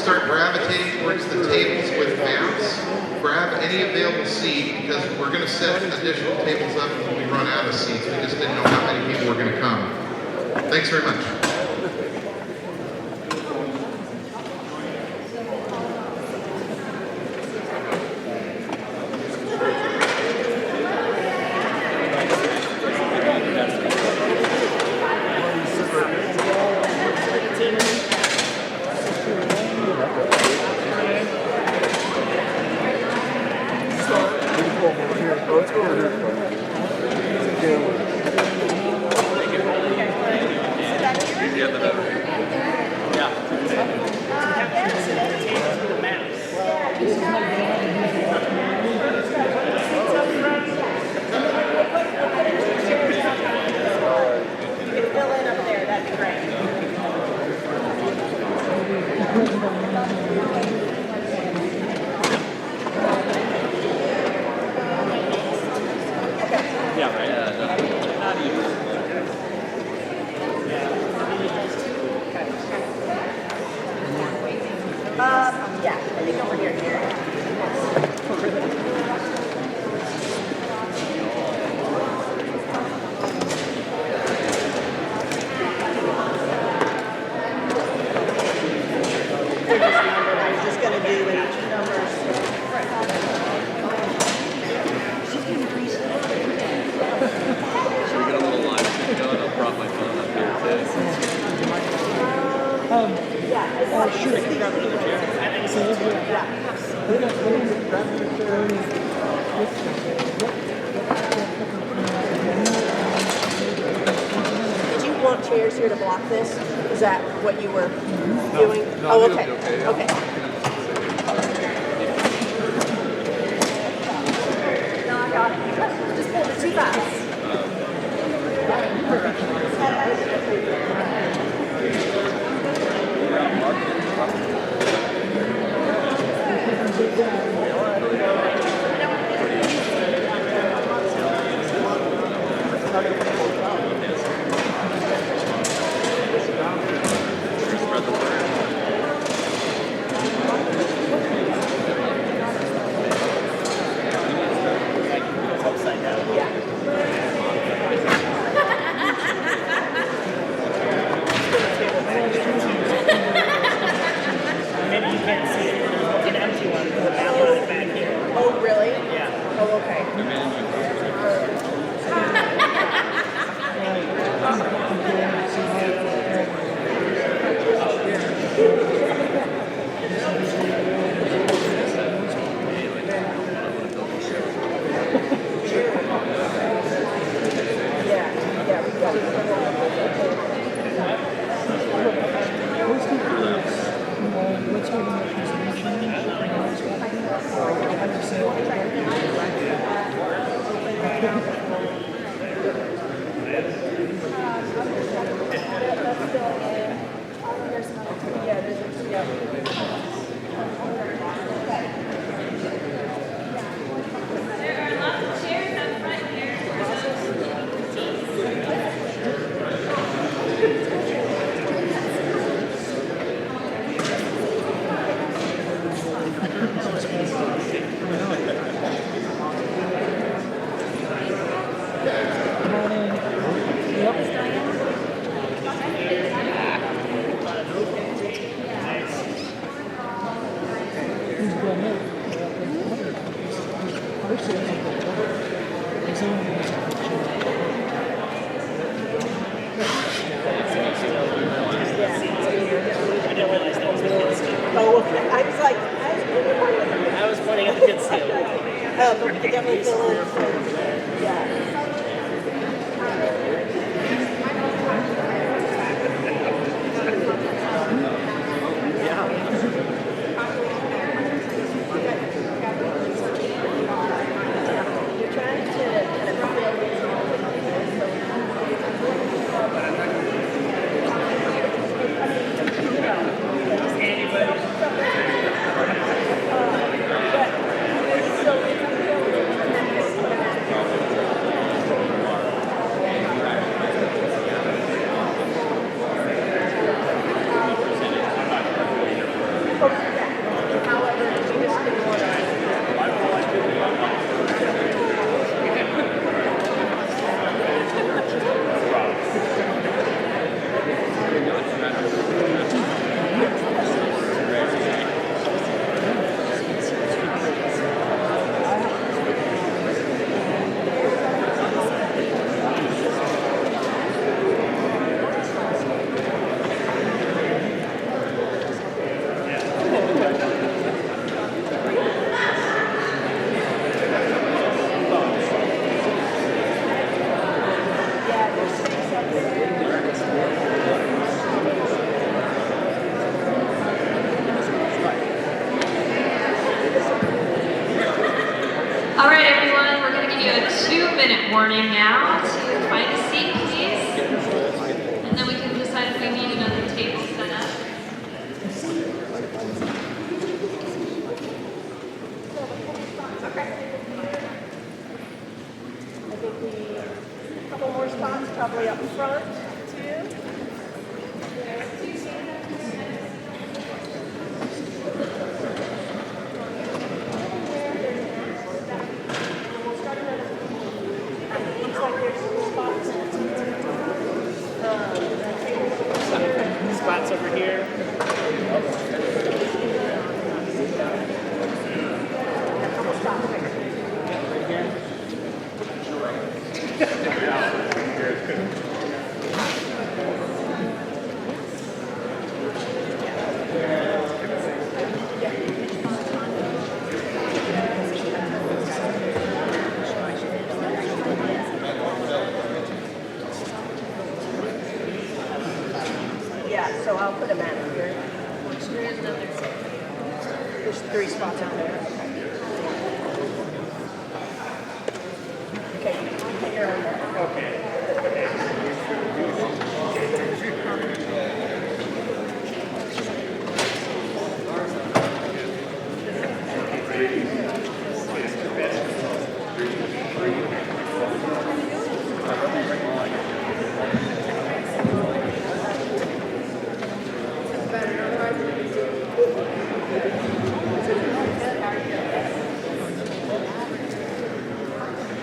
start gravitating towards the tables with maps. Grab any available seat because we're going to set additional tables up when we run out of seats. We just didn't know how many people were going to come. Thanks very much. Yeah, I think over here. They're just numbered. I'm just going to do each numbers. Should we get a little live stream going? I'll prop my phone up here too. Yeah, sure. I can grab another chair. Did you want chairs here to block this? Is that what you were doing? No, oh, it'll okay. be okay, yeah. Okay. No, I got it. Just pulled it too fast. Oh, really? Yeah. Oh, okay. Oh, okay. I was like, I was pointing at the good seal. but we could definitely fill in. Yeah. You're trying to kind of fill warning now to find a seat, please. And then we can decide if we need another table set up. I think we, a couple more spots probably up front too. Looks like there's some spots. Spots over here. A couple spots there. Right here. Yeah, so I'll put a map here. There's 3 spots out there. Okay, you're on there.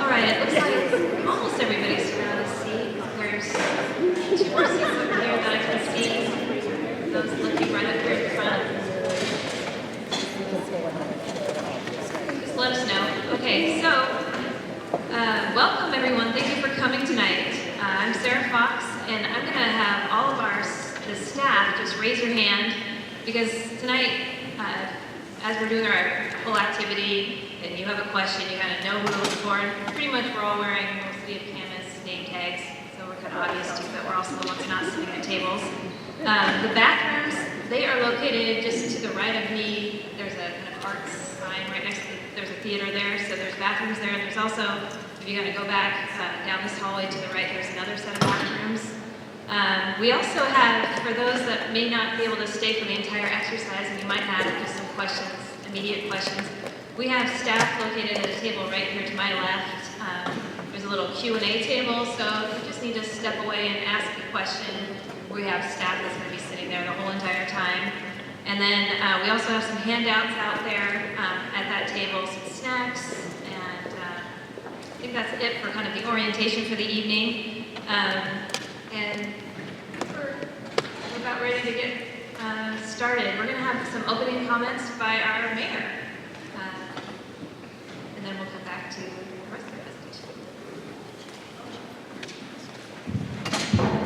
All right, it looks like almost everybody's found a seat. There's 2 more seats over here that I can see. Those looking right up here in front. Just let us know. Okay, so welcome everyone. Thank you for coming tonight. I'm Sarah Fox, and I'm going to have all of the staff just raise your hand because tonight, as we're doing our whole activity, and you have a question, you kind of know who to look for. Pretty much we're all wearing City of Camas name tags, so we're kind of obvious too, but we're also the ones not sitting at tables. The bathrooms, they are located just to the right of me. There's a kind of arts sign right next to there's a theater there, so there's bathrooms there. There's also, if you're going to go back down this hallway to the right, there's another set of bathrooms. We also have, for those that may not be able to stay for the entire exercise, and you might have just some questions, immediate questions, we have staff located at a table right here to my left. There's a little Q&A table, so if you just need to step away and ask a question, we have staff that's going to be sitting there the whole entire time. And then we also have some handouts out there at that table, some snacks, and I think that's it for kind of the orientation for the evening. And we're about ready to get started. We're going to have some opening comments by our mayor. And then we'll come back to the rest of the presentation.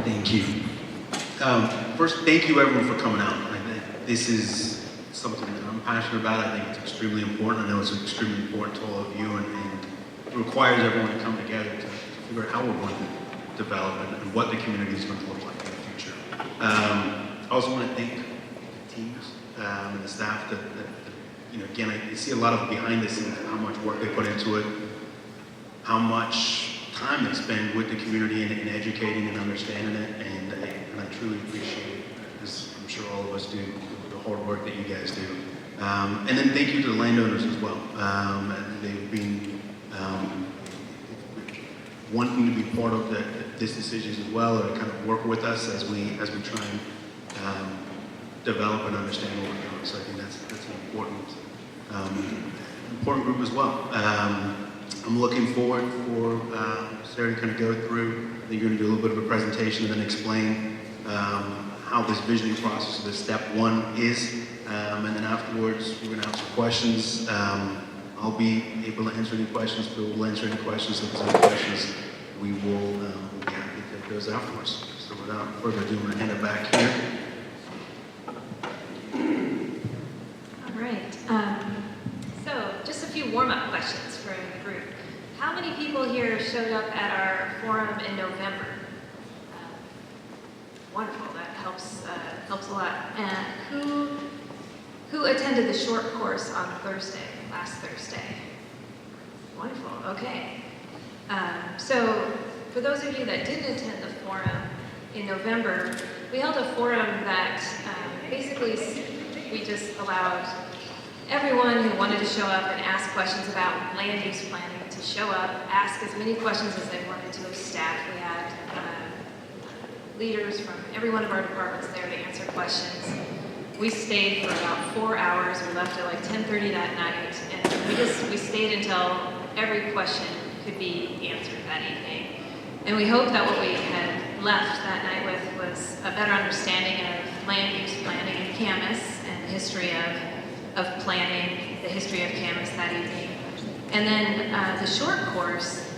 Thank you. First, thank you everyone for coming out. This is something that I'm passionate about. I think it's extremely important. I know it's extremely important to all of you, and it requires everyone to come together to figure out how we're going to develop and what the community is going to look like in the future. I also want to thank the teams and the staff that you know, again, I see a lot of behind the scenes, how much work they put into it, how much time they spend with the community in educating and understanding it, and I truly appreciate it, as I'm sure all of us do, the hard work that you guys do. And then thank you to the landowners as well. They've been wanting to be part of this decisions as well, or to kind of work with us as we try and develop and understand what we're doing. So I think that's an important group as well. I'm looking forward for Sarah to kind of go through. I think you're going to do a little bit of a presentation and then explain how this visioning process, this step 1 is, and then afterwards we're going to have some questions. I'll be able to answer any questions. Bill will answer any questions. If there's any questions, we will be happy to take those afterwards. So without further ado, I'm going to hand it back here. All right. So just a few warm-up questions for the group. How many people here showed up at our forum in November? Wonderful. That helps a lot. And who attended the short course on Thursday, last Thursday? Wonderful. Okay. So for those of you that didn't attend the forum in November, we held a forum that basically we just allowed everyone who wanted to show up and ask questions about land use planning to show up, ask as many questions as they wanted to of staff. We had leaders from every one of our departments there to answer questions. We stayed for about 4 hours. We left at like 10:30 that night, and we stayed until every question could be answered that evening. And we hope that what we had left that night with was a better understanding of land use planning in Camas and the history of planning, the history of Camas that evening. And then the short course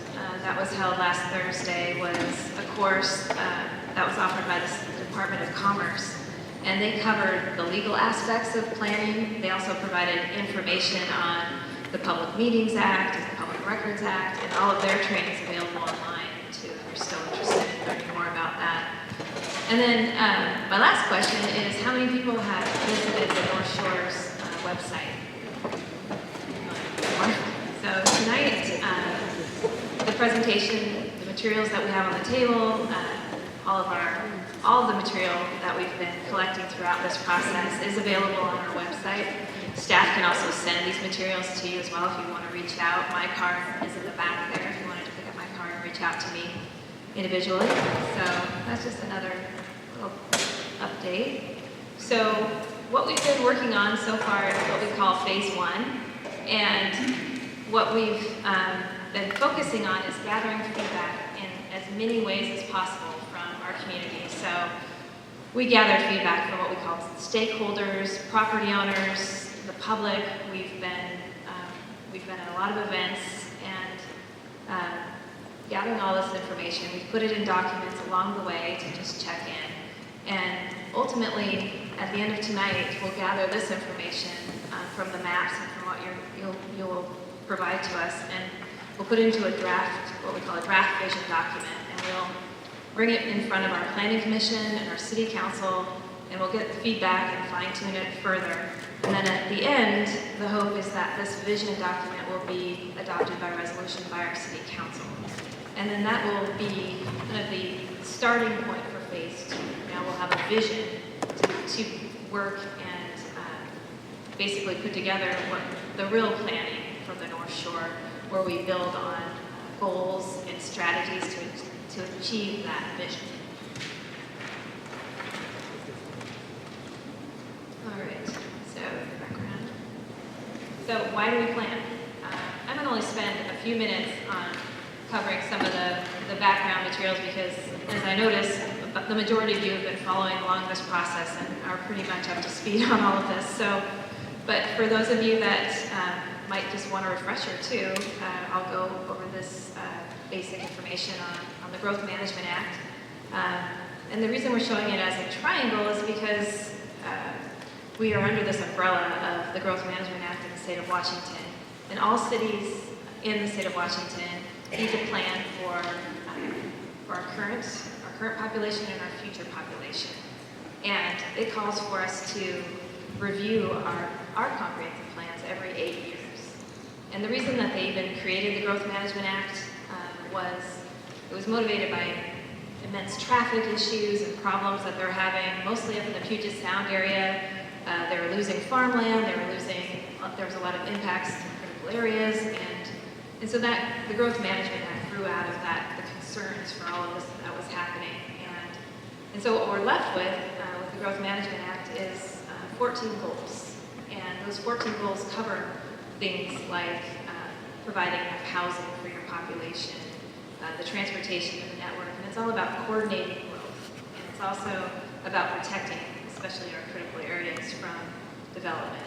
that was held last Thursday was a course that was offered by the Department of Commerce. And they covered the legal aspects of planning. They also provided information on the Public Meetings Act and the Public Records Act, and all of their training is available online too if you're still interested in learning more about that. And then my last question is, how many people have visited the North Shore's website? Wonderful. So tonight, the presentation, the materials that we have on the table, all of the material that we've been collecting throughout this process is available on our website. Staff can also send these materials to you as well if you want to reach out. My card is in the back there if you wanted to pick up my card and reach out to me individually. So that's just another little update. So what we've been working on so far is what we call phase 1. And what we've been focusing on is gathering feedback in as many ways as possible from our community. So we gathered feedback from what we call stakeholders, property owners, the public. We've been at a lot of events and gathering all this information. We've put it in documents along the way to just check in. And ultimately, at the end of tonight, we'll gather this information from the maps and from what you'll provide to us, and we'll put it into a draft, what we call a draft vision document, and we'll bring it in front of our planning commission and our city council, and we'll get the feedback and fine-tune it further. And then at the end, the hope is that this vision document will be adopted by resolution by our city council. And then that will be kind of the starting point for phase 2. Now we'll have a vision to work and basically put together what the real planning for the North Shore, where we build on goals and strategies to achieve that vision. All right, so background. So why do we plan? I'm going to only spend a few minutes on covering some of the background materials because, as I noticed, the majority of you have been following along this process and are pretty much up to speed on all of this. So, but for those of you that might just want a refresher too, I'll go over this basic information on the Growth Management Act. And the reason we're showing it as a triangle is because we are under this umbrella of the Growth Management Act in the state of Washington. And all cities in the state of Washington need to plan for our current population and our future population. And it calls for us to review our comprehensive plans every 8 years. And the reason that they even created the Growth Management Act was motivated by immense traffic issues and problems that they're having, mostly up in the Puget Sound area. They were losing farmland, there was a lot of impacts to critical areas, and so that the Growth Management Act grew out of that, the concerns for all of this that was happening. And so what we're left with the Growth Management Act is 14 goals. And those 14 goals cover things like providing enough housing for your population, the transportation of the network, and it's all about coordinating growth. And it's also about protecting, especially our critical areas, from development.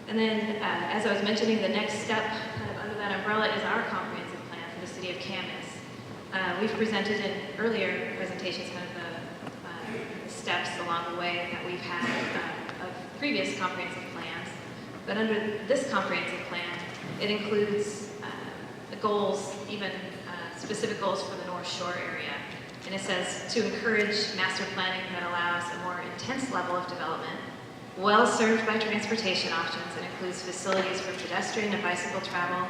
And then, as I was mentioning, the next step kind of under that umbrella is our comprehensive plan for the city of Camas. We've presented in earlier presentations kind of the steps along the way that we've had of previous comprehensive plans. But under this comprehensive plan, it includes the goals, even specific goals for the North Shore area. And it says to encourage master planning that allows a more intense level of development, well served by transportation options, and includes facilities for pedestrian and bicycle travel,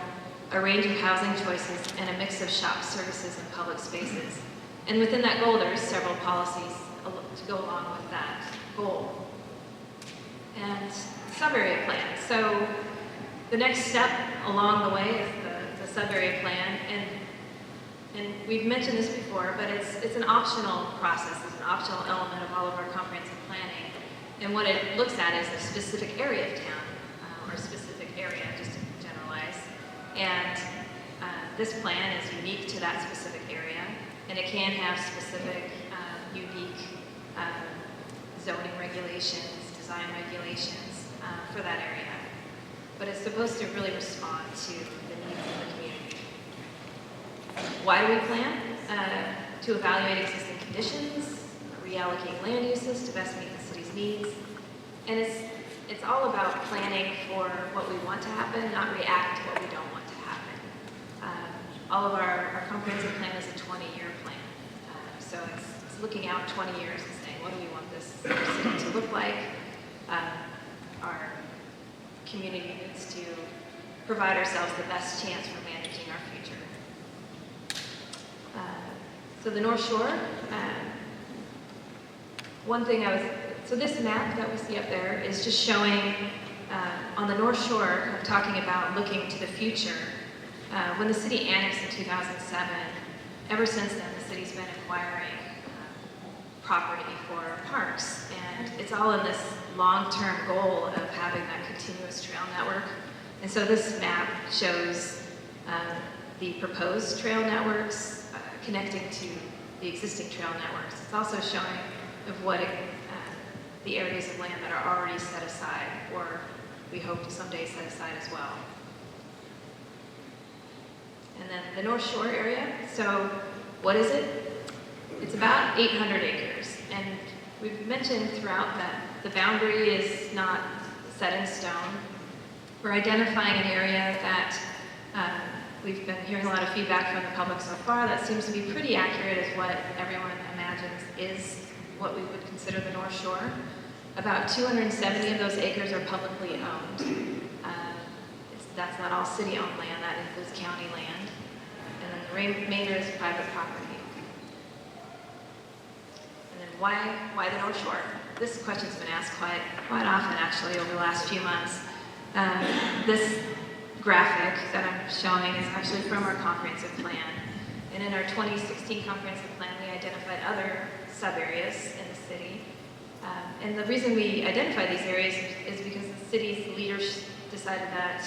a range of housing choices, and a mix of shop services and public spaces. And within that goal, there's several policies to go along with that goal. And sub-area plan. So the next step along the way is the sub-area plan, and we've mentioned this before, but it's an optional process, it's an optional element of all of our comprehensive planning. And what it looks at is a specific area of town, or a specific area, just to generalize. And this plan is unique to that specific area, and it can have specific, unique zoning regulations, design regulations for that area. But it's supposed to really respond to the needs of the community. Why do we plan? To evaluate existing conditions, reallocate land uses to best meet the city's needs. And it's all about planning for what we want to happen, not react to what we don't want to happen. All of our comprehensive plan is a 20-year plan. So it's looking out 20 years and saying, what do we want this city to look like? Our community needs to provide ourselves the best chance for managing our future. So the North Shore, one thing so this map that we see up there is just showing on the North Shore, I'm talking about looking to the future. When the city annexed in 2007, ever since then the city's been acquiring property for parks, and it's all in this long-term goal of having that continuous trail network. And so this map shows the proposed trail networks connecting to the existing trail networks. It's also showing of what the areas of land that are already set aside, or we hope to someday set aside as well. And then the North Shore area, so what is it? It's about 800 acres. And we've mentioned throughout that the boundary is not set in stone. We're identifying an area that we've been hearing a lot of feedback from the public so far that seems to be pretty accurate as what everyone imagines is what we would consider the North Shore. About 270 of those acres are publicly owned. That's not all city-owned land, that includes county land. And then the remainder is private property. And then why the North Shore? This question's been asked quite often actually over the last few months. This graphic that I'm showing is actually from our comprehensive plan. And in our 2016 comprehensive plan, we identified other sub-areas in the city. And the reason we identified these areas is because the city's leaders decided that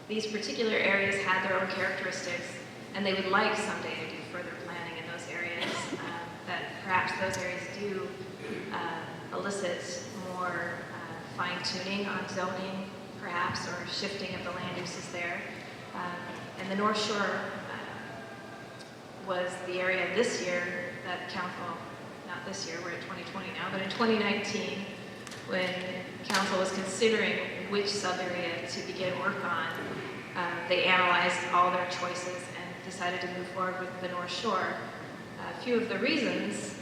these particular areas had their own characteristics, and they would like someday to do further planning in those areas, that perhaps those areas do elicit more fine-tuning on zoning, perhaps, or shifting of the land uses there. And the North Shore was the area this year that council, not this year, we're at 2020 now, but in 2019, when council was considering which sub-area to begin work on, they analyzed all their choices and decided to move forward with the North Shore. A few of the reasons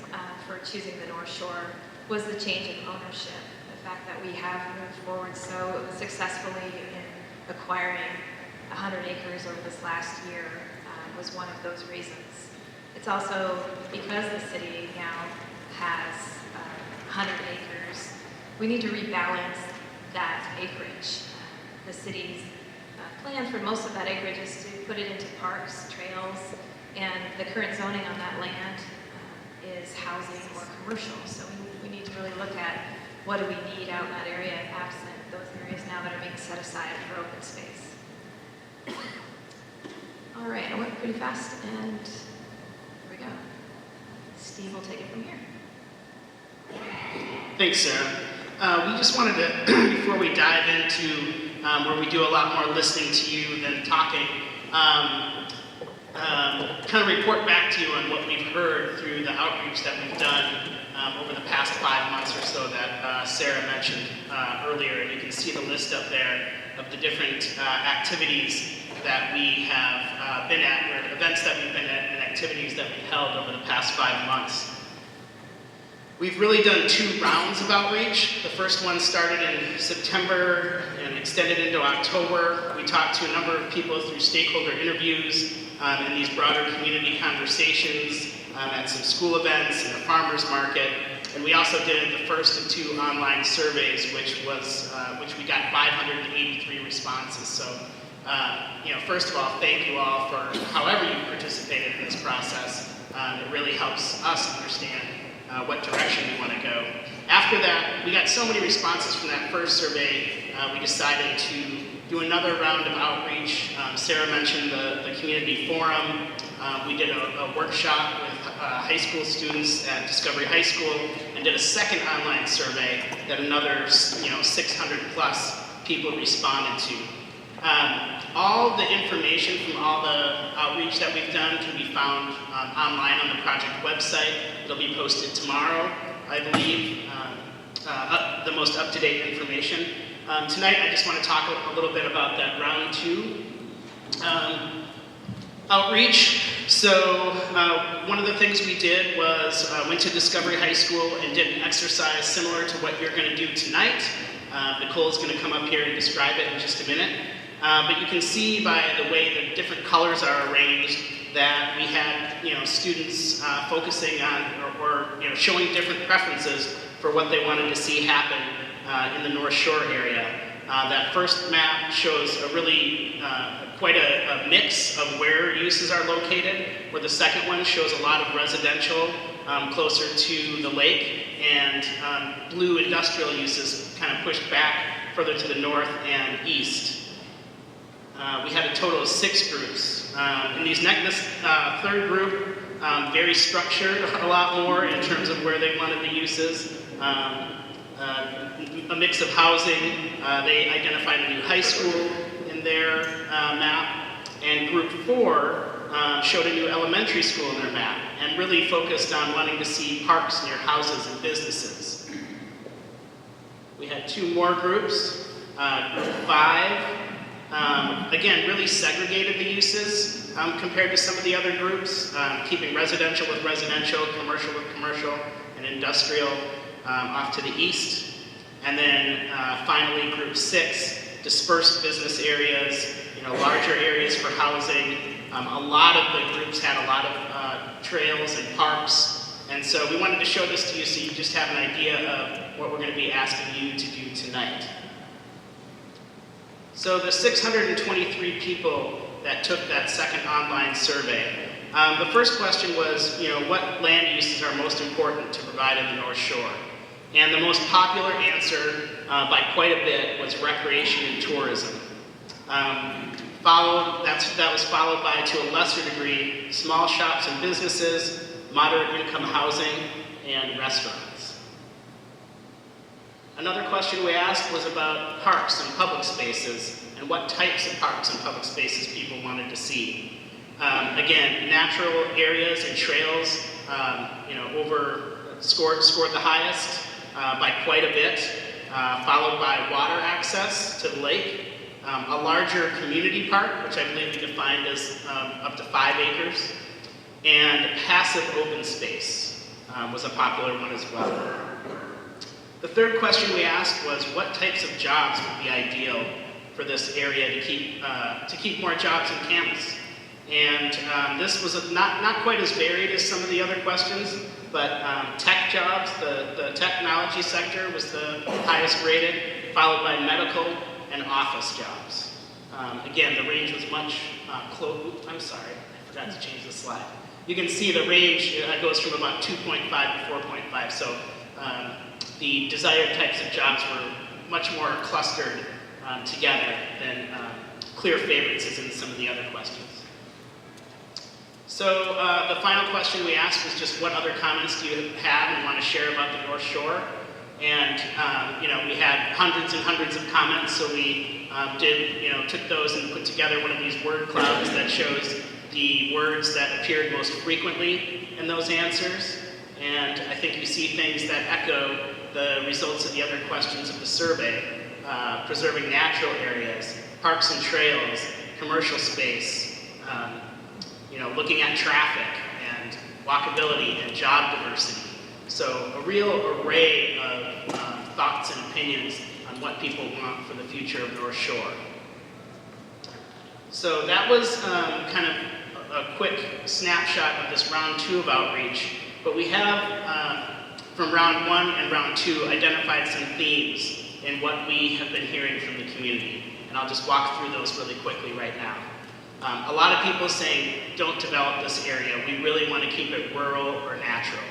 for choosing the North Shore was the change in ownership. The fact that we have moved forward so successfully in acquiring 100 acres over this last year was one of those reasons. It's also because the city now has 100 acres, we need to rebalance that acreage. The city's plan for most of that acreage is to put it into parks, trails, and the current zoning on that land is housing or commercial. So we need to really look at what do we need out in that area absent those areas now that are being set aside for open space. All right, I went pretty fast, and here we go. Steve will take it from here. Thanks, Sarah. We just wanted to, before we dive into where we do a lot more listening to you than talking, kind of report back to you on what we've heard through the outreach that we've done over the past 5 months or so that Sarah mentioned earlier. And you can see the list up there of the different activities that we have been at, or events that we've been at, and activities that we've held over the past 5 months. We've really done 2 rounds of outreach. The first one started in September and extended into October. We talked to a number of people through stakeholder interviews and these broader community conversations at some school events and a farmer's market. And we also did the first of 2 online surveys, which we got 583 responses. So, first of all, thank you all for however you participated in this process. It really helps us understand what direction we want to go. After that, we got so many responses from that first survey, we decided to do another round of outreach. Sarah mentioned the community forum. We did a workshop with high school students at Discovery High School and did a second online survey that another 600 plus people responded to. All the information from all the outreach that we've done can be found online on the project website. It'll be posted tomorrow, I believe, the most up-to-date information. Tonight, I just want to talk a little bit about that round 2 outreach. So one of the things we did was went to Discovery High School and did an exercise similar to what you're going to do tonight. Nicole's going to come up here and describe it in just a minute. But you can see by the way the different colors are arranged that we had students focusing on or showing different preferences for what they wanted to see happen in the North Shore area. That first map shows a really quite a mix of where uses are located, where the second one shows a lot of residential closer to the lake, and blue industrial uses kind of pushed back further to the north and east. We had a total of 6 groups. In this third group, very structured a lot more in terms of where they wanted the uses. A mix of housing. They identified a new high school in their map. And group 4 showed a new elementary school in their map and really focused on wanting to see parks near houses and businesses. We had 2 more groups. Group 5, again, really segregated the uses compared to some of the other groups, keeping residential with residential, commercial with commercial, and industrial off to the east. And then finally, group 6, dispersed business areas, larger areas for housing. A lot of the groups had a lot of trails and parks. And so we wanted to show this to you so you just have an idea of what we're going to be asking you to do tonight. So the 623 people that took that second online survey, the first question was, what land uses are most important to provide in the North Shore? And the most popular answer, by quite a bit, was recreation and tourism. That was followed by, to a lesser degree, small shops and businesses, moderate income housing, and restaurants. Another question we asked was about parks and public spaces and what types of parks and public spaces people wanted to see. Again, natural areas and trails, scored the highest by quite a bit, followed by water access to the lake, a larger community park, which I believe we defined as up to 5 acres, and passive open space was a popular one as well. The third question we asked was what types of jobs would be ideal for this area to keep more jobs in Camas. And this was not quite as varied as some of the other questions, but tech jobs, the technology sector was the highest rated, followed by medical and office jobs. Again, the range was much I'm sorry, I forgot to change the slide. You can see the range goes from about 2.5 to 4.5, so the desired types of jobs were much more clustered together than clear favorites as in some of the other questions. So the final question we asked was just what other comments do you have and want to share about the North Shore? And we had hundreds and hundreds of comments, so we took those and put together one of these word clouds that shows the words that appeared most frequently in those answers. And I think you see things that echo the results of the other questions of the survey, preserving natural areas, parks and trails, commercial space, looking at traffic and walkability and job diversity. So a real array of thoughts and opinions on what people want for the future of North Shore. So that was kind of a quick snapshot of this round 2 of outreach, but we have from round 1 and round 2 identified some themes in what we have been hearing from the community, and I'll just walk through those really quickly right now. A lot of people saying, don't develop this area, we really want to keep it rural or natural.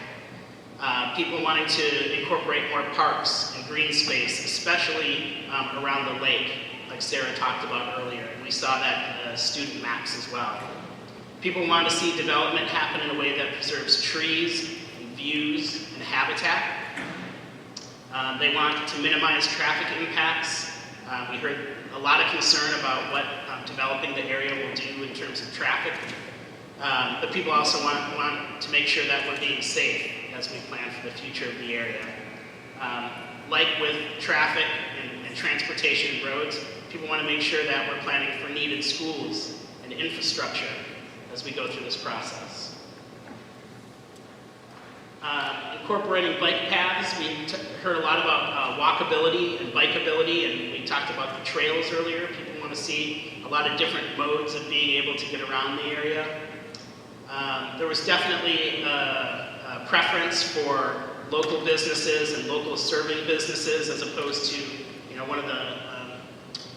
People wanting to incorporate more parks and green space, especially around the lake, like Sarah talked about earlier, and we saw that in the student maps as well. People want to see development happen in a way that preserves trees, and views, and habitat. They want to minimize traffic impacts. We heard a lot of concern about what developing the area will do in terms of traffic. But people also want to make sure that we're being safe as we plan for the future of the area. Like with traffic and transportation and roads, people want to make sure that we're planning for needed schools and infrastructure as we go through this process. Incorporating bike paths, we heard a lot about walkability and bikeability, and we talked about the trails earlier. People want to see a lot of different modes of being able to get around the area. There was definitely a preference for local businesses and local serving businesses as opposed to, one of the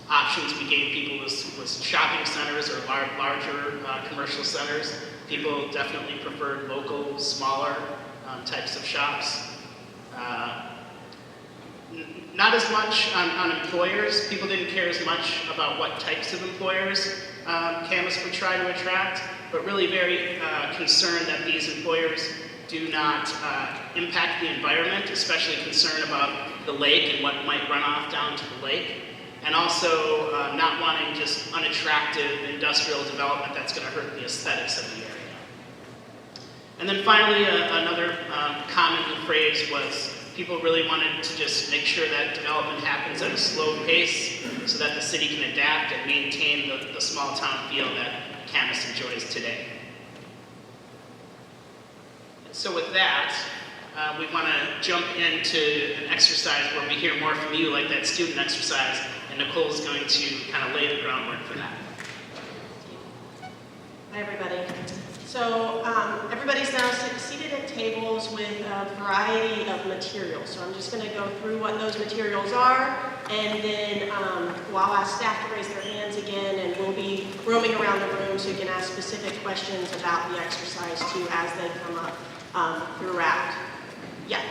options we gave people was shopping centers or larger commercial centers. People definitely preferred local, smaller types of shops. Not as much on employers. People didn't care as much about what types of employers Camas would try to attract, but really very concerned that these employers do not impact the environment, especially concerned about the lake and what might run off down to the lake, and also not wanting just unattractive industrial development that's going to hurt the aesthetics of the area. And then finally, another common phrase was people really wanted to just make sure that development happens at a slow pace so that the city can adapt and maintain the small town feel that Camas enjoys today. So with that, we want to jump into an exercise where we hear more from you, like that student exercise, and Nicole's going to kind of lay the groundwork for that. Hi, everybody. So everybody's now seated at tables with a variety of materials. So I'm just going to go through what those materials are, and then I'll ask staff to raise their hands again, and we'll be roaming around the room so you can ask specific questions about the exercise too as they come up throughout. Yeah.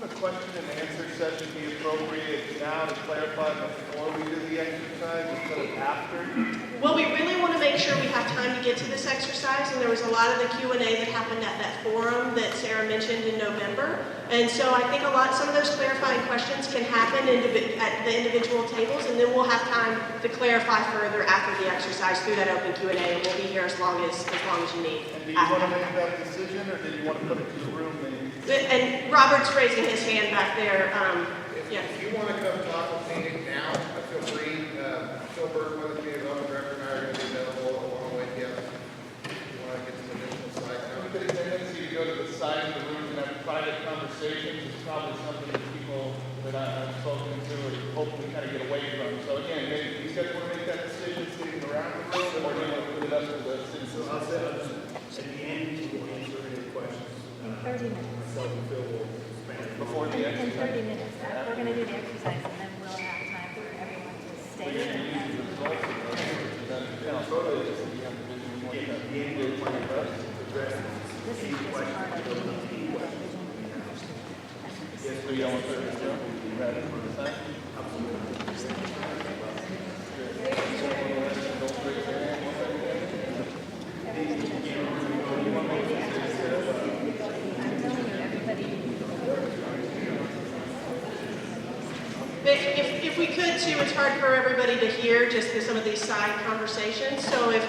Would a question and answer session be appropriate now to clarify before we do the exercise instead of after? Well, we really want to make sure we have time to get to this exercise, and there was a lot of the Q&A that happened at that forum that Sarah mentioned in November. And so I think some of those clarifying questions can happen at the individual tables, and then we'll have time to clarify further after the exercise through that open Q&A, and we'll be here as long as you need. And do you want to make that decision, or do you want to put it to the room maybe? And Robert's raising his hand back there. Yeah. If you want to come talk with me now, feel free. Philbert, whether it be the other director and I are going to be available along with you. If you want to get some additional side. I've got a tendency to go to the side of the room and have private conversations. It's probably something that people that I've spoken to or hopefully kind of get away from. So again, maybe you guys want to make that decision sitting around the room, or do you want to put it up to the citizens? I'll set up at the end to answer any questions. 30 minutes. Before the In exercise. 30 minutes. We're going to do the exercise, and then we'll have time for everyone to stay and ask This is just part of the vision. Yes, we don't want to be ready for the time. If we could too, it's hard for everybody to hear just some of these side conversations. So if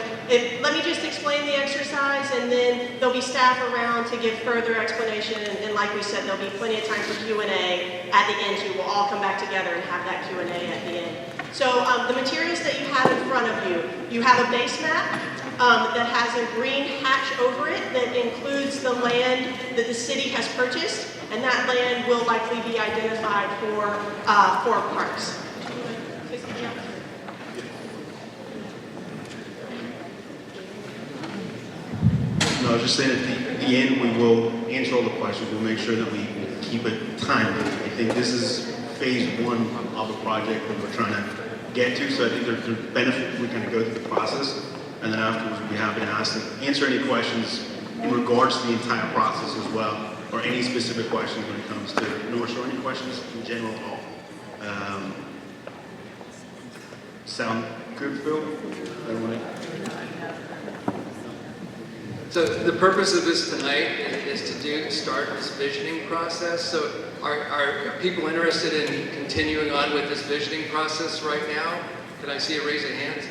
let me just explain the exercise, and then there'll be staff around to give further explanation. And like we said, there'll be plenty of time for Q&A at the end too. We'll all come back together and have that Q&A at the end. So the materials that you have in front of you, you have a base map, that has a green hatch over it that includes the land that the city has purchased, and that land will likely be identified for parks. No, I was just saying at the end, we will answer all the questions. We'll make sure that we keep it timely. I think this is phase one of a project that we're trying to get to, so I think there's benefit if we kind of go through the process, and then afterwards we'll be happy to answer any questions in regards to the entire process as well, or any specific questions when it comes to North Shore, any questions in general at all. Sound good, Phil? Everyone? So the purpose of this tonight is to start this visioning process. So are people interested in continuing on with this visioning process right now? Can I see a raise of hands?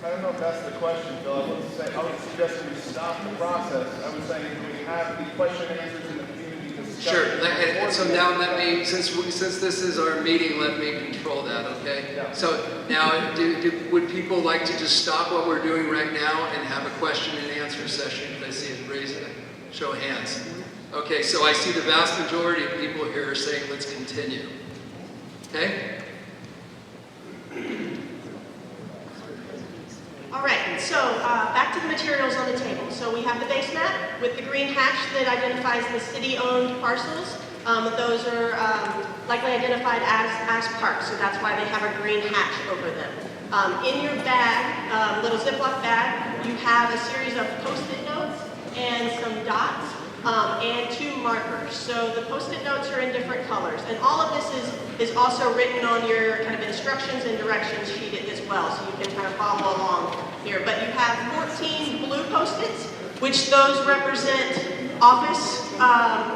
I don't know if that's the question, Bill. I would suggest we stop the process. I was saying, do we have the question and answers in the community discussion? Sure. And so now let me, since this is our meeting, let me control that, okay? Yeah. So now, would people like to just stop what we're doing right now and have a question and answer session? If I see it, raise a show of hands. Okay, so I see the vast majority of people here are saying let's continue. Okay? All right, so back to the materials on the table. So we have the base map with the green hatch that identifies the city-owned parcels. Those are likely identified as parks, so that's why they have a green hatch over them. In your bag, little Ziploc bag, you have a series of Post-it notes and some dots and 2 markers. So the Post-it notes are in different colors, and all of this is also written on your kind of instructions and directions sheet as well, so you can kind of follow along here. But you have 14 blue Post-its, which those represent office,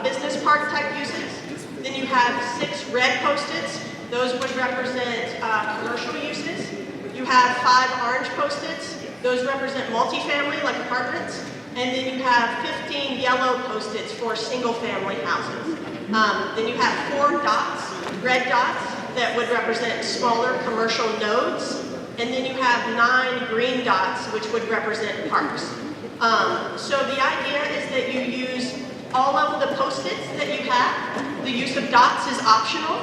business park type uses. Then you have 6 red Post-its. Those would represent commercial uses. You have 5 orange Post-its. Those represent multifamily, like apartments. And then you have 15 yellow Post-its for single-family houses. Then you have 4 dots, red dots, that would represent smaller commercial nodes. And then you have 9 green dots, which would represent parks. So the idea is that you use all of the Post-its that you have. The use of dots is optional.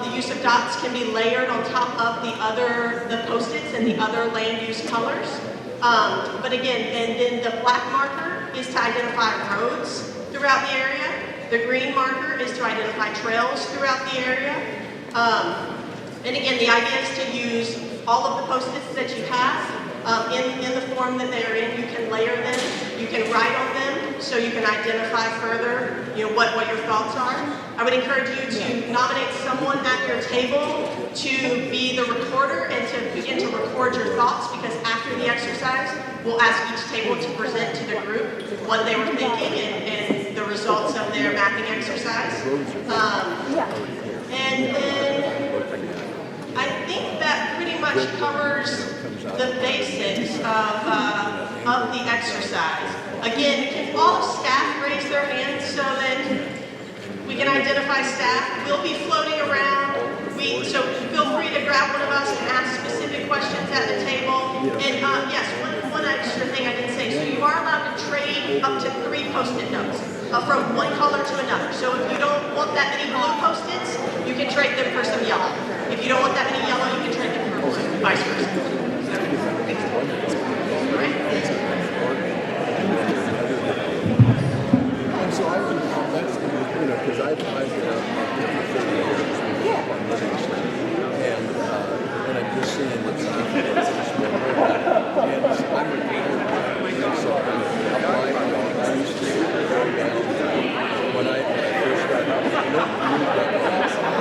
The use of dots can be layered on top of the Post-its and the other land use colors. But again, and then the black marker is to identify roads throughout the area. The green marker is to identify trails throughout the area. And again, the idea is to use all of the Post-its that you have in the form that they are in. You can layer them, you can write on them, so you can identify further, what your thoughts are. I would encourage you to nominate someone at your table to be the recorder and to begin to record your thoughts, because after the exercise, we'll ask each table to present to the group what they were thinking and the results of their mapping exercise. And then I think that pretty much covers the basics of the exercise. Again, can all staff raise their hands so that we can identify staff? We'll be floating around. So feel free to grab one of us and ask specific questions at the table. And yes, one extra thing I didn't say. So you are allowed to trade up to 3 Post-it notes from one color to another. So if you don't want that many blue Post-its, you can trade them for some yellow. If you don't want that many yellow, you can trade them for blue, vice versa. All right. And so I would, that's, because I've been out for 30 years on Livingston, and I'm just seeing what's happening. And I'm a gamer, so I'm applying on used to go down. When I first got out, I moved up on 53rd, I had a couple of stops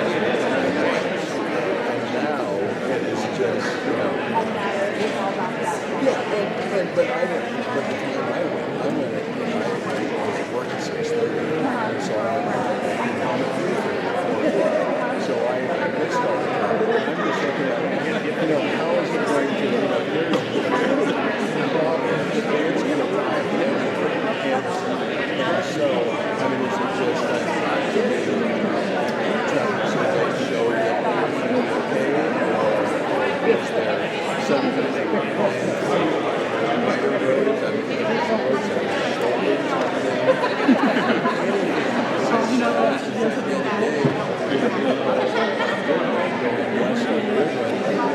and I had In fact, the other day, going west of the river,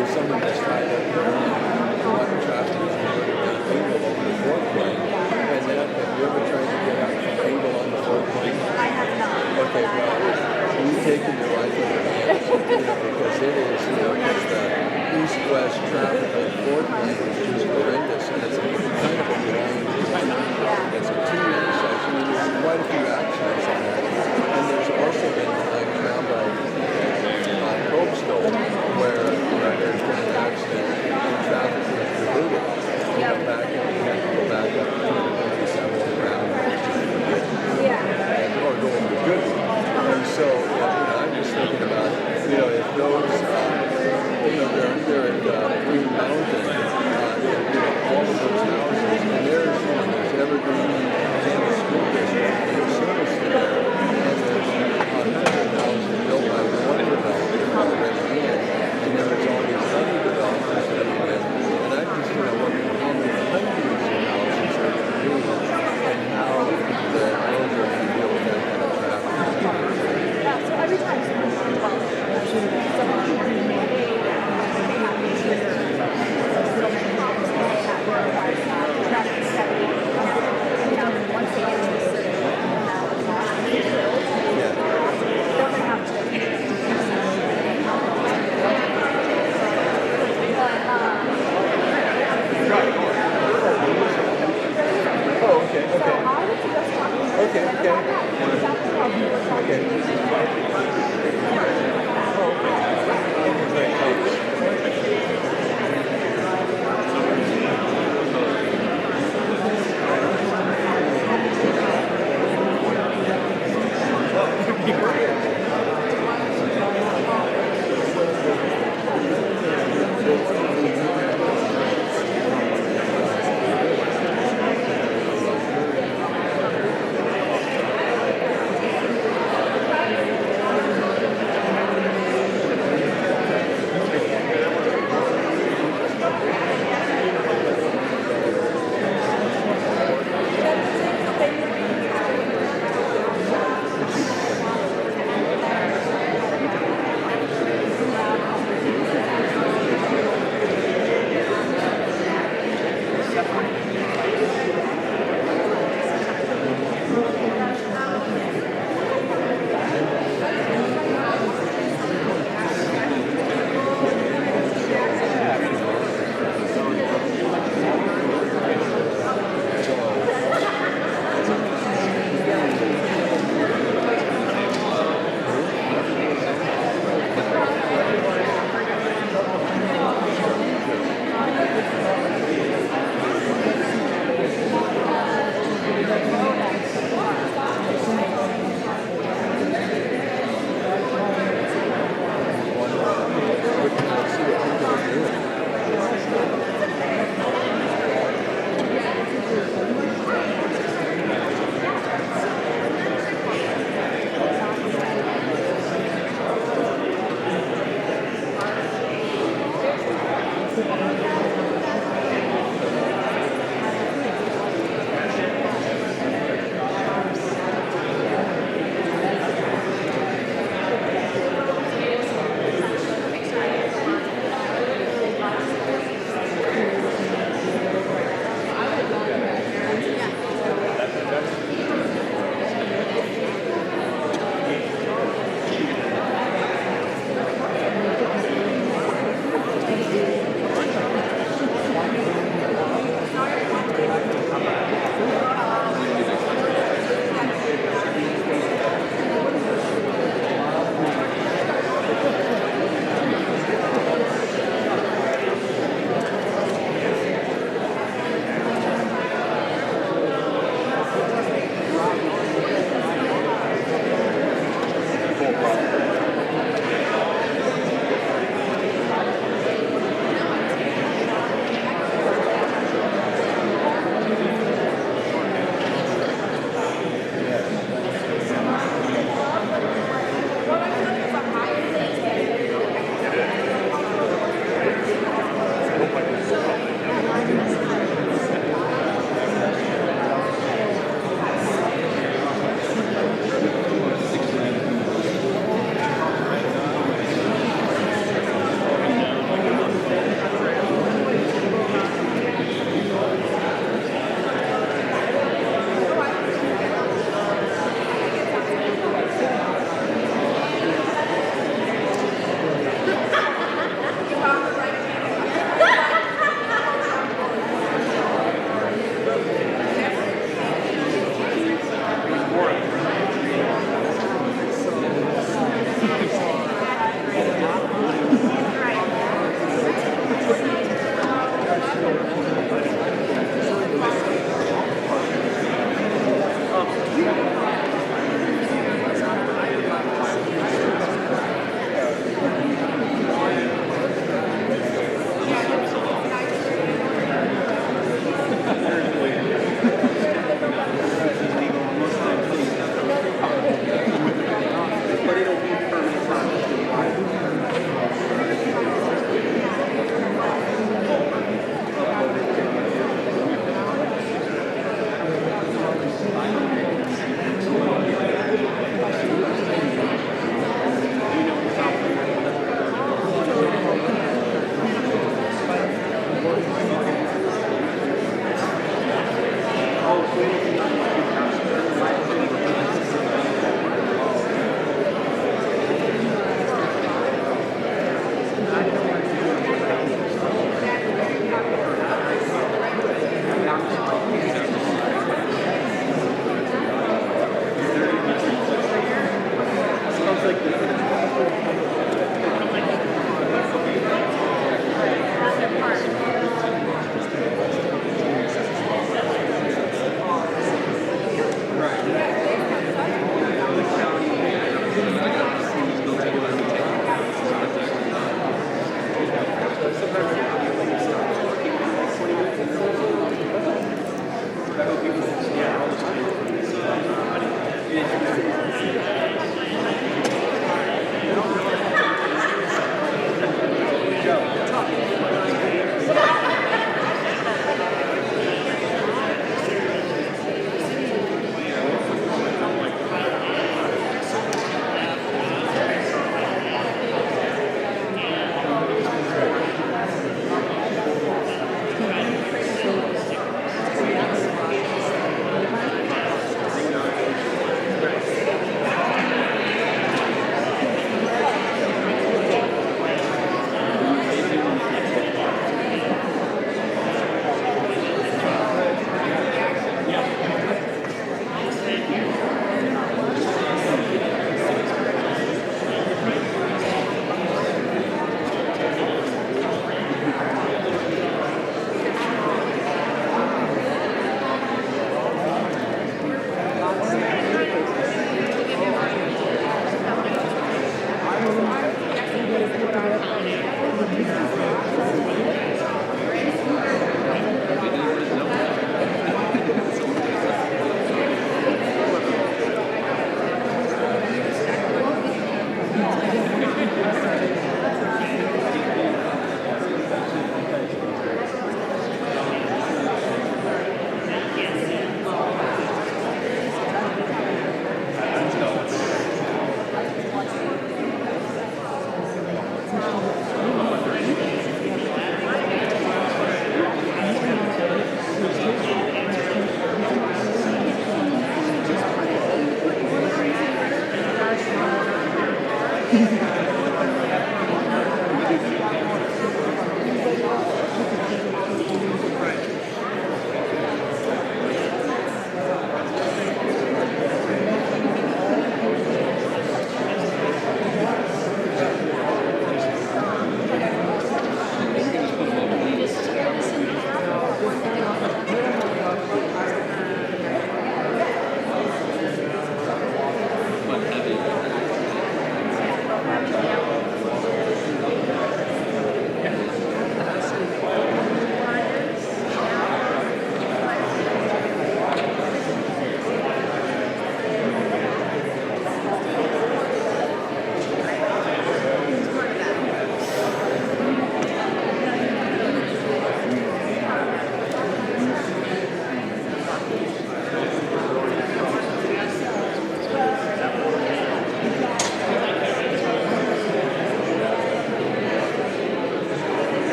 if someone was tied up there, one traffic was diverted down Engle over the fourth lane. And then, have you ever tried to get out from Engle on the fourth lane? I have not. Okay, well, you've taken your life in your hands, because it is, because the east-west traffic on the fourth lane is just horrendous, and it's kind of a blind. It's a T-intersection, and there's quite a few accidents on that. And there's also been times down by Cobestone where there's been an accident and traffic was diverted. Back and we had to go back up to 237 around or go over the good one. And so, I'm just thinking about, if those, they're at Green Mountain, all of those houses, and there's Evergreen and the school district, and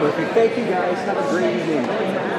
Perfect. Thank you guys. Have a great evening.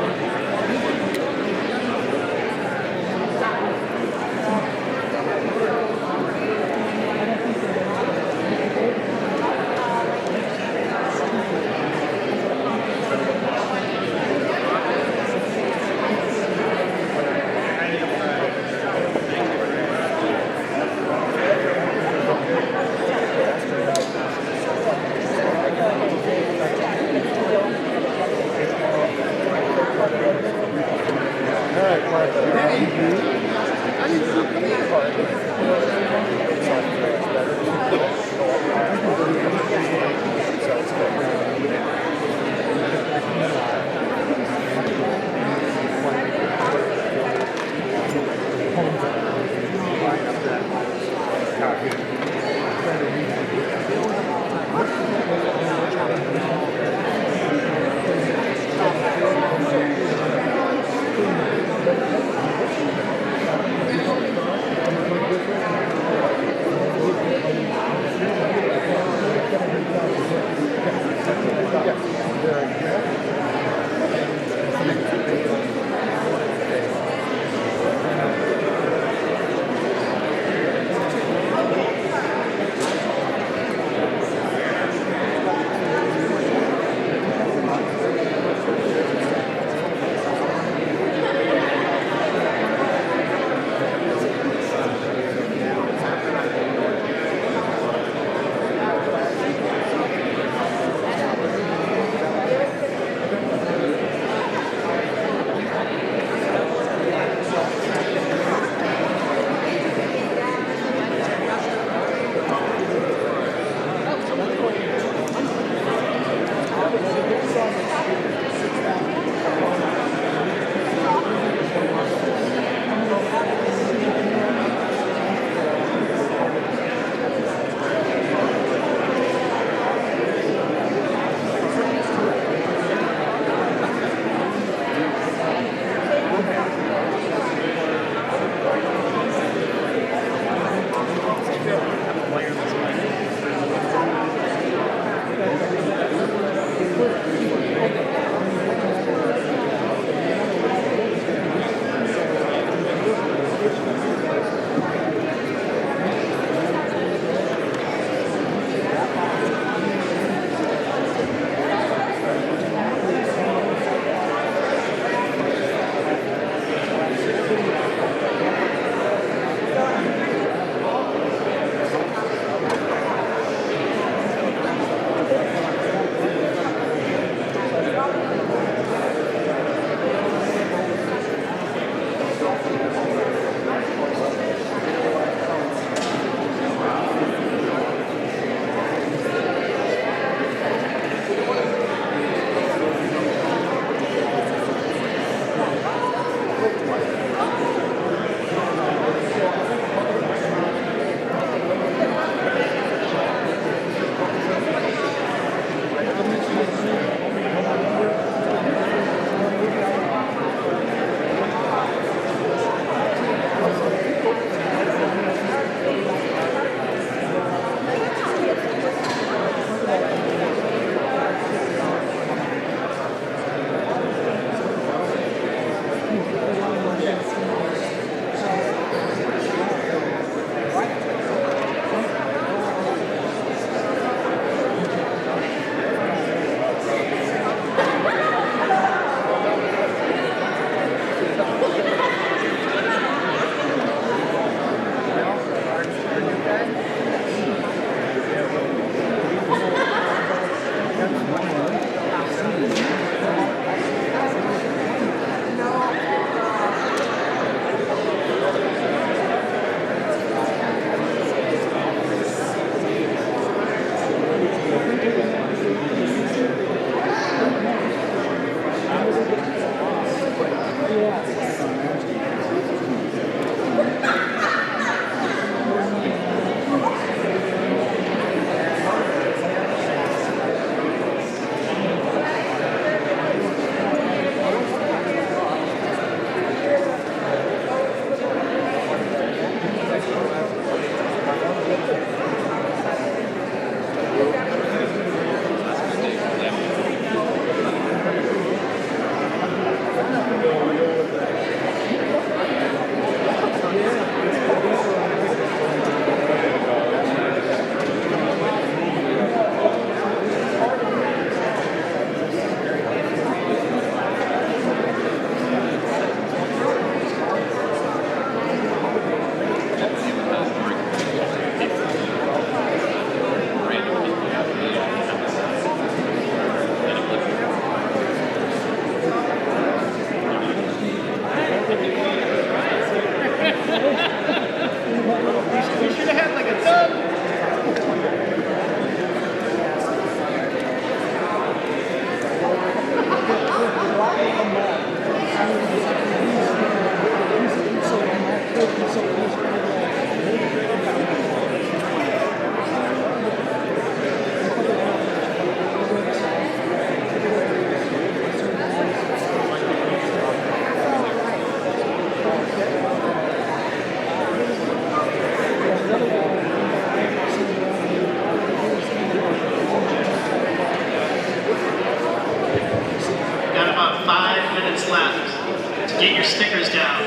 left to get your stickers down.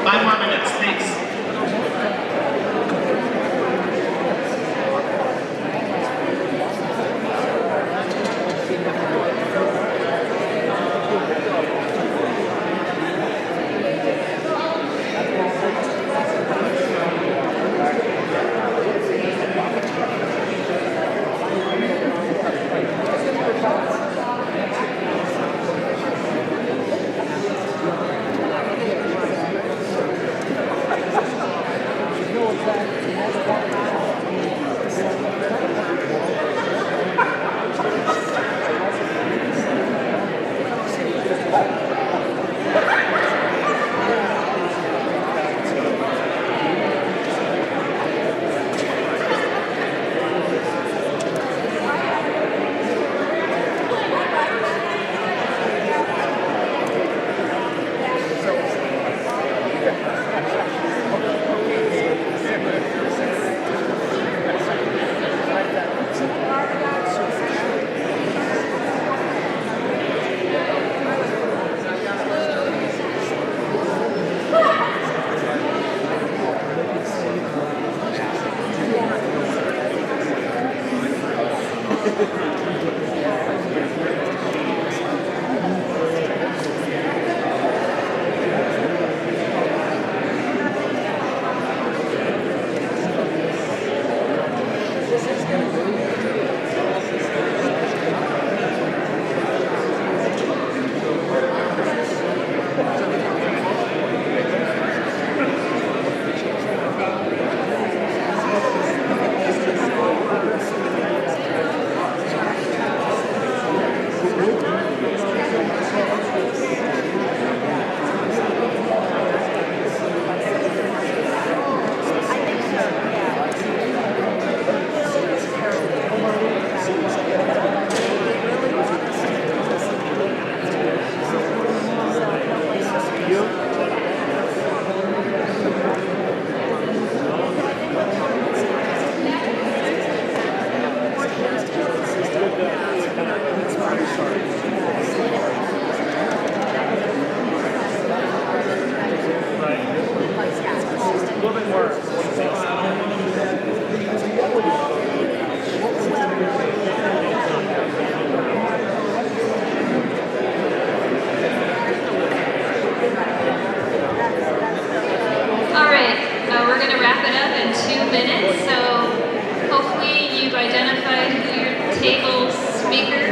5 more minutes, thanks.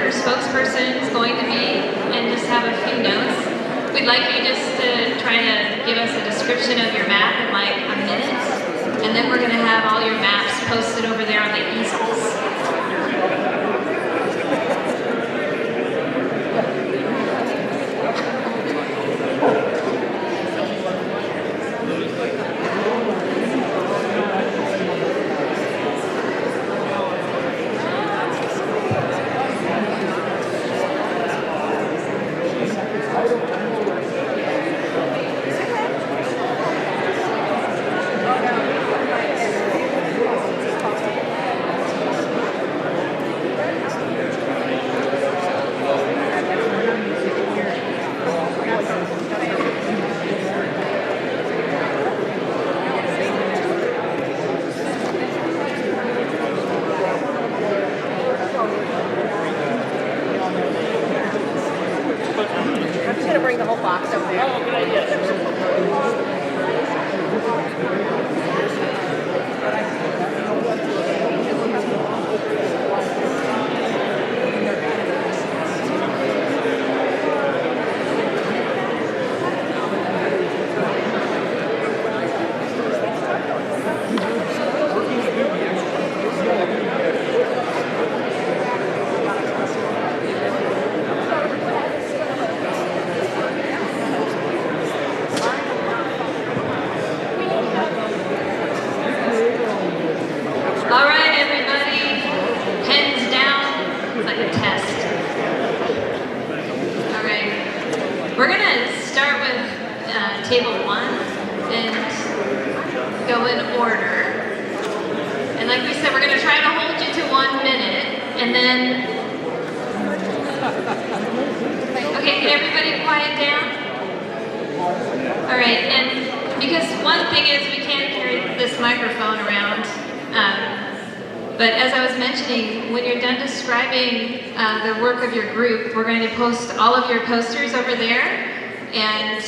Spokesperson is going to be, and just have a few notes. We'd like you just to try to give us a description of your map in like a minute, and then we're going to have all your maps posted over there on the easels. Table 1 and go in order. And like we said, we're going to try to hold you to 1 minute, and then Okay, can everybody quiet down? All right, and because one thing is we can't carry this microphone around, but as I was mentioning, when you're done describing the work of your group, we're going to post all of your posters over there, and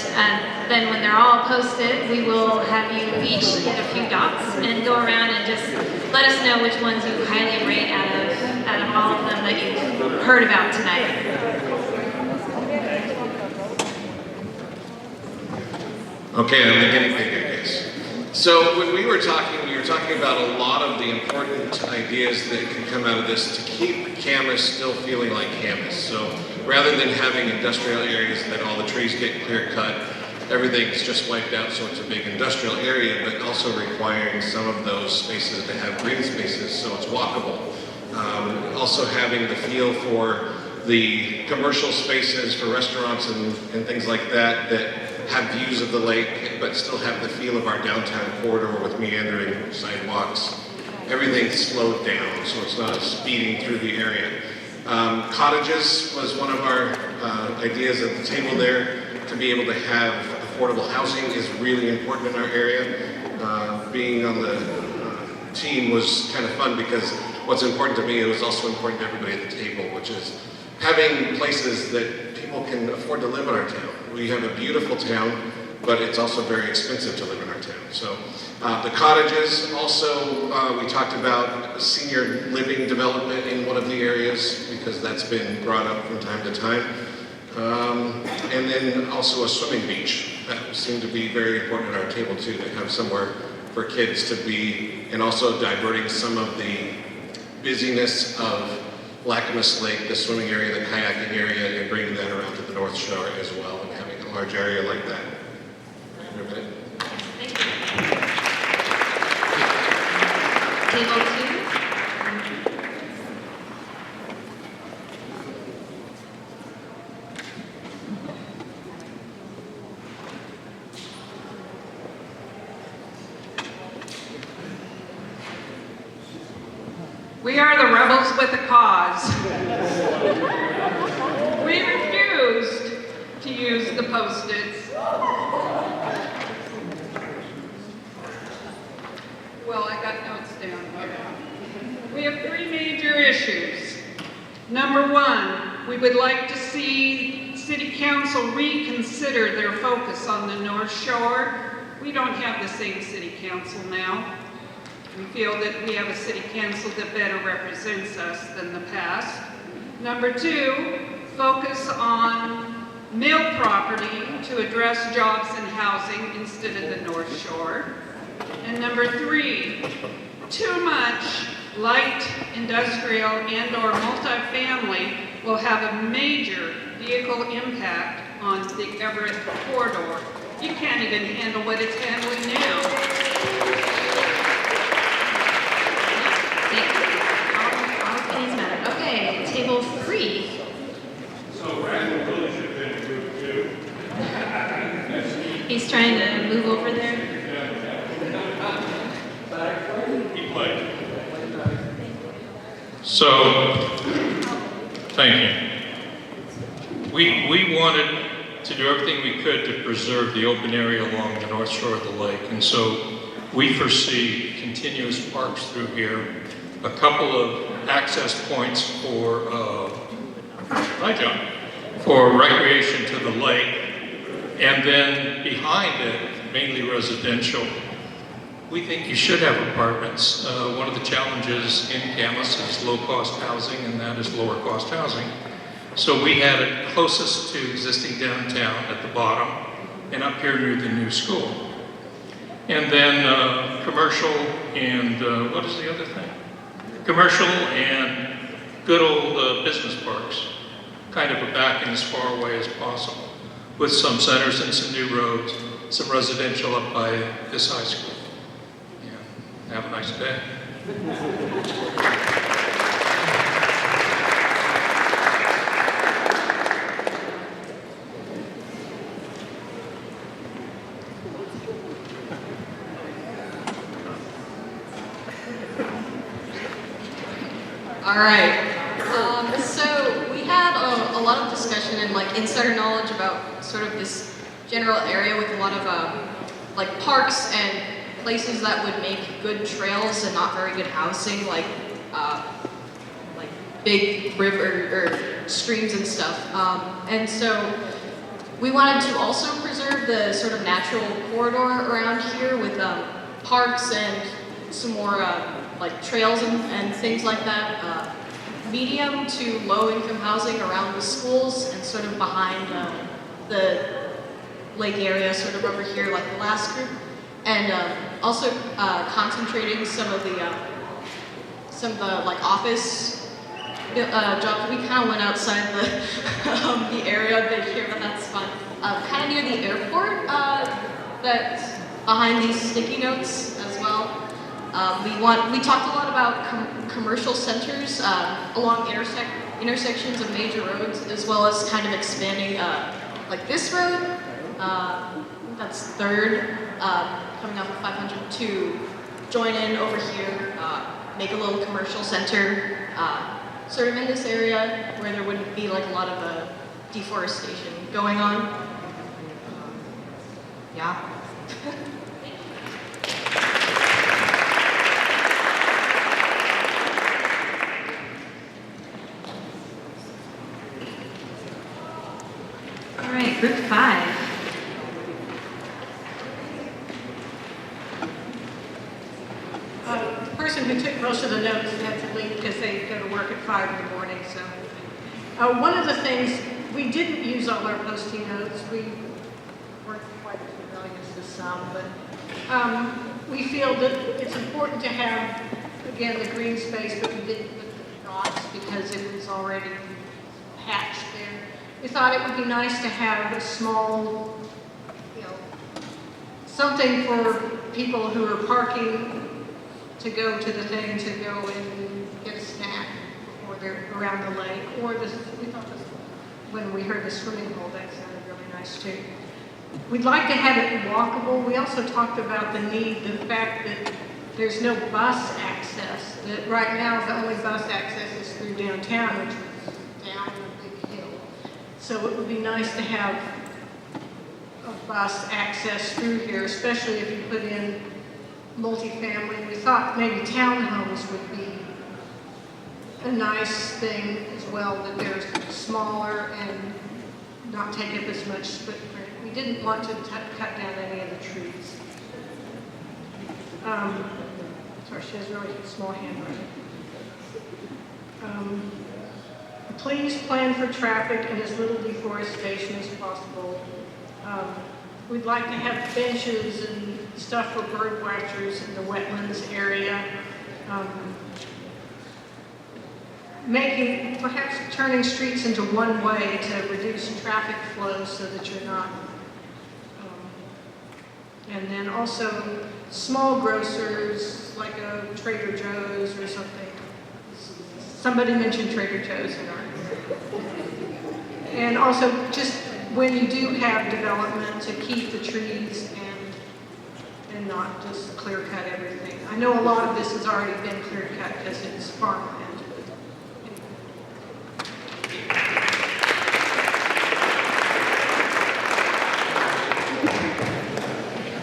then when they're all posted, we will have you each get a few dots and go around and just let us know which ones you highly rate out of all of them that you've heard about tonight. Okay, I'm the guinea pig, I guess. So when we were talking about a lot of the important ideas that can come out of this to keep Camas still feeling like Camas. So rather than having industrial areas that all the trees get clear cut, everything's just wiped out so it's a big industrial area, but also requiring some of those spaces to have green spaces so it's walkable. Also having the feel for the commercial spaces for restaurants and things like that that have views of the lake, but still have the feel of our downtown corridor with meandering sidewalks. Everything's slowed down, so it's not speeding through the area. Cottages was one of our ideas at the table there. To be able to have affordable housing is really important in our area. Being on the team was kind of fun because what's important to me, it was also important to everybody at the table, which is having places that people can afford to live in our town. We have a beautiful town, but it's also very expensive to live in our town. So the cottages, also we talked about senior living development in one of the areas because that's been brought up from time to time. And then also a swimming beach. That seemed to be very important at our table too, to have somewhere for kids to be, and also diverting some of the busyness of Camas Lake, the swimming area, the kayaking area, and bringing that around to the North Shore as well, and having a large area like that. Thank you. Table 2. We are the rebels with a cause. We refused to use the Post-its. Well, I got notes down here. We have 3 major issues. Number 1, we would like to see City Council reconsider their focus on the North Shore. We don't have the same City Council now. We feel that we have a city council that better represents us than the past. Number 2, focus on mill property to address jobs and housing instead of the North Shore. And number 3, too much light industrial and or multifamily will have a major vehicle impact on the Everett corridor. You can't even handle what it's handling now. Okay, table 3. So Randall really should have been in group 2. He's trying to move over there. He played. So, thank you. We wanted to do everything we could to preserve the open area along the north shore of the lake, and so we foresee continuous parks through here, a couple of access points for for recreation to the lake, and then behind it, mainly residential. We think you should have apartments. One of the challenges in Camas is low-cost housing, and that is lower-cost housing. So we had it closest to existing downtown at the bottom, and up here near the new school. And then commercial and, what is the other thing? Commercial and good old business parks, kind of backing as far away as possible, with some centers and some new roads, some residential up by this high school. Yeah. Have a nice day. All right. So we had a lot of discussion and like like insider knowledge about sort of this general area with a lot of like parks and places that would make good trails and not very good housing, like big river or streams and stuff. And so we wanted to also preserve the sort of natural corridor around here with parks and some more like trails and things like that. Medium to low income housing around the schools and sort of behind the lake area, sort of over here like the last group. And also concentrating some of the like office jobs. We kind of went outside the area a bit here, but that's fun. Kind of near the airport, that's behind these sticky notes as well. We talked a lot about commercial centers along intersections of major roads, as well as kind of expanding like this road. That's 3rd, coming off of 500 to join in over here, make a little commercial center, sort of in this area where there wouldn't be like a lot of deforestation going on. Yeah. All right, group 5. The person who took most of the notes had to leave because they go to work at 5 in the morning. So one of the things, we didn't use all our posting notes. We weren't quite as rebellious as some, but we feel that it's important to have, again, the green space, but we didn't put the dots because it was already hatched there. We thought it would be nice to have a small, something for people who are parking to go to the thing, to go and get a snack before they're around the lake. Or we thought when we heard the swimming hole, that sounded really nice too. We'd like to have it walkable. We also talked about the fact that there's no bus access. That right now the only bus access is through downtown, which is down a big hill. So it would be nice to have a bus access through here, especially if you put in multifamily. We thought maybe townhomes would be a nice thing as well, that they're smaller and not take up as much footprint. We didn't want to cut down any of the trees. Sorry, she has really small handwriting. Please plan for traffic and as little deforestation as possible. We'd like to have benches and stuff for bird watchers in the wetlands area. Perhaps turning streets into one way to reduce traffic flow so that you're not. And then also small grocers like a Trader Joe's or something. Somebody mentioned Trader Joe's in our. And also just when you do have development, to keep the trees and not just clear cut everything. I know a lot of this has already been clear cut because it's farmland.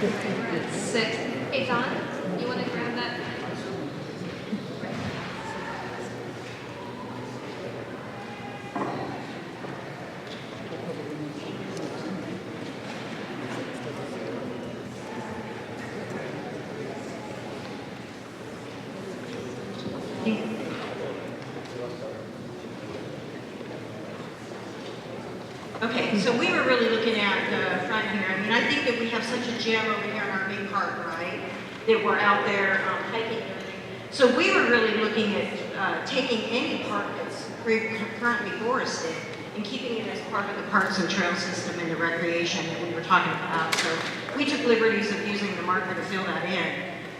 We're at 6. Hey, Don, you want to grab that? Okay, so we were really looking at the front here. I mean, I think that we have such a gem over here in our big park, right? That we're out there hiking and everything. So we were really looking at taking any park that's currently forested and keeping it as part of the parks and trail system and the recreation that we were talking about. So we took liberties of using the marker to fill that in.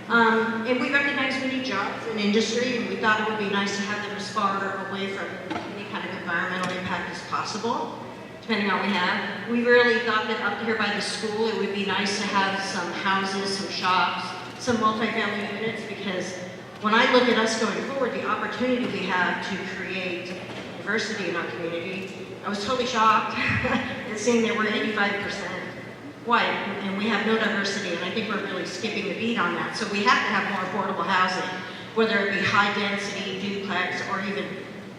And we recognize we need jobs in industry, and we thought it would be nice to have them as far away from any kind of environmental impact as possible, depending on what we have. We really thought that up here by the school, it would be nice to have some houses, some shops, some multifamily units, because when I look at us going forward, the opportunity we have to create, if diversity in our community. I was totally shocked at seeing that we're 85% white, and we have no diversity, and I think we're really skipping the beat on that. So we have to have more affordable housing, whether it be high density, duplex, or even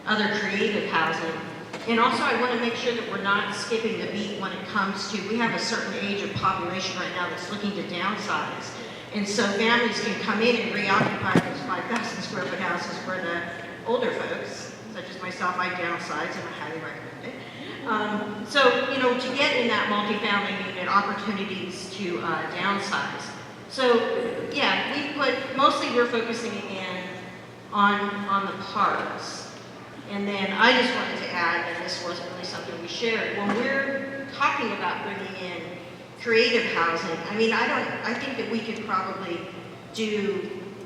other creative housing. And also I want to make sure that we're not skipping the beat when it comes to, we have a certain age of population right now that's looking to downsize. And so families can come in and reoccupy those 5,000 square foot houses where the older folks, such as myself, I downsize and I highly recommend it. So, you know, to get in that multifamily unit, opportunities to downsize. So, yeah, mostly we're focusing in on the parks. And then I just wanted to add, and this wasn't really something we shared, when we're talking about bringing in creative housing, I mean, I think that we could probably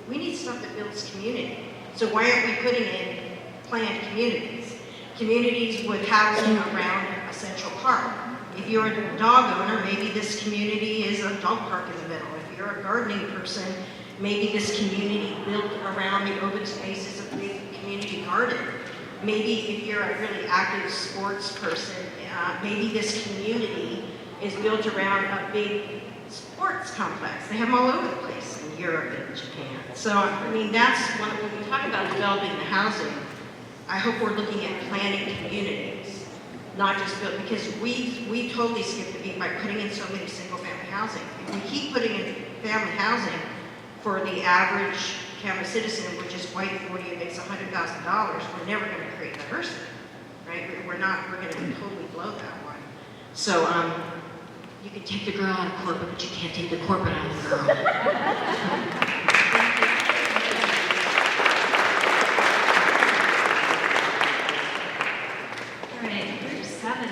we need stuff that builds community. So why aren't we putting in planned communities? Communities with housing around a central park. If you're a dog owner, maybe this community is a dog park in the middle. If you're a gardening person, maybe this community built around the open spaces of the community garden. Maybe if you're a really active sports person, maybe this community is built around a big sports complex. They have them all over the place in Europe and Japan. So, I mean, that's when we talk about developing the housing, I hope we're looking at planning communities, not just build, because we totally skipped the beat by putting in so many single family housing. If we keep putting in family housing for the average Camas citizen, which is white, 40, and makes $100,000, we're never going to create diversity, right? We're going to totally blow that one. So, you can take the girl out of corporate, but you can't take the corporate out of the girl. All right, group 7.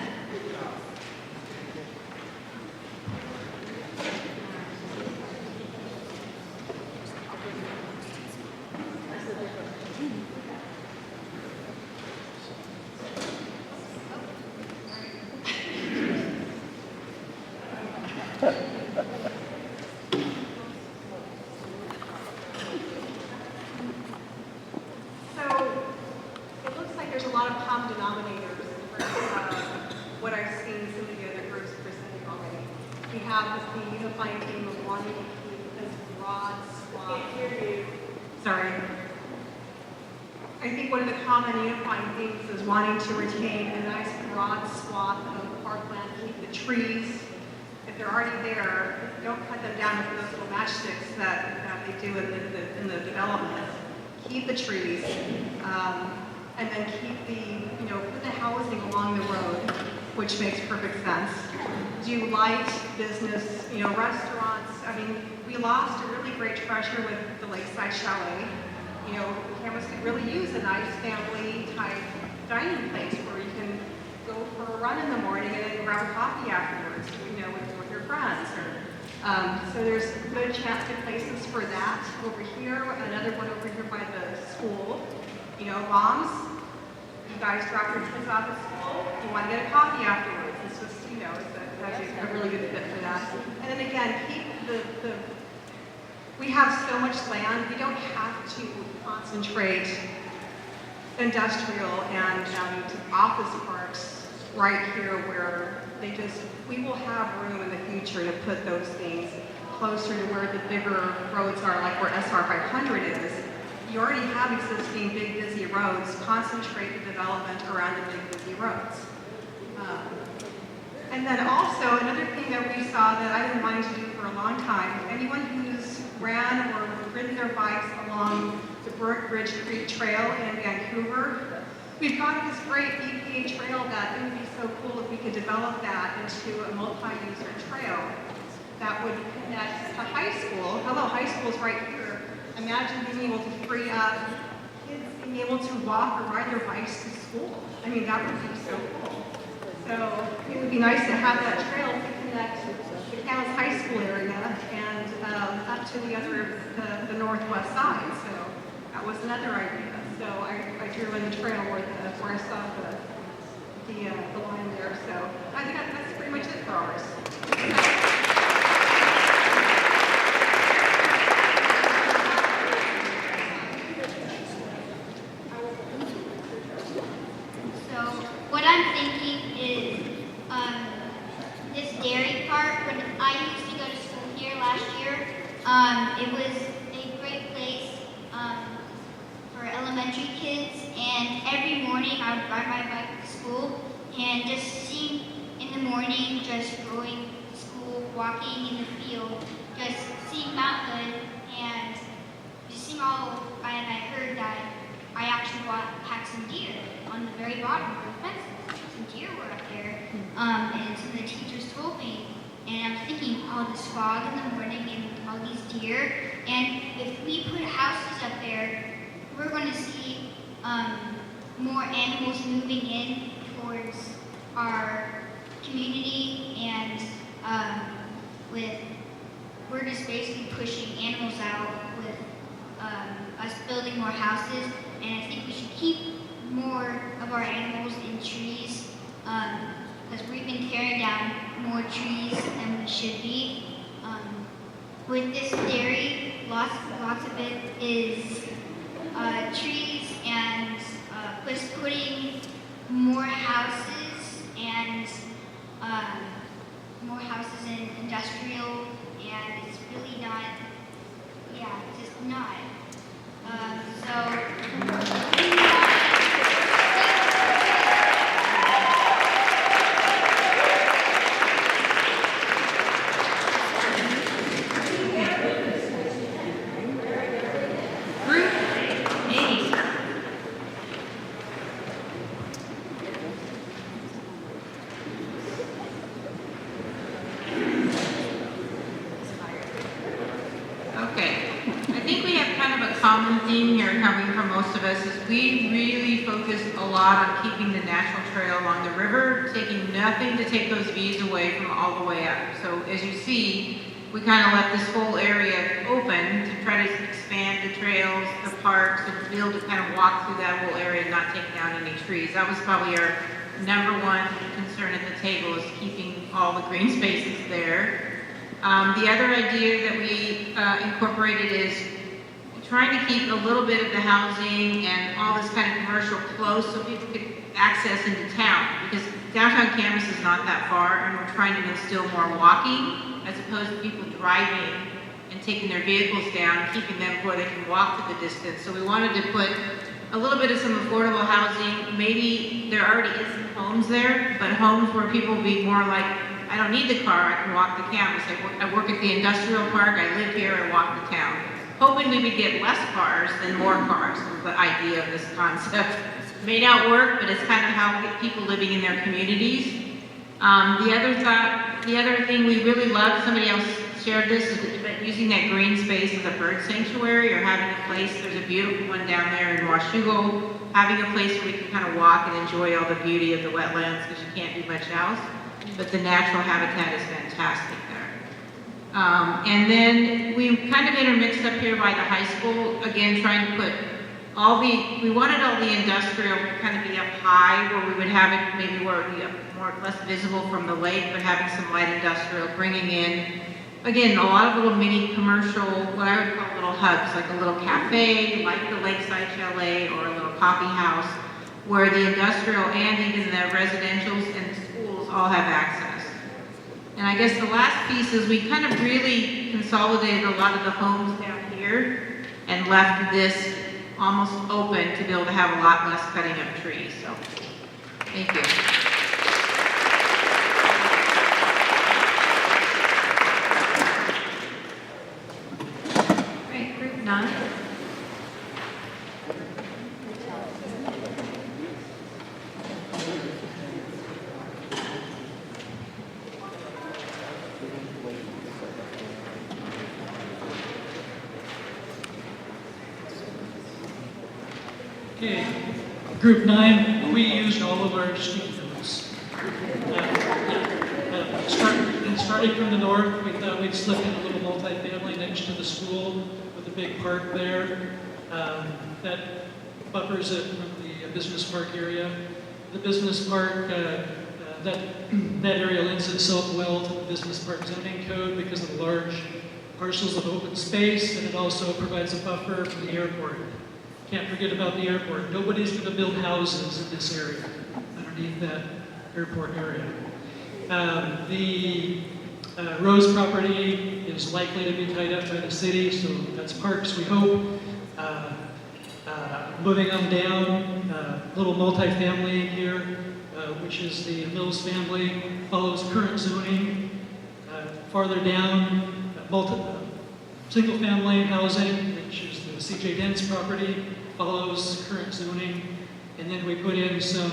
What I've seen some of the other groups presenting already. We have the unifying theme of wanting to keep this broad swath. Can't hear you. Sorry. I think one of the common unifying themes is wanting to retain a nice broad swath of parkland, keep the trees. If they're already there, don't cut them down with those little matchsticks that they do in the development. Keep the trees. And then keep put the housing along the road, which makes perfect sense. Do light business, restaurants. I mean, we lost a really great treasure with the Lakeside Chalet. Camas could really use a nice family type dining place where you can go for a run in the morning and then grab a coffee afterwards, with your friends. So there's good places for that over here. Another one over here by the school. Moms, you guys drop your kids off at school, you want to get a coffee afterwards. It's just, it's a really good fit for that. And then again, keep we have so much land, we don't have to concentrate industrial and office parks right here where we will have room in the future to put those things closer to where the bigger roads are, like where SR 500 is. You already have existing big busy roads. Concentrate the development around the big busy roads. And then also another thing that we saw that I've been wanting to do for a long time, anyone who's ran or ridden their bikes along the Burke Ridge Creek Trail in Vancouver, we've got this great EPA trail that it would be so cool if we could develop that into a multi-user trail that would connect to high school. Hello, high school's right here. Imagine being able to free up kids being able to walk or ride their bikes to school. I mean, that would be so cool. So it would be nice to have that trail to connect the Camas High School area and up to the northwest side. So that was another idea. So I drew in the trail where I saw the line there. So I think that's pretty much it for ours. what I'm thinking is this dairy part. When I used to go to school here last year, it was a great place for elementary kids, and every morning I would ride my bike to school, and just seeing in the morning, just going to school, walking in the field, just seeing Mount Hood, and just seeing all, and I heard that I actually had some deer on the very bottom of the fences. Some deer were up there, and some of the teachers told me, and I'm thinking, oh, this fog in the morning and all these deer, and if we put houses up there, we're going to see more animals moving in towards our community, and we're just basically pushing animals out with us building more houses, and I think we should keep more of our animals in trees, because we've been tearing down more trees than we should be. With this dairy, lots of it is trees, and just putting more houses and more houses in industrial, and it's really not, yeah, it's just not. Common theme here coming from most of us is we really focus a lot on keeping the natural trail along the river, taking nothing to take those views away from all the way up. So as you see, we kind of left this whole area open to try to expand the trails, the parks, and be able to kind of walk through that whole area and not take down any trees. That was probably our number one concern at the table, is keeping all the green spaces there. The other idea that we incorporated is trying to keep a little bit of the housing and all this kind of commercial close so people could access into town, because downtown Camas is not that far, and we're trying to instill more walking as opposed to people driving and taking their vehicles down, keeping them where they can walk to the distance. So we wanted to put a little bit of some affordable housing. Maybe there already is some homes there, but homes where people will be more like, I don't need the car, I can walk to Camas. I work at the industrial park, I live here, I walk to town. Hoping we would get less cars than more cars, is the idea of this concept. May not work, but it's kind of how we get people living in their communities. The other thing we really love, somebody else shared this, is using that green space as a bird sanctuary, or having a place, there's a beautiful one down there in Washugo, having a place where we can kind of walk and enjoy all the beauty of the wetlands, because you can't do much else, but the natural habitat is fantastic there. And then we kind of intermixed up here by the high school, again, trying to put we wanted all the industrial to kind of be up high, where we would have it maybe where it would be less visible from the lake, but having some light industrial, bringing in, again, a lot of little mini commercial, what I would call little hubs, like a little cafe, like the Lakeside Chalet, or a little coffee house, where the industrial and even the residentials and schools all have access. And I guess the last piece is we kind of really consolidated a lot of the homes down here and left this almost open to be able to have a lot less cutting of trees. So, thank you. Great, group 9. Okay, group 9, we used all of our sticky notes. Starting from the north, we thought we'd slip in a little multifamily next to the school with a big park there. That buffers it from the business park area. The business park, that area lends itself well to the business park zoning code because of the large parcels of open space, and it also provides a buffer for the airport. Can't forget about the airport. Nobody's going to build houses in this area underneath that airport area. The Rose property is likely to be tied up by the city, so that's parks, we hope. Moving on down, little multifamily here, which is the Mills family, follows current zoning. Farther down, single family housing, which is the CJ Dent's property, follows current zoning. And then we put in some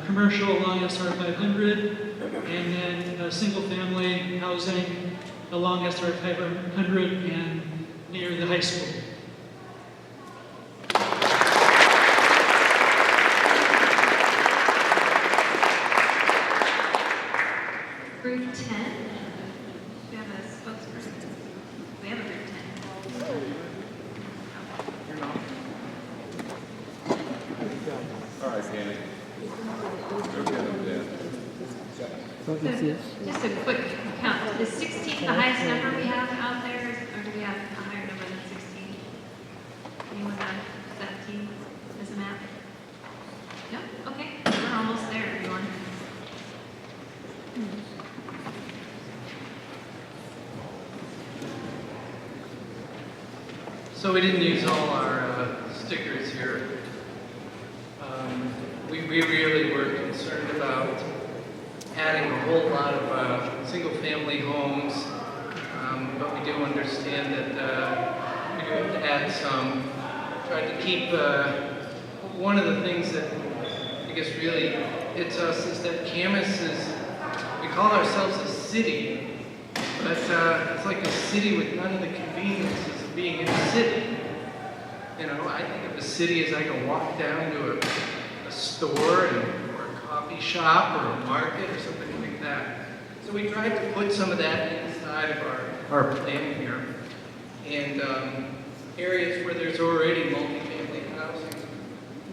commercial along SR 500, and then single family housing along SR 500 and near the high school. Group 10. We have a spokesperson. We have a group 10. All right, Danny. So, just a quick count. Is 16 the highest number we have out there, or do we have a higher number than 16? Anyone have 17 as a map? No? Okay, we're almost there, everyone. So we didn't use all our stickers here. We really were concerned about adding a whole lot of single-family homes, but we do understand that we do have to add some. Tried to keep, one of the things that I guess really hits us is that Camas is, we call ourselves a city, but it's like a city with none of the conveniences of being in a city. You know, I think of a city as I can walk down to a store or a coffee shop or a market or something like that. So we tried to put some of that inside of our plan here. And areas where there's already multifamily housing,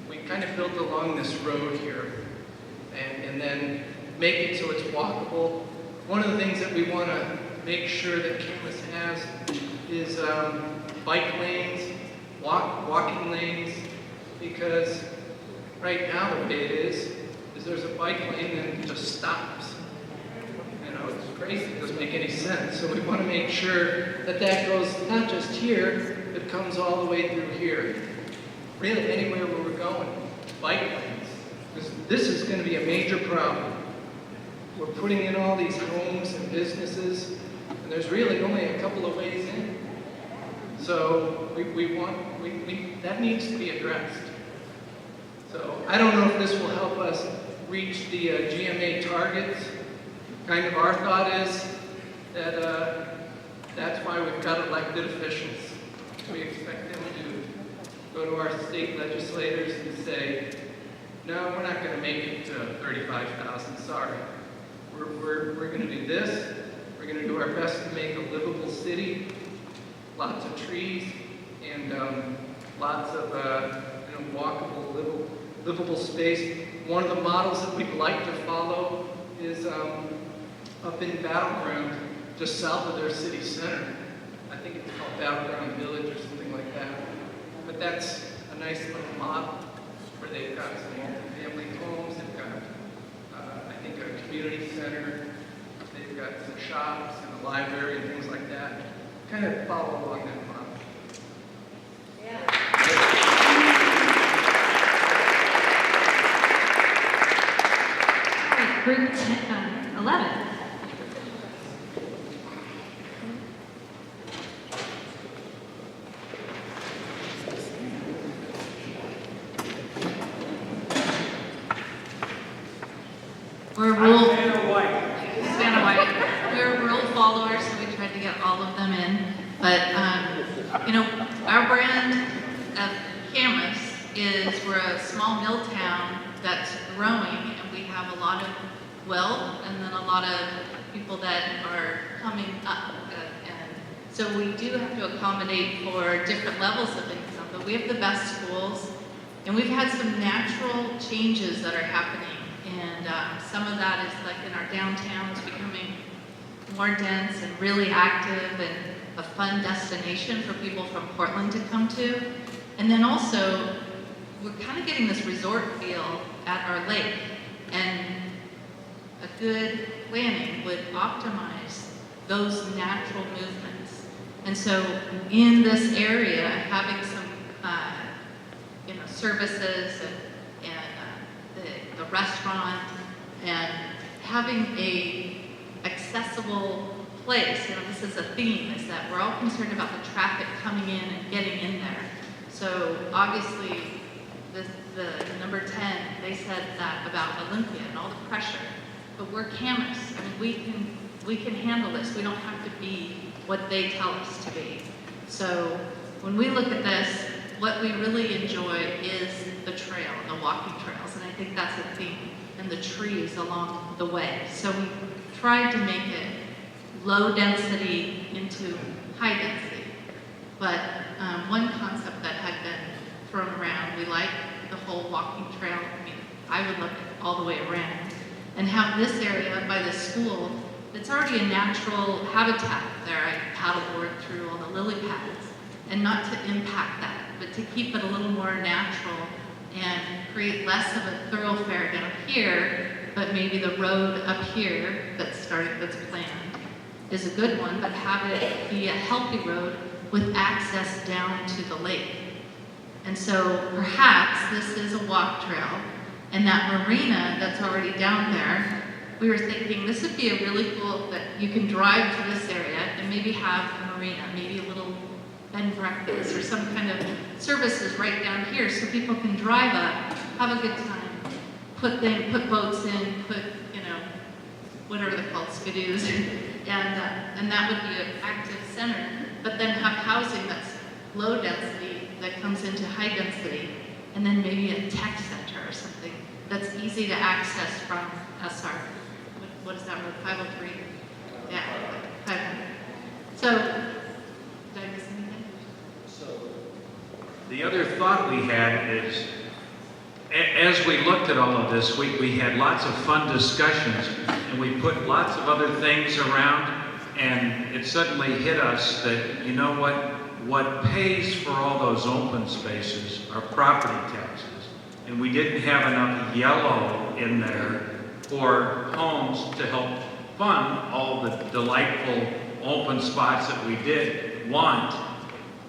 we kind of built along this road here and then make it so it's walkable. One of the things that we want to make sure that Camas has is bike lanes, walking lanes, because right now the way it is there's a bike lane and it just stops. You know, it's crazy, it doesn't make any sense. So we want to make sure that that goes not just here, but comes all the way through here. Really anywhere where we're going, bike lanes. Because this is going to be a major problem. We're putting in all these homes and businesses, and there's really only a couple of ways in. So that needs to be addressed. So I don't know if this will help us reach the GMA targets. Kind of our thought is that that's why we've got elected officials. We expect them to go to our state legislators and say, no, we're not going to make it to 35,000, sorry. We're going to do this. We're going to do our best to make a livable city, lots of trees, and lots of walkable, livable space. One of the models that we'd like to follow is up in Battleground, just south of their city center. I think it's called Battleground Village or something like that. But that's a nice little model where they've got some multi-family homes, they've got, I think, a community center, they've got some shops and a library and things like that. Kind of follow along that model. Group 11. We're rule followers, so we tried to get all of them in. But, our brand of Camas is we're a small mill town that's growing, and we have a lot of wealth and then a lot of people that are coming up. And so we do have to accommodate for different levels of income, but we have the best schools, and we've had some natural changes that are happening. And some of that is like in our downtowns becoming more dense and really active and a fun destination for people from Portland to come to. And then also, we're kind of getting this resort feel at our lake. And good planning would optimize those natural movements. And so in this area, having some services and the restaurant and having a accessible place, this is a theme, is that we're all concerned about the traffic coming in and getting in there. So obviously, the number 10, they said that about Olympia and all the pressure, but we're Camas. I mean, we can handle this. We don't have to be what they tell us to be. So when we look at this, what we really enjoy is the trail, the walking trails, and I think that's a theme, and the trees along the way. So we tried to make it low density into high density. But one concept that had been thrown around, we like the whole walking trail. I mean, I would love it all the way around. And have this area by the school, it's already a natural habitat there. I paddleboard through all the lily pads, and not to impact that, but to keep it a little more natural and create less of a thoroughfare down here, but maybe the road up here that's planned is a good one, but have it be a healthy road with access down to the lake. And so perhaps this is a walk trail, and that marina that's already down there, we were thinking this would be a really cool, that you can drive to this area and maybe have a marina, maybe a little bed and breakfast or some kind of services right down here so people can drive up, have a good time, put boats in, put, whatever they're called, skidoos, and that would be an active center, but then have housing that's low density that comes into high density, and then maybe a tech center or something that's easy to access from SR. What is that road, 503? Yeah, 500. So, did I miss anything? The other thought we had is, as we looked at all of this, we had lots of fun discussions, and we put lots of other things around, and it suddenly hit us that, you know what pays for all those open spaces are property taxes. And we didn't have enough yellow in there for homes to help fund all the delightful open spots that we did want.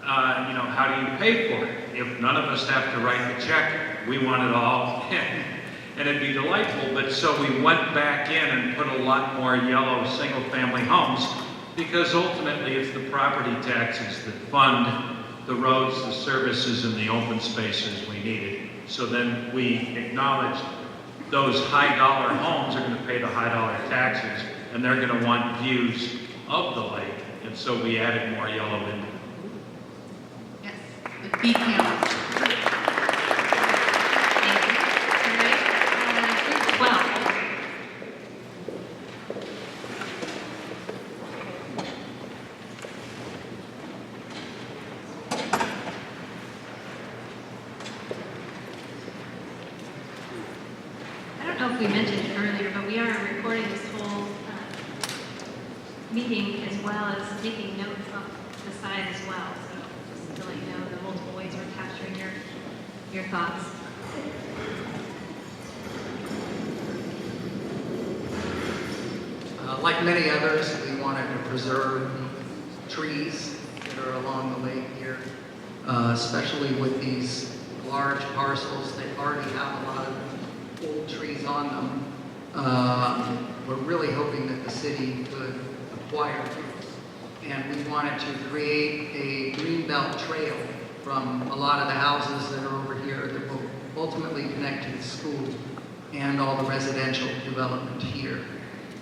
How do you pay for it? If none of us have to write the check, we want it all, and it'd be delightful. But so we went back in and put a lot more yellow single-family homes, because ultimately it's the property taxes that fund the roads, the services, and the open spaces we needed. So then we acknowledged those high-dollar homes are going to pay the high-dollar taxes, and they're going to want views of the lake, and so we added more yellow in. Yes, the beat cameras. Group 12. I don't know if we mentioned it earlier, but we are recording this whole meeting as well as taking notes on the side as well. So just to let you know the multiple ways we're capturing your thoughts. Like many others, we wanted to preserve trees that are along the lake here, especially with these large parcels that already have a lot of old trees on them. We're really hoping that the city could acquire those. And we wanted to create a greenbelt trail from a lot of the houses that are over here that will ultimately connect to the school and all the residential development here.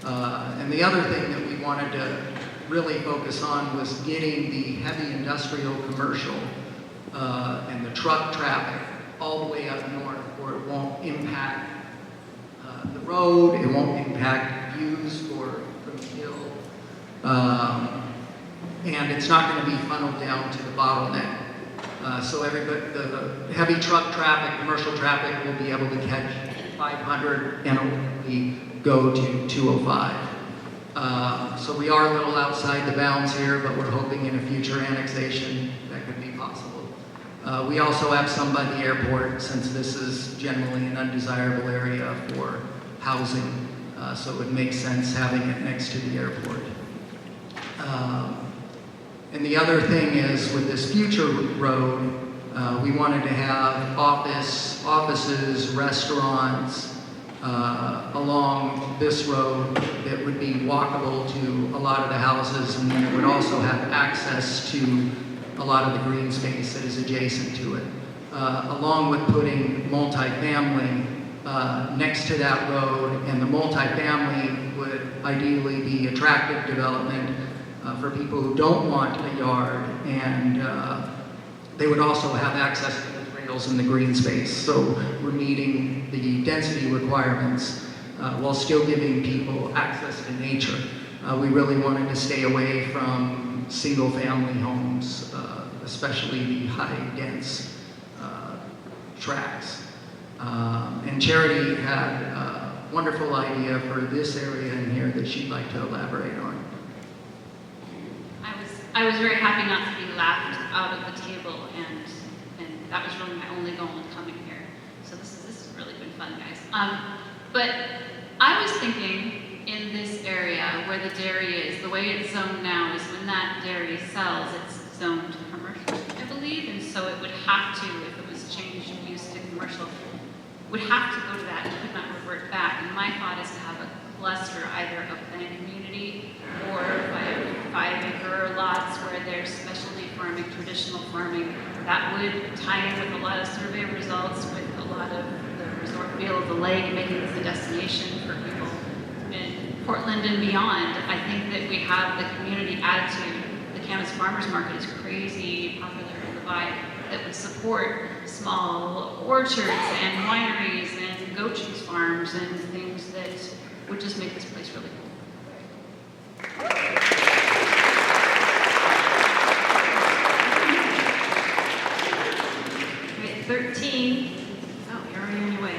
And the other thing that we wanted to really focus on was getting the heavy industrial commercial and the truck traffic all the way up north, where it won't impact the road, it won't impact views from the hill, and it's not going to be funneled down to the bottleneck. So everybody, the heavy truck traffic, commercial traffic will be able to catch 500 and only go to 205. So we are a little outside the bounds here, but we're hoping in a future annexation that could be possible. We also have some by the airport, since this is generally an undesirable area for housing. so it would make sense having it next to the airport. And the other thing is, with this future road, we wanted to have offices, restaurants along this road that would be walkable to a lot of the houses, and then it would also have access to a lot of the green space that is adjacent to it. Along with putting multifamily next to that road, and the multifamily would ideally be attractive development for people who don't want a yard, and they would also have access to the trails and the green space. So we're meeting the density requirements while still giving people access to nature. We really wanted to stay away from single-family homes, especially the high-dense tracts. And Charity had a wonderful idea for this area in here that she'd like to elaborate on. I was very happy not to be laughed out of the table, and that was really my only goal in coming here. So this has really been fun, guys. But I was thinking in this area where the dairy is, the way it's zoned now is when that dairy sells, it's zoned commercial, I believe, and so it would have to, if it was changed use to commercial, would have to go to that and could not revert back. And my thought is to have a cluster, either of planned community or 5-acre lots where there's specialty farming, traditional farming. That would tie in with a lot of survey results, with a lot of the resort feel of the lake, making this a destination for people in Portland and beyond. I think that we have the community attitude. The Camas Farmers Market is crazy popular in the Vide, that would support small orchards and wineries and goat cheese farms and things that would just make this place really cool. Okay, 13. Oh, you're already on your way.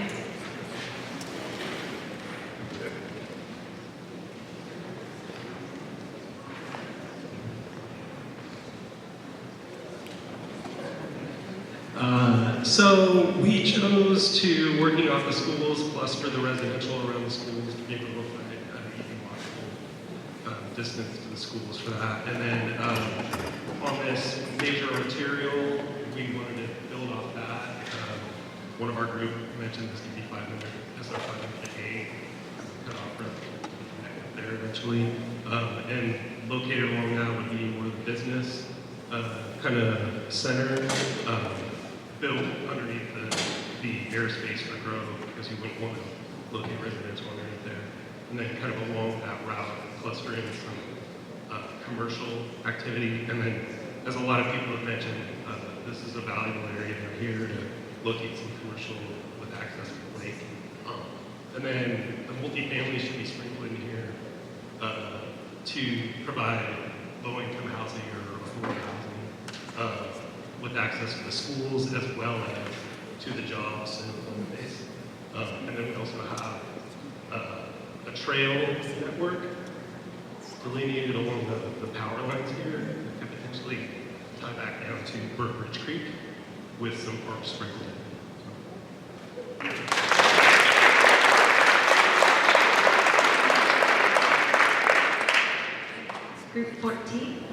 So we chose to, working off the schools, cluster the residential around the schools to be able to provide even walkable distance to the schools for that. And then on this major arterial, we wanted to build off that. One of our group mentioned this could be 500, SR 500A, cut off from there eventually. And located along that would be more the business kind of center. Built underneath the airspace for growth, because you wouldn't want to locate residential underneath there. And then kind of along that route, cluster in some commercial activity. And then, as a lot of people have mentioned, this is a valuable area down here to locate some commercial with access to the lake. And then the multifamily should be sprinkled in here to provide low-income housing or affordable housing. With access to the schools as well as to the jobs and home base. And then we also have a trail network delineated along the power lines here that could potentially tie back down to Ridge Creek with some parks sprinkled in. Group 14.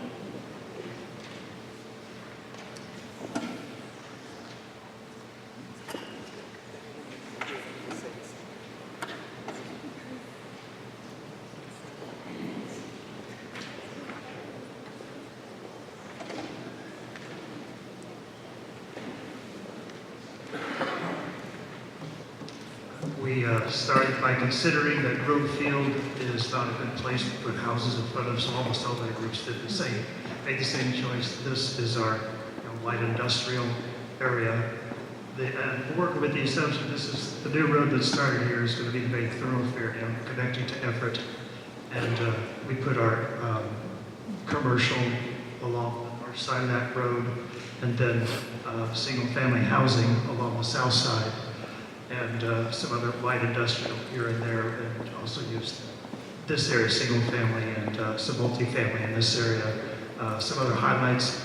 We started by considering that Grove Field is not a good place to put houses in front of, so almost all the groups did the same, made the same choice. This is our light industrial area. Working with the assumption this is the new road that started here is going to be the main thoroughfare down connecting to Everett, and we put our commercial along the north side of that road, and then single-family housing along the south side, and some other light industrial here and there, and also used this area single-family and some multifamily in this area. Some other highlights,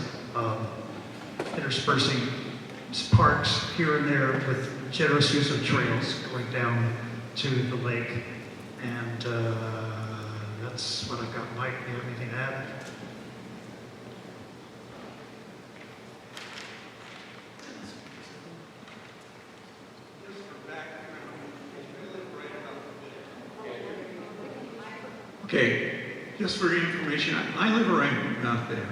interspersing parks here and there with generous use of trails going down to the lake And that's what I've got. Mike, do you have anything to add? Okay, just for your information, I live right out there.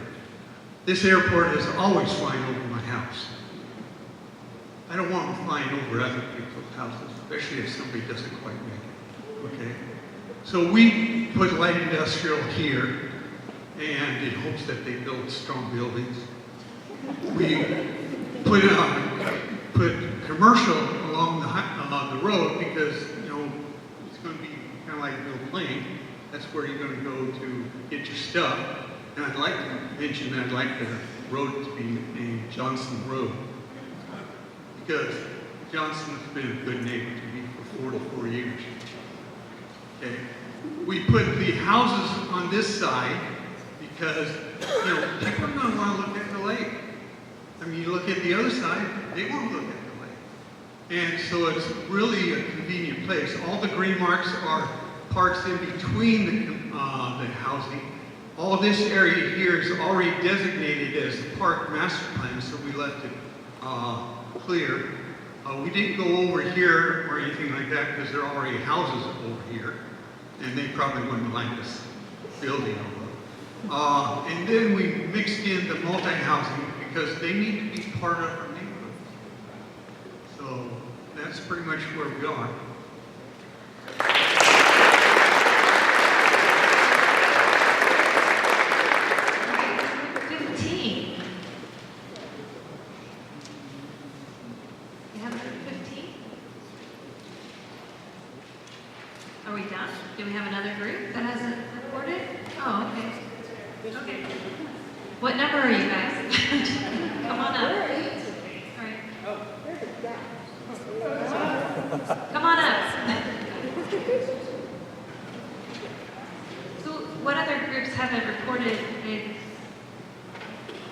This airport is always flying over my house. I don't want them flying over other people's houses, especially if somebody doesn't quite make it, okay? So we put light industrial here, and in hopes that they build strong buildings. We put commercial along the road because, you know, it's going to be kind of like Bill Lane. That's where you're going to go to get your stuff. And I'd like to mention that I'd like the road to be named Johnson Road. Because Johnson has been a good neighbor to me for 44 years. Okay. We put the houses on this side because, you know, people are going to want to look at the lake. I mean, you look at the other side, they won't look at the lake. And so it's really a convenient place. All the green marks are parks in between the housing. All this area here is already designated as the park master plan, so we left it clear. We didn't go over here or anything like that because there are already houses over here, and they probably wouldn't like us building over. And then we mixed in the multi-housing because they need to be part of our neighborhood. So that's pretty much where we are. Are we done? Do we have another group that hasn't reported? Oh, okay. Okay. What number are you guys? Come on up. All right. Come on up. So what other groups haven't reported?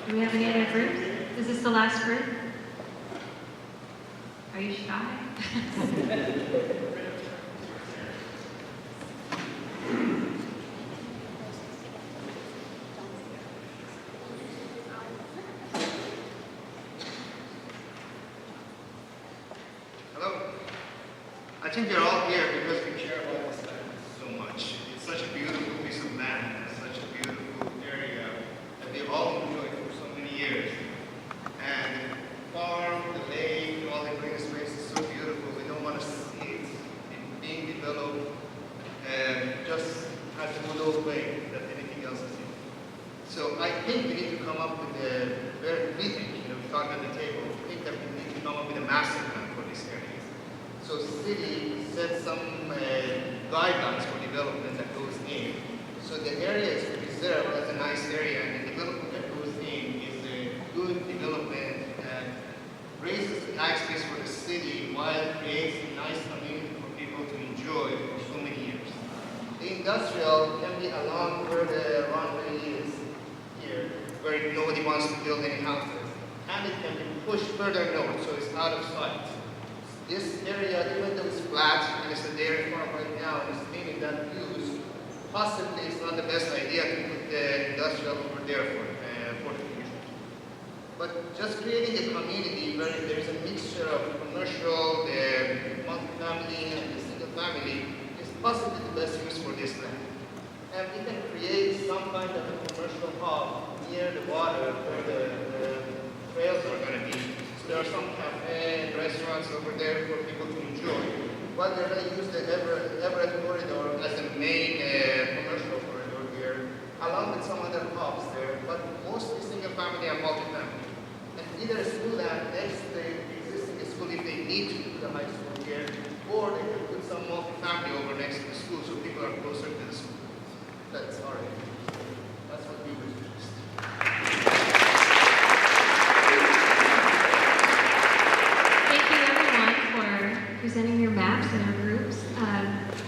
Do we have any other groups? Is this the last group? Are you shy? I think we're all here because we care about this land so much. It's such a beautiful piece of land, it's such a beautiful area that we've all enjoyed for so many years. And the farm, the lake, all the green space is so beautiful. We don't want to see it being developed and just as a good old way that anything else is in. So I think we need to come up with we talked at the table, we think that we need to come up with a master plan for this area. So the city set some guidelines for development that goes in. So the area is preserved as a nice area, and the development that goes in is a good development that raises the tax base for the city while creates a nice community for people to enjoy for so many years. The industrial can be along where the runway is here, where nobody wants to build any houses. And it can be pushed further north, so it's out of sight. This area, even though it's flat and it's a dairy farm right now, and it's meaning that use, possibly it's not the best idea to put the industrial over there for the future. But just creating a community where there is a mixture of commercial, the multi-family, and the single family is possibly the best use for this land. And we can create some kind of a commercial hub near the water where the trails are going to be. So there are some cafes and restaurants over there for people to enjoy. While they're going to use the Everett corridor as the main commercial corridor here, along with some other hubs there, but mostly single family and multi-family. And either a school that next to the existing school if they need to do the high school here, or they can put some multi-family over next to the school so people are closer to the school. That's all right. That's what we would suggest. Presenting your maps and our groups.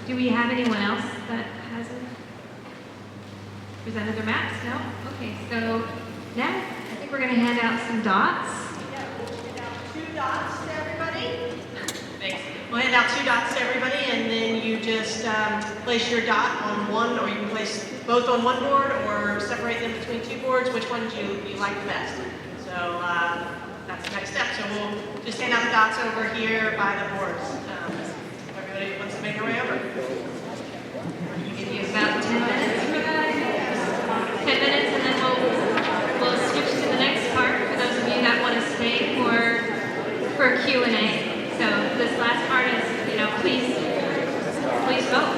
Do we have anyone else that hasn't presented their maps? No? Okay, so now I think we're going to hand out some dots. Yeah, we'll hand out 2 dots to everybody. Thanks. We'll hand out 2 dots to everybody, and then you just place your dot on one, or you can place both on one board, or separate them between 2 boards, which one you like the best. So that's the next step. So we'll just hand out the dots over here by the boards. Everybody wants to make their way over. Give you about 10 minutes for that. 10 minutes, and then we'll switch to the next part for those of you that want to stay for Q&A. So this last part is, please vote.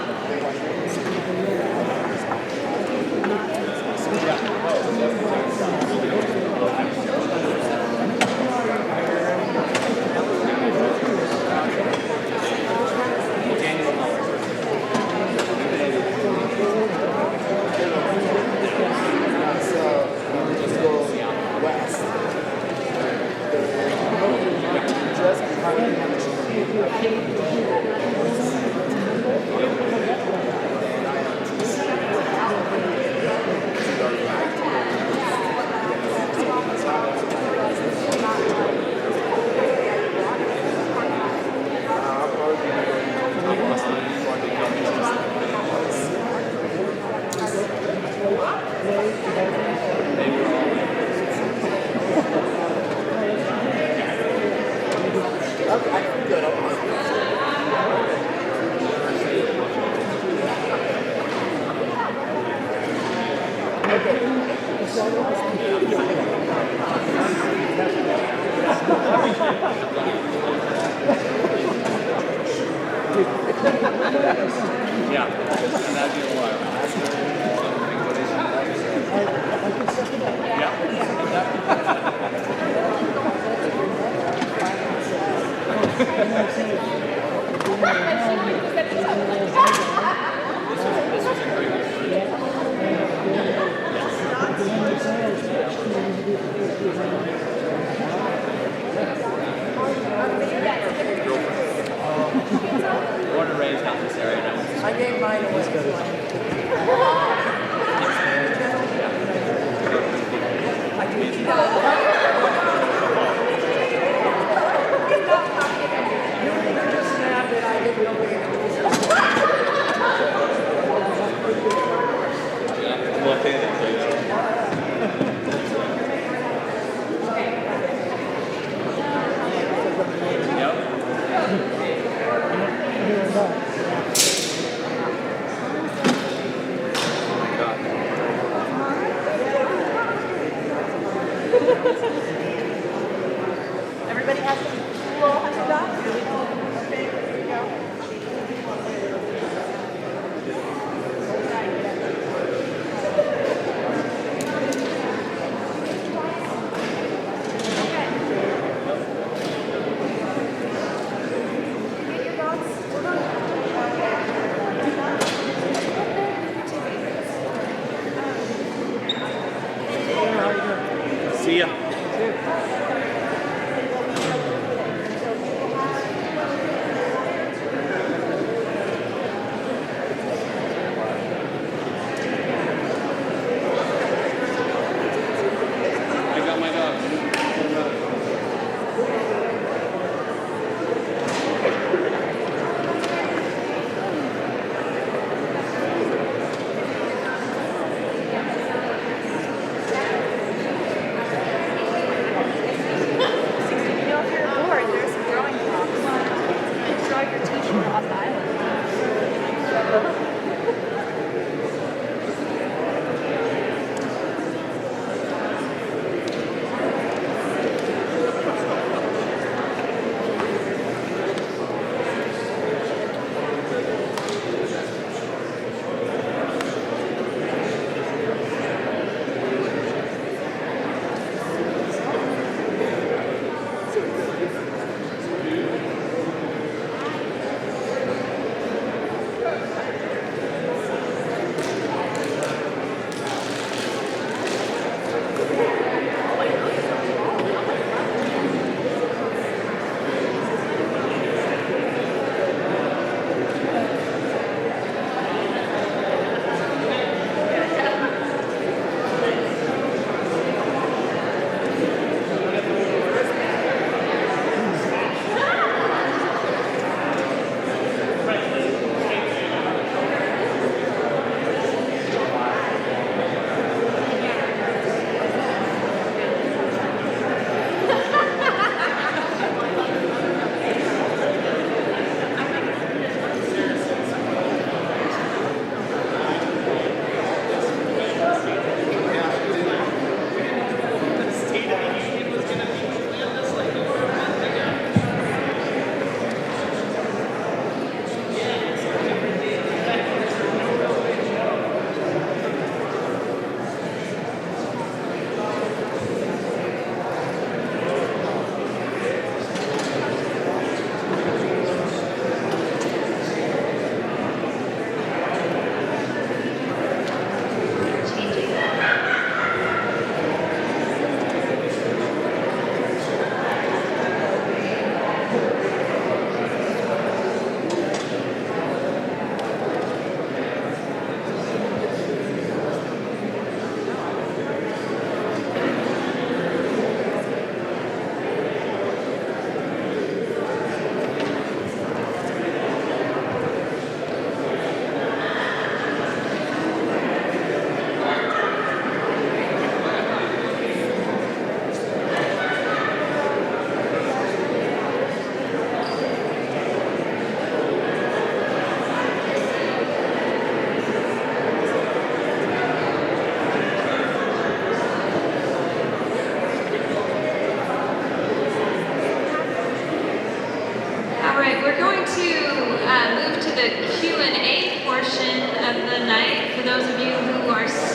Born and raised out in this area now. I gave mine away.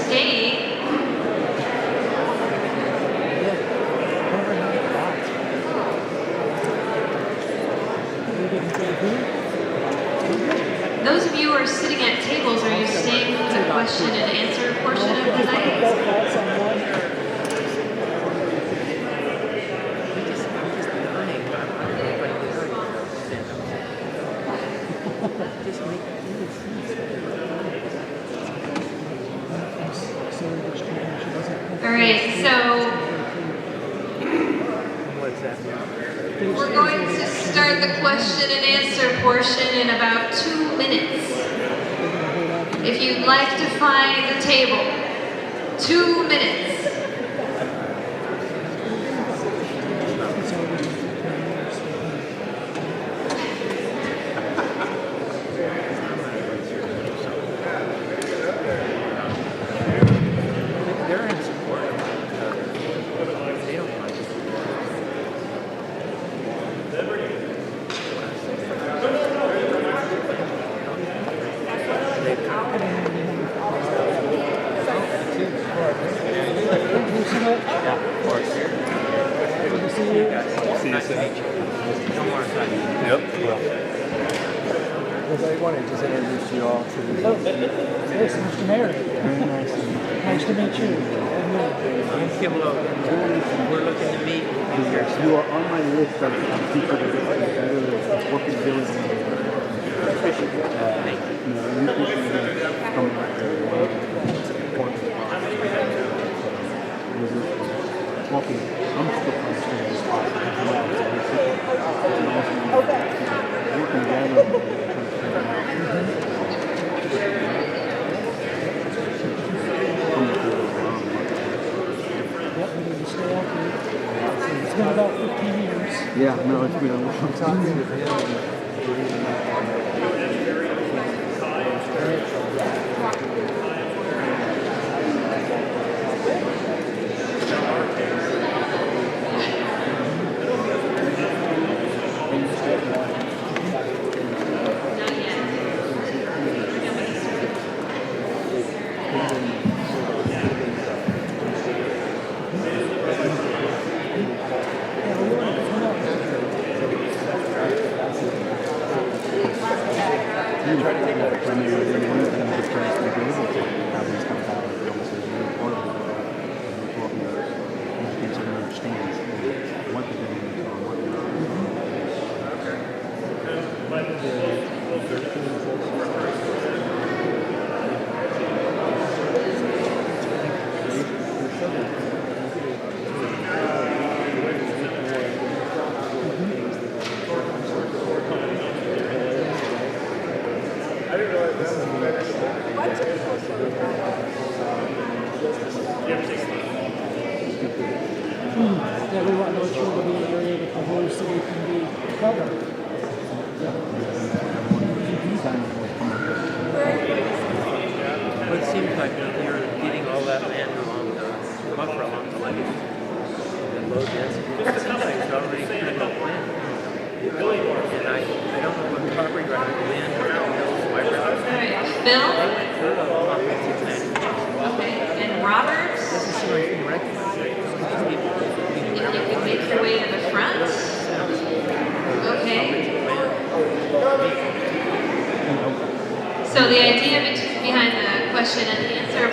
staying. Those of you who are sitting at tables, are you staying for the question and answer portion of the night? All right, so we're going to start the question and answer portion in about 2 minutes. If you'd like to find the table, 2 minutes.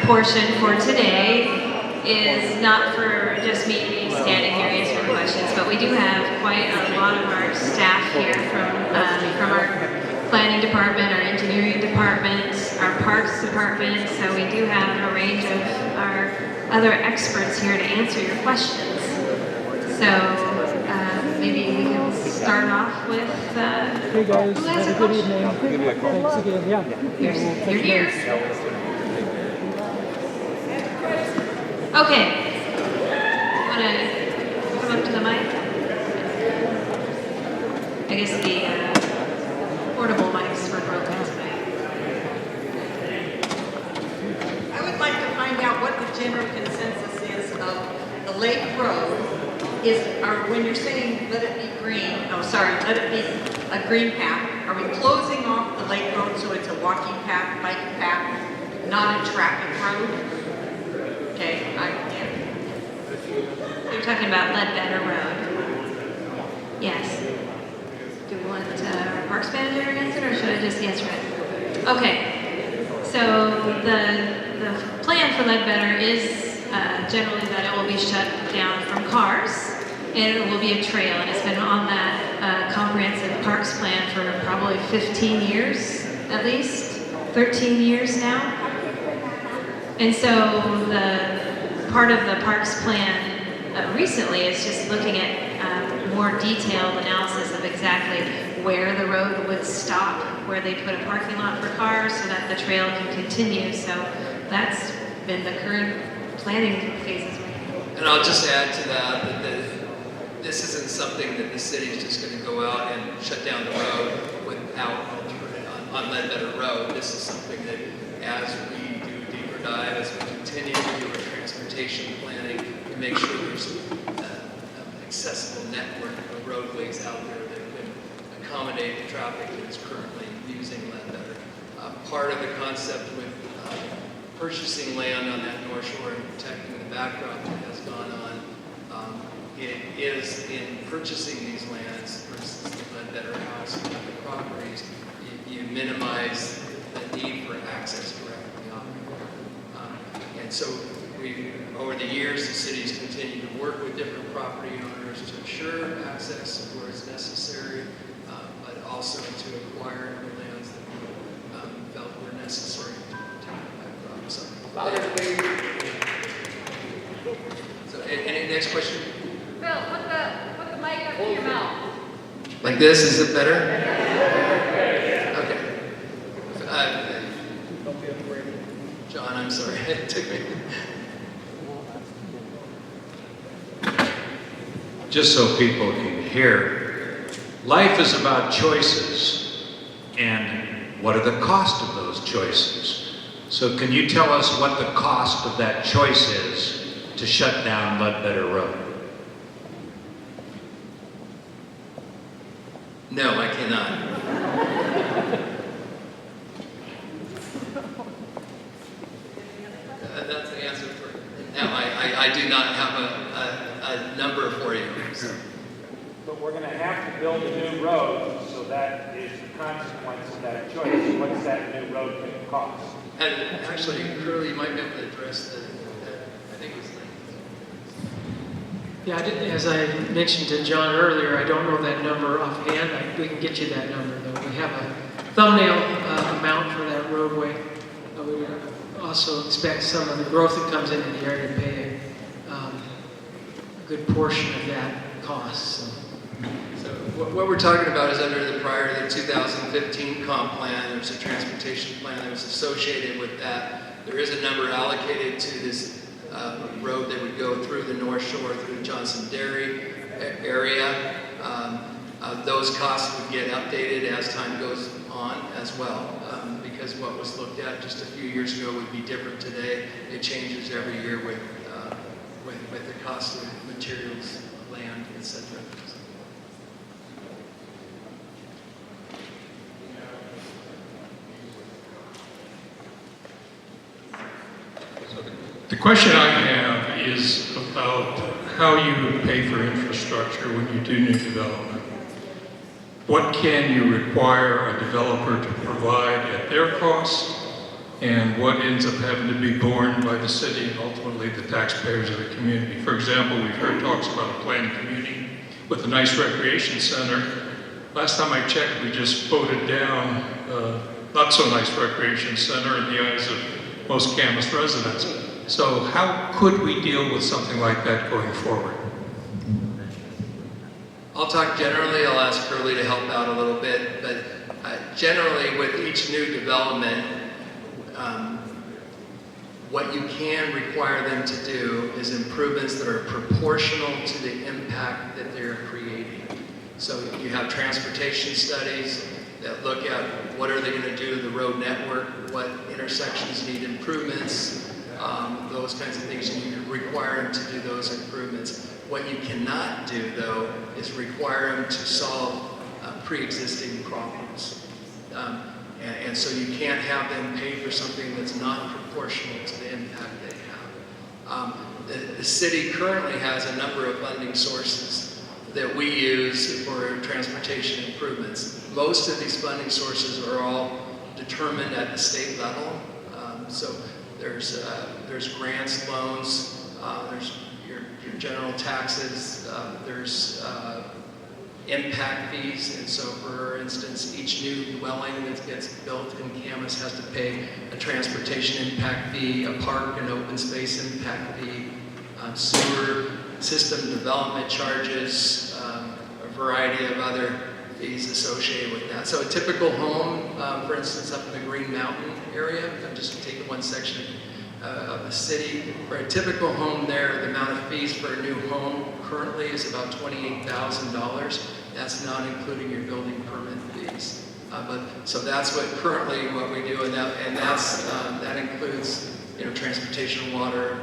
Portion for today is not for just me standing here answering questions, but we do have quite a lot of our staff here from our planning department, our engineering department, our parks department, so we do have a range of our other experts here to answer your questions. So maybe we can start off with hey guys, who has have a a good question? evening. Thanks again, yeah. You're here. Okay. Want to come up to the mic? I guess the portable mics were broken tonight. I would like to find out what the general consensus is of the Lake Road. Or when you're saying let it be green, let it be a green path, are we closing off the Lake Road so it's a walking path, bike path, not a traffic road? Okay, yeah. You're talking about Ledbetter Road. Yes. Do we want Parks Manager to answer, or should I just answer it? Okay. So the plan for Ledbetter is generally that it will be shut down from cars, and it will be a trail, and it's been on that comprehensive parks plan for probably 15 years, at least 13 years now. And so the part of the parks plan recently is just looking at more detailed analysis of exactly where the road would stop, where they put a parking lot for cars so that the trail can continue. So that's been the current planning phases. And I'll just add to that this isn't something that the city is just going to go out and shut down the road without alternative on Ledbetter Road. This is something that as we do a deeper dive, as we continue to do our transportation planning, to make sure there's an accessible network of roadways out there that can accommodate the traffic that is currently using Ledbetter. Part of the concept with purchasing land on that North Shore and protecting the backdrop that has gone on, it is in purchasing these lands, for instance, the Ledbetter House and other properties, you minimize the need for access directly on it. And so over the years, the city's continued to work with different property owners to ensure access where it's necessary, but also to acquire the lands that we felt were necessary to protect the backdrop. So, any next question? Bill, put the mic up to your mouth. Like this, is it better? Okay. John, I'm sorry, it took me. Just so people can hear, life is about choices, and what are the cost of those choices? So can you tell us what the cost of that choice is to shut down Ledbetter Road? No, I cannot. That's the answer for now. I do not have a number for you. So. But we're going to have to build a new road, so that is the consequence of that choice. What's that new road going to cost? And actually, Curly, you might be able to address the, I think it was Yeah, as I mentioned to John earlier, I don't know that number offhand. We can get you that number, though. We have a thumbnail amount for that roadway. We would also expect some of the growth that comes into the area to pay a good portion of that cost. So what we're talking about is under the 2015 comp plan. There's a transportation plan that was associated with that. There is a number allocated to this road that would go through the North Shore, through the Johnson Dairy area. Those costs would get updated as time goes on as well, because what was looked at just a few years ago would be different today. It changes every year with the cost of materials, land, etc. The question I have is about how you pay for infrastructure when you do new development. What can you require a developer to provide at their cost, and what ends up having to be borne by the city and ultimately the taxpayers of the community? For example, we've heard talks about a planned community with a nice recreation center. Last time I checked, we just voted down a not so nice recreation center in the eyes of most Camas residents. So how could we deal with something like that going forward? I'll talk generally. I'll ask Curly to help out a little bit, but generally with each new development, what you can require them to do is improvements that are proportional to the impact that they're creating. So you have transportation studies that look at what are they going to do to the road network, what intersections need improvements, those kinds of things. You require them to do those improvements. What you cannot do, though, is require them to solve pre-existing problems. And so you can't have them pay for something that's not proportional to the impact they The city currently has a number of funding sources that we use for transportation improvements. Most of these funding sources are all determined at the state level. So there's grants, loans, there's your general taxes, there's impact fees, and so for instance, each new dwelling that gets built in Camas has to pay a transportation impact fee, a park and open space impact fee, sewer system development charges, a variety of other fees associated with that. So a typical home, for instance, up in the Green Mountain area, I'm just taking one section of the city, for a typical home there, the amount of fees for a new home currently is about $28,000. That's not including your building permit fees. So that's what we do, and that includes transportation, water,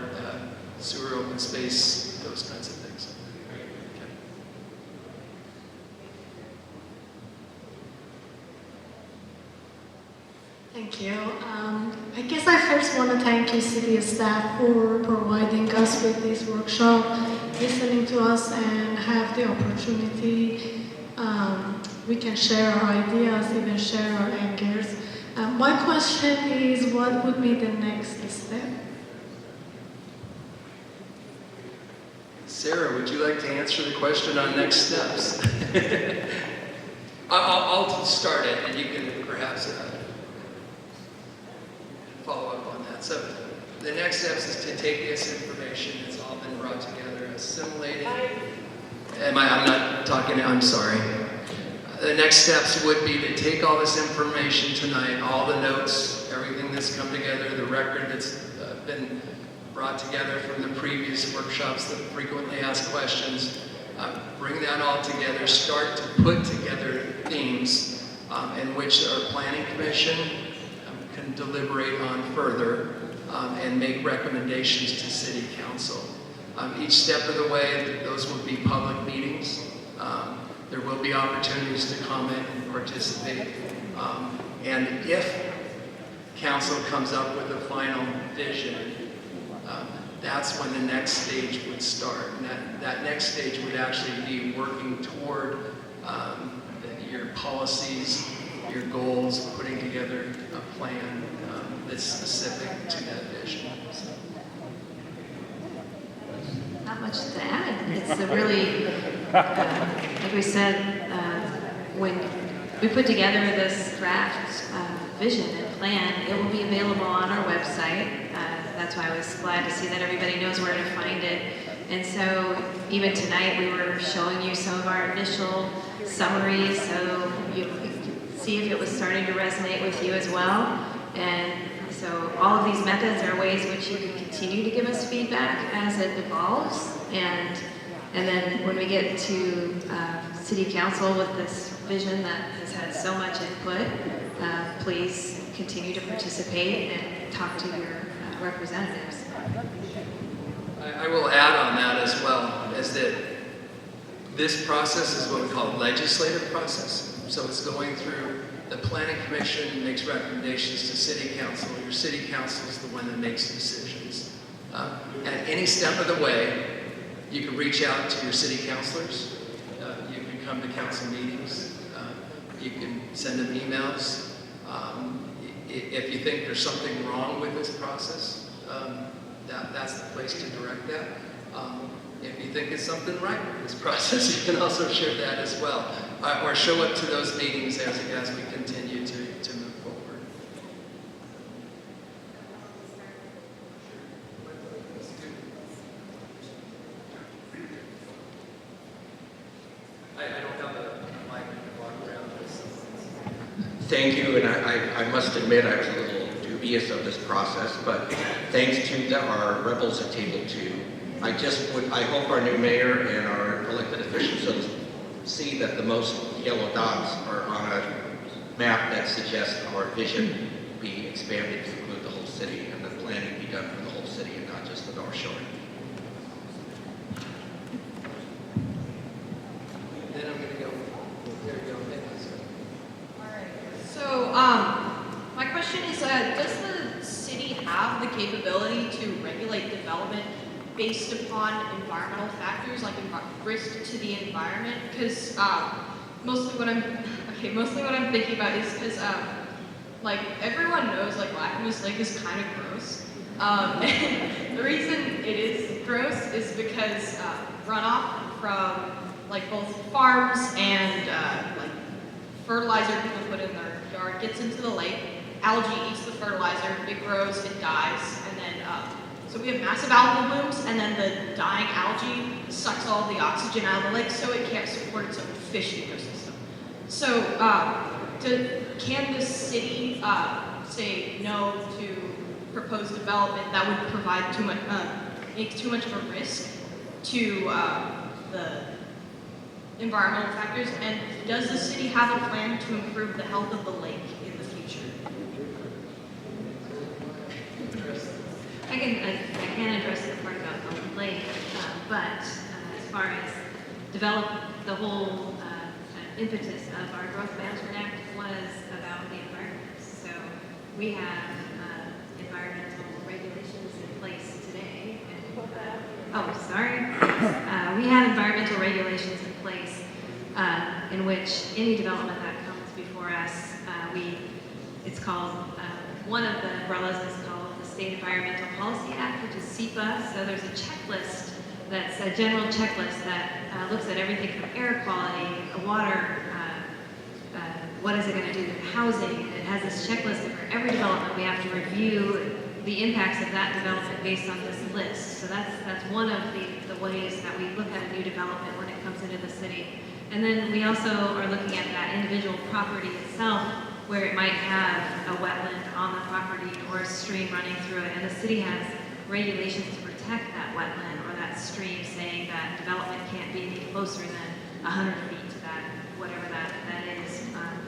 sewer, open space, those kinds of things. Thank you. I guess I first want to thank you, city staff, for providing us with this workshop, listening to us, and have the opportunity. We can share our ideas, even share our angers. My question is, what would be the next step? Sarah, would you like to answer the question on next steps? I'll start it, and you can perhaps follow up on that. So the next steps is to take this information that's all been brought together, assimilate it. I'm sorry. The next steps would be to take all this information tonight, all the notes, everything that's come together, the record that's been brought together from the previous workshops, the frequently asked questions, bring that all together, start to put together themes in which our planning commission can deliberate on further and make recommendations to city council. Each step of the way, those will be public meetings. There will be opportunities to comment and participate. And if council comes up with a final vision, that's when the next stage would start. And that next stage would actually be working toward your policies, your goals, putting together a plan that's specific to that vision. Not much to add. It's a really, like we said, when we put together this draft vision and plan, it will be available on our website. That's why I was glad to see that everybody knows where to find it. And so even tonight we were showing you some of our initial summaries, so you could see if it was starting to resonate with you as well. And so all of these methods are ways which you can continue to give us feedback as it evolves. And then when we get to City Council with this vision that has had so much input, please continue to participate and talk to your representatives. I will add on that as well, is that this process is what we call a legislative process. So it's going through the planning commission, makes recommendations to city council. Your city council is the one that makes decisions. At any step of the way, you can reach out to your city councilors. You can come to council meetings. You can send them emails. If you think there's something wrong with this process, that's the place to direct that. If you think it's something right with this process, you can also share that as well. Or show up to those meetings as we continue to move forward. I don't have a mic to walk around this. Thank you, and I must admit I was a little dubious of this process, but thanks to our rebels at Table 2, I hope our new mayor and our elected officials see that the most yellow dots are on a map that suggests our vision be expanded to include the whole city and the planning be done for the whole city and not just the North Shore. Then I'm going to go. There you go. So, my question is, does the city have the capability to regulate development based upon environmental factors, like risk to the environment, because mostly what I'm thinking about is because like everyone knows like Lacamas Lake is kind of gross. And the reason it is gross is because runoff from like both farms and like fertilizer people put in their yard gets into the lake. Algae eats the fertilizer, it grows, it dies, and then so we have massive algal blooms, and then the dying algae sucks all the oxygen out of the lake, so it can't support its own fish ecosystem. So, can the city say no to proposed development that would provide too much, make too much of a risk to the environmental factors? And does the city have a plan to improve the health of the lake in the future? I can address the part about the lake, but as far as develop the whole impetus of our Growth Management Act was about the environment. So we have environmental regulations in place today. We have environmental regulations in place in which any development that comes before us, it's called, one of the umbrellas is called the State Environmental Policy Act, which is SEPA. So there's a checklist that's a general checklist that looks at everything from air quality, water, what is it going to do to housing, and it has this checklist that for every development we have to review the impacts of that development based on this list. So that's one of the ways that we look at a new development when it comes into the city. And then we also are looking at that individual property itself, where it might have a wetland on the property or a stream running through it, and the city has regulations to protect that wetland or that stream, saying that development can't be any closer than 100 feet to that, whatever that is.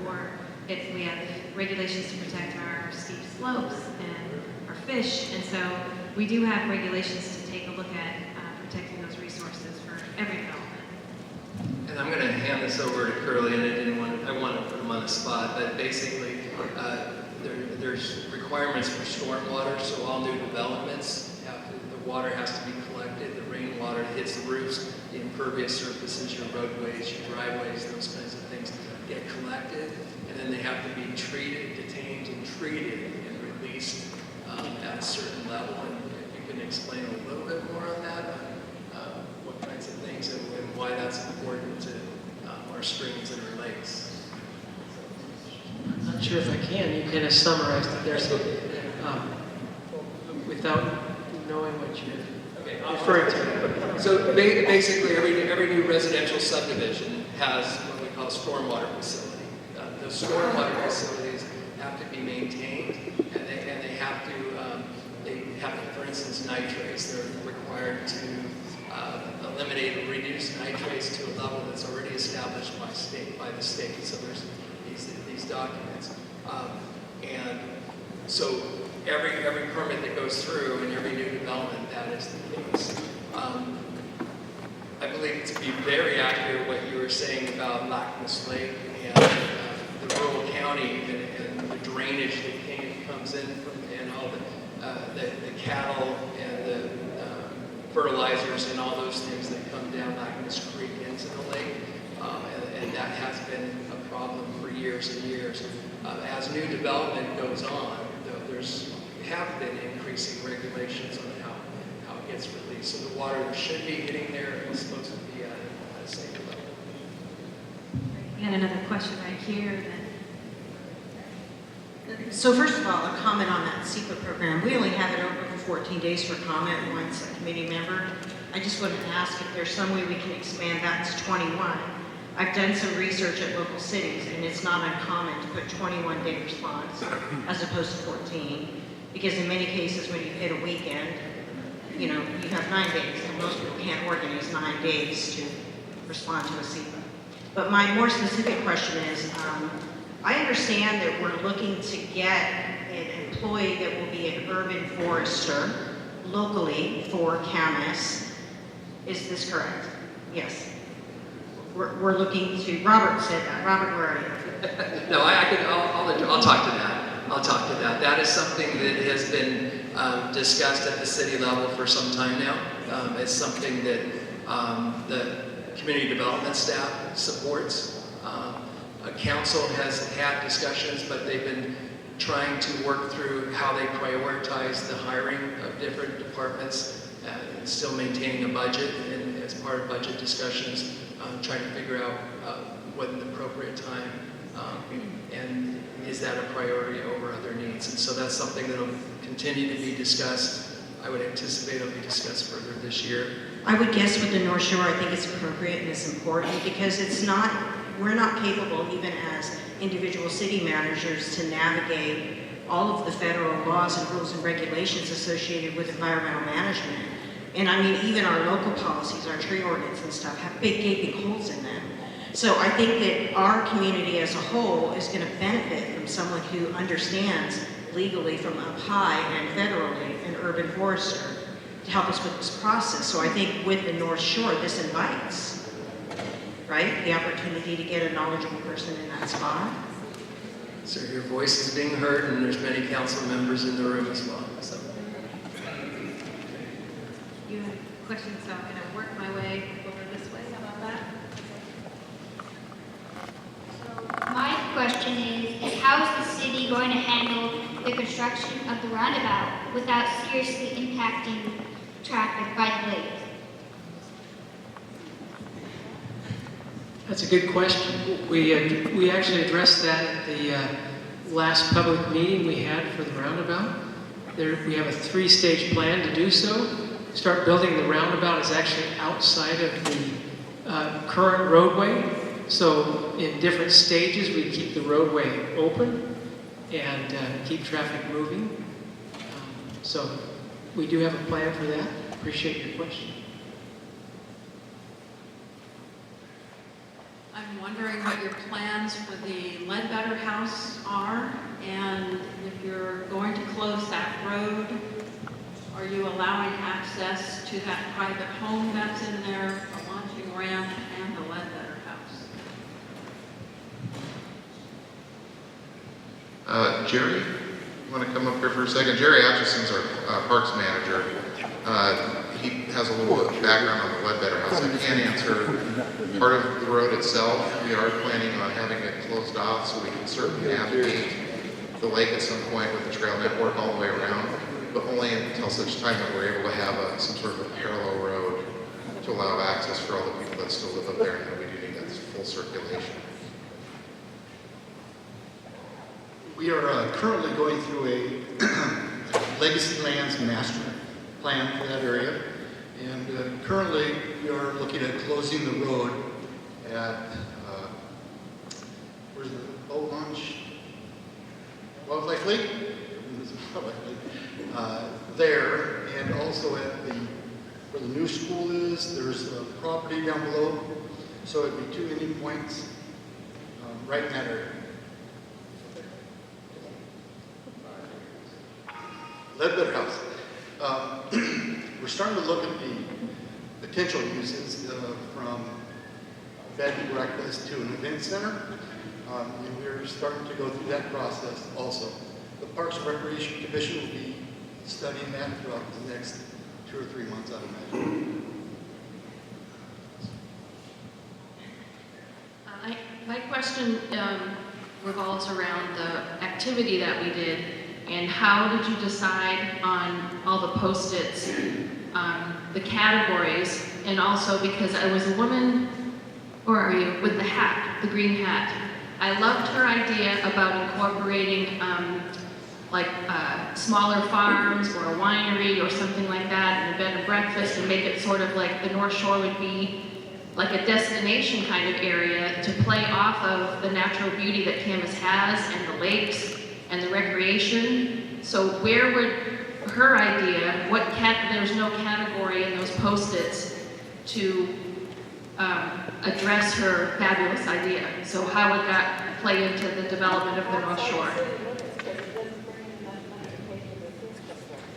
Or if we have regulations to protect our steep slopes and our fish, and so we do have regulations to take a look at protecting those resources for every development. And I'm going to hand this over to Curly, and I want to put him on the spot, but basically there's requirements for stormwater, so all new developments, the water has to be collected, the rainwater hits the roofs, the impervious surfaces, your roadways, your driveways, those kinds of things get collected, and then they have to be treated, detained, and treated and released at a certain level. And if you can explain a little bit more on that, what kinds of things and why that's important to our streams and our lakes. I'm not sure if I can. You kind of summarized it there, so without knowing what you're referring to. So basically, every new residential subdivision has what we call a stormwater facility. Those stormwater facilities have to be maintained, and they have to, for instance, nitrates. They're required to eliminate or reduce nitrates to a level that's already established by the state. So there's these documents, and so every permit that goes through and every new development, that is the case. I believe it to be very accurate what you were saying about Lacamas Lake and the rural county and the drainage that comes in from, and all the cattle and the fertilizers and all those things that come down Lacamas Creek into the lake, and that has been a problem for years and years. As new development goes on, have been increasing regulations on how it gets released. So the water that should be hitting there is supposed to be at a safe level. And another question right here then. So first of all, a comment on that SEPA program. We only have it open for 14 days for comment once a committee member. I just wanted to ask if there's some way we can expand that to 21. I've done some research at local cities, and it's not uncommon to put 21-day response as opposed to 14. Because in many cases, when you hit a weekend, you have 9 days, and most people can't organize 9 days to respond to a SEPA. But my more specific question is, I understand that we're looking to get an employee that will be an urban forester locally for Camas. Is this correct? Yes. We're looking to, Robert said that. Robert, where are you? No, I'll talk to that. I'll talk to that. That is something that has been discussed at the city level for some time now. It's something that the community development staff supports. Council has had discussions, but they've been trying to work through how they prioritize the hiring of different departments and still maintaining a budget, and as part of budget discussions, trying to figure out what an appropriate time and is that a priority over other needs. And so that's something that will continue to be discussed. I would anticipate it'll be discussed further this year. I would guess with the North Shore, I think it's appropriate and it's important because we're not capable, even as individual city managers, to navigate all of the federal laws and rules and regulations associated with environmental management. And I mean, even our local policies, our tree ordinance and stuff, have big gaping holes in them. So I think that our community as a whole is going to benefit from someone who understands legally from up high and federally an urban forester to help us with this process. So I think with the North Shore, this invites, right, the opportunity to get a knowledgeable person in that spot. So your voice is being heard, and there's many council members in the room as well. So. You have questions, so I'm going to work my way over this way. How about that? My question is how is the city going to handle the construction of the roundabout without seriously impacting traffic by the lake? That's a good question. We actually addressed that at the last public meeting we had for the roundabout. We have a 3-stage plan to do so. Start building the roundabout is actually outside of the current roadway. So in different stages, we keep the roadway open and keep traffic moving. So we do have a plan for that. Appreciate your question. I'm wondering what your plans for the Ledbetter House are, and if you're going to close that road, are you allowing access to that private home that's in there, a launching ramp, and the Ledbetter House? Jerry, you want to come up here for a second? Jerry Atchison's our parks manager. He has a little background on the Ledbetter House. I can't answer part of the road itself. We are planning on having it closed off so we can certainly navigate the lake at some point with the trail network all the way around, but only until such time that we're able to have some sort of a parallel road to allow access for all the people that still live up there, and then we do need that full circulation. We are currently going through a legacy lands master plan for that area, and currently we are looking at closing the road at where's the boat launch? Wildlife Lake? There, and also at where the new school is, there's a property down below, so it'd be 2 ending points right in that area. Ledbetter House. We're starting to look at the potential uses from bed and breakfast to an event center, and we're starting to go through that process also. The Parks and Recreation Commission will be studying that throughout the next 2 or 3 months, I'd imagine. My question revolves around the activity that we did, and how did you decide on all the Post-its, the categories, and also because I was a woman, or are you, with the hat, the green hat. I loved her idea about incorporating smaller farms or a winery or something like that, and a bed and breakfast, and make it sort of like the North Shore would be like a destination kind of area to play off of the natural beauty that Camas has, and the lakes, and the recreation. So where would her idea, there's no category in those Post-its to address her fabulous idea. So how would that play into the development of the North Shore?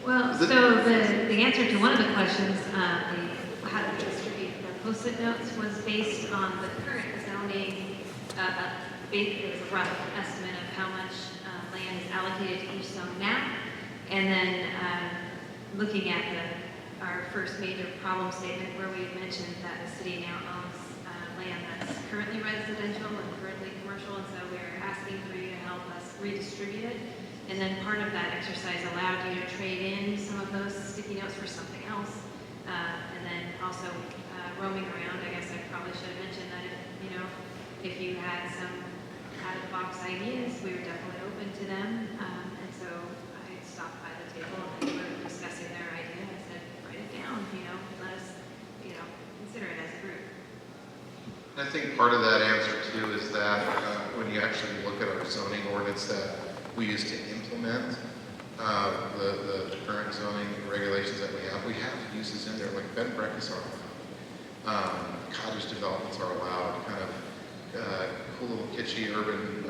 Well, so the answer to one of the questions, how to distribute the Post-it notes, was based on the current zoning. It was a rough estimate of how much land is allocated to each zone now. And then looking at our first major problem statement where we mentioned that the city now owns land that's currently residential and currently commercial, and so we're asking for you to help us redistribute it. And then part of that exercise allowed you to trade in some of those sticky notes for something else. And then also roaming around, I guess I probably should have mentioned that if you had some out-of-the-box ideas, we were definitely open to them. And so I stopped by the table and we were discussing their idea. I said, write it down, let us, consider it as a group. I think part of that answer too is that when you actually look at our zoning ordinance that we use to implement the current zoning regulations that we have uses in there, like bed and breakfasts are allowed, cottage developments are allowed, kind of cool little kitschy urban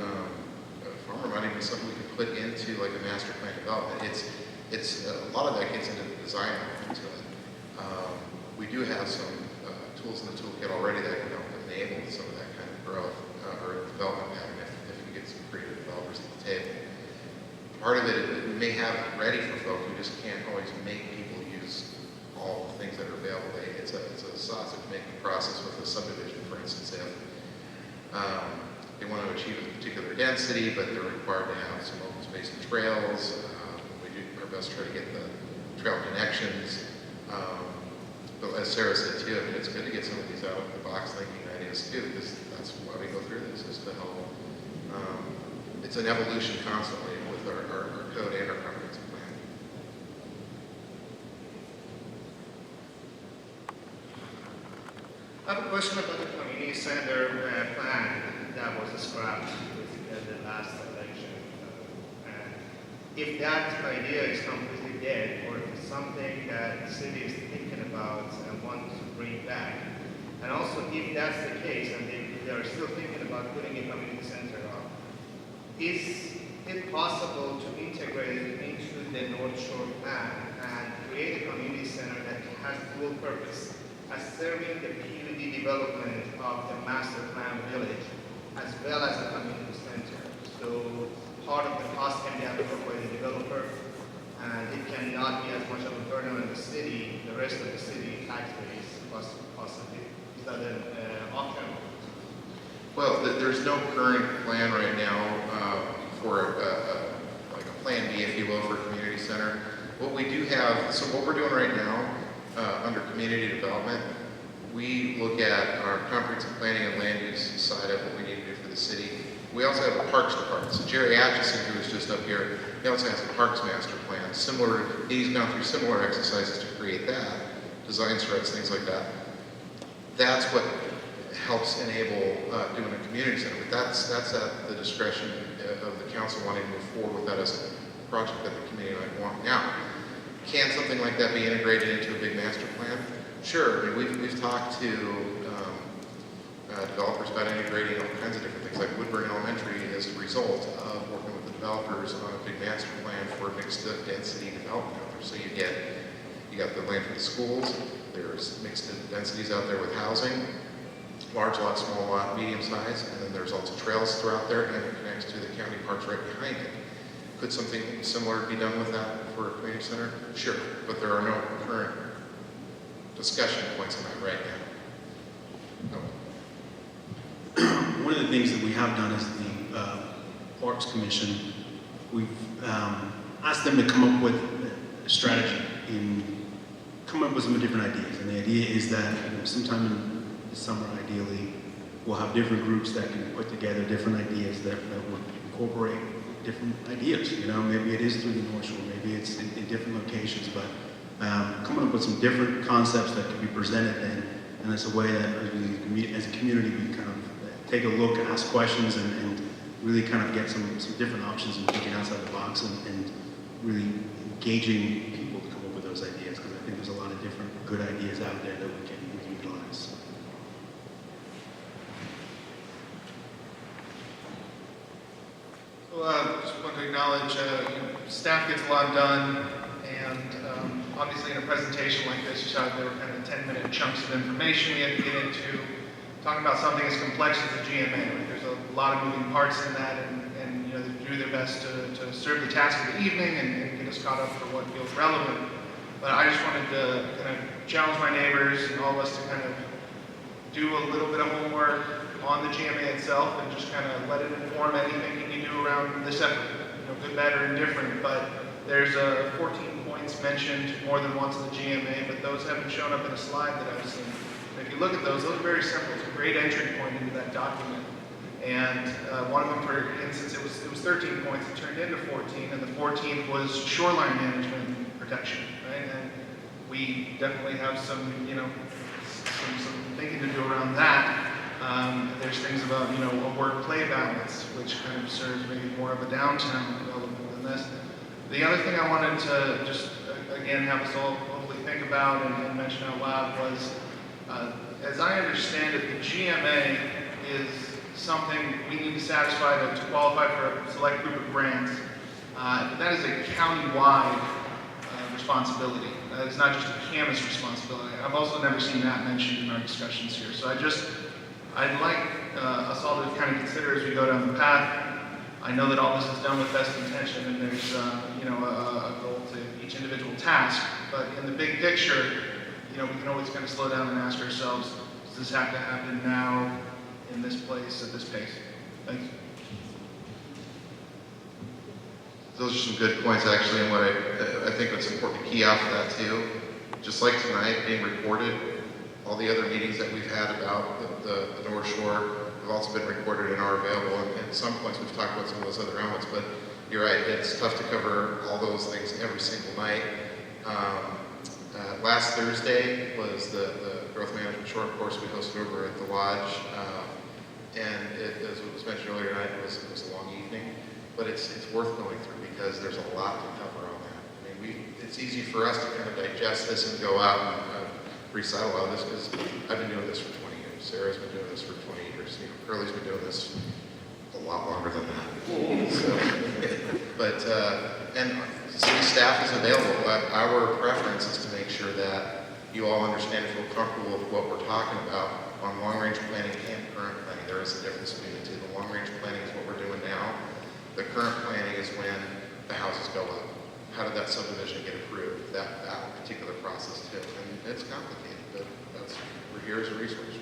farmer might even be something we could put into like a master plan development. It's a lot of that gets into the design element to it. We do have some tools in the toolkit already that can help enable some of that kind of growth or development pattern if we get some creative developers at the table. Part of it, we may have it ready for folks, we just can't always make people use all the things that are available. It's a sausage-making process with a subdivision, for instance. If they want to achieve a particular density, but they're required to have some open space and trails. We do our best to try to get the trail connections. But as Sarah said too, it's good to get some of these out of the box thinking ideas too, because that's why we go through this, is to help. It's an evolution constantly with our code and our comprehensive plan. I have a question about the community center plan that was scrapped with the last election. And if that idea is completely dead, or if it's something that the city is thinking about and wants to bring back, and also if that's the case and they are still thinking about putting a community center up, is it possible to integrate it into the North Shore plan and create a community center that has dual purpose, as serving the PUD development of the master plan village, as well as the community center? So part of the cost can be absorbed by the developer, and it cannot be as much of a burden on the city, the rest of the city tax base, possibly. Is that an option? Well, there's no current plan right now for like a plan B, if you will, for a community center. What we do have, so what we're doing right now under community development, we look at our comprehensive planning and land use side of what we need to do for the city. We also have a parks department. So Jerry Atchison, who was just up here, he also has a parks master plan. He's gone through similar exercises to create that, design threats, things like that. That's what helps enable doing a community center. But that's at the discretion of the council wanting to move forward with that as a project that the community might want. Now, can something like that be integrated into a big master plan? Sure. I mean, we've talked to developers about integrating all kinds of different things, like Woodburn Elementary as a result of working with the developers on a big master plan for mixed density development out there. So you got the land for the schools, there's mixed densities out there with housing, large lot, small lot, medium size, and then there's also trails throughout there, and it connects to the county parks right behind it. Could something similar be done with that for a community center? Sure, but there are no current discussion points on that right now. No. One of the things that we have done is the Parks Commission, we've asked them to come up with a strategy and come up with some different ideas. And the idea is that sometime in the summer, ideally, we'll have different groups that can put together different ideas that would incorporate different ideas. Maybe it is through the North Shore, maybe it's in different locations, but coming up with some different concepts that can be presented and it's a way that as a community we kind of take a look, ask questions, and really kind of get some different options and thinking outside the box and really engaging people to come up with those ideas, because I think there's a lot of different good ideas out there that we can utilize. So just want to acknowledge staff gets a lot done, and obviously in a presentation like this, there were kind of 10-minute chunks of information we had to get into. Talking about something as complex as a GMA, right? There's a lot of moving parts in that, and to do their best to serve the task of the evening and get us caught up for what feels relevant. But I just wanted to kind of challenge my neighbors and all of us to kind of do a little bit of homework on the GMA itself and just kind of let it inform any thinking you do around this effort, good, bad, or indifferent. But there's 14 points mentioned more than once in the GMA, but those haven't shown up in a slide that I've seen. And if you look at those are very simple. It's a great entry point into that document. And one of them, for instance, it was 13 points. It turned into 14, and the 14th was shoreline management protection, right? And we definitely have some thinking to do around that. There's things about, a work-play balance, which kind of serves maybe more of a downtown development than this. The other thing I wanted to just, again, have us all hopefully think about and mention out loud was, as I understand it, the GMA is something we need to satisfy to qualify for a select group of grants. That is a county-wide responsibility. It's not just a Camas responsibility. I've also never seen that mentioned in our discussions here. So I'd like us all to kind of consider as we go down the path. I know that all this is done with best intention, and there's a goal to each individual task. But in the big picture, we can always kind of slow down and ask ourselves, does this have to happen now, in this place, at this pace? Thanks. Those are some good points, actually, and what I think it's important to key out for that too. Just like tonight being recorded, all the other meetings that we've had about the North Shore have also been recorded and are available. And at some points we've talked about some of those other elements, but you're right, it's tough to cover all those things every single night. Last Thursday was the Growth Management Short course we hosted over at the Lodge. And as was mentioned earlier tonight, it was a long evening, but it's worth going through because there's a lot to cover on that. I mean, it's easy for us to kind of digest this and go out and recite a lot of this because I've been doing this for 20 years. Sarah's been doing this for 20 years. Curly's been doing this a lot longer than that. So, but and city staff is available. Our preference is to make sure that you all understand and feel comfortable with what we're talking about on long-range planning and current planning. There is a difference between the two. The long-range planning is what we're doing now. The current planning is when the houses go up. How did that subdivision get approved? That particular process too. And it's complicated, but we're here as a resource.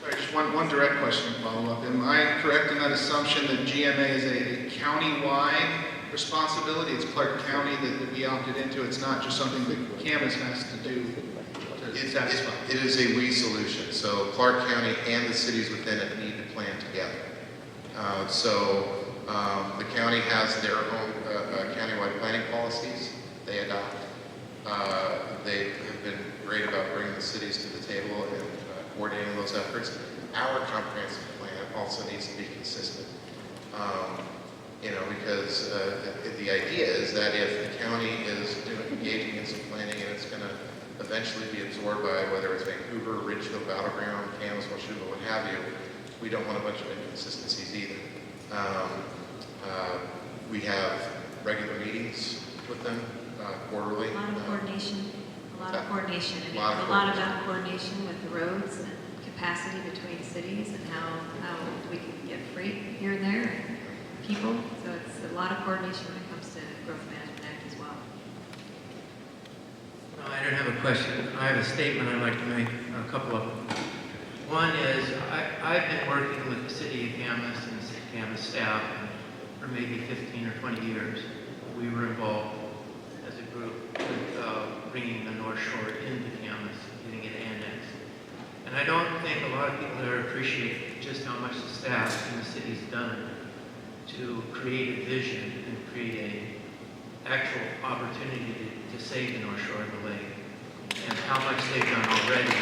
Sorry, just one direct question to follow up. Am I correct in that assumption that GMA is a county-wide responsibility? It's Clark County that we opted into. It's not just something that Camas has to do to satisfy. It is a we solution. So Clark County and the cities within it need to plan together. The county has their own countywide planning policies they adopt. They have been great about bringing the cities to the table and coordinating those efforts. Our comprehensive plan also needs to be consistent. Because the idea is that if the county is engaging in some planning and it's going to eventually be absorbed by whether it's Vancouver, Ridgefield, Battleground, Camas, Washougal, what have you, we don't want a bunch of inconsistencies either. We have regular meetings with them quarterly. A lot of coordination. A lot of coordination. I mean, A lot of a lot about coordination with the roads and capacity between cities and how we can get freight here and there and people. So it's a lot of coordination when it comes to Growth Management Act as well. No, I don't have a question. I have a statement I'd like to make, a couple of them. One is, I've been working with the City of Camas and the City of Camas staff for maybe 15 or 20 years. We were involved as a group with bringing the North Shore into Camas, getting it annexed. And I don't think a lot of people there appreciate just how much the staff and the city's done to create a vision and create an actual opportunity to save the North Shore of the lake, and how much they've done already.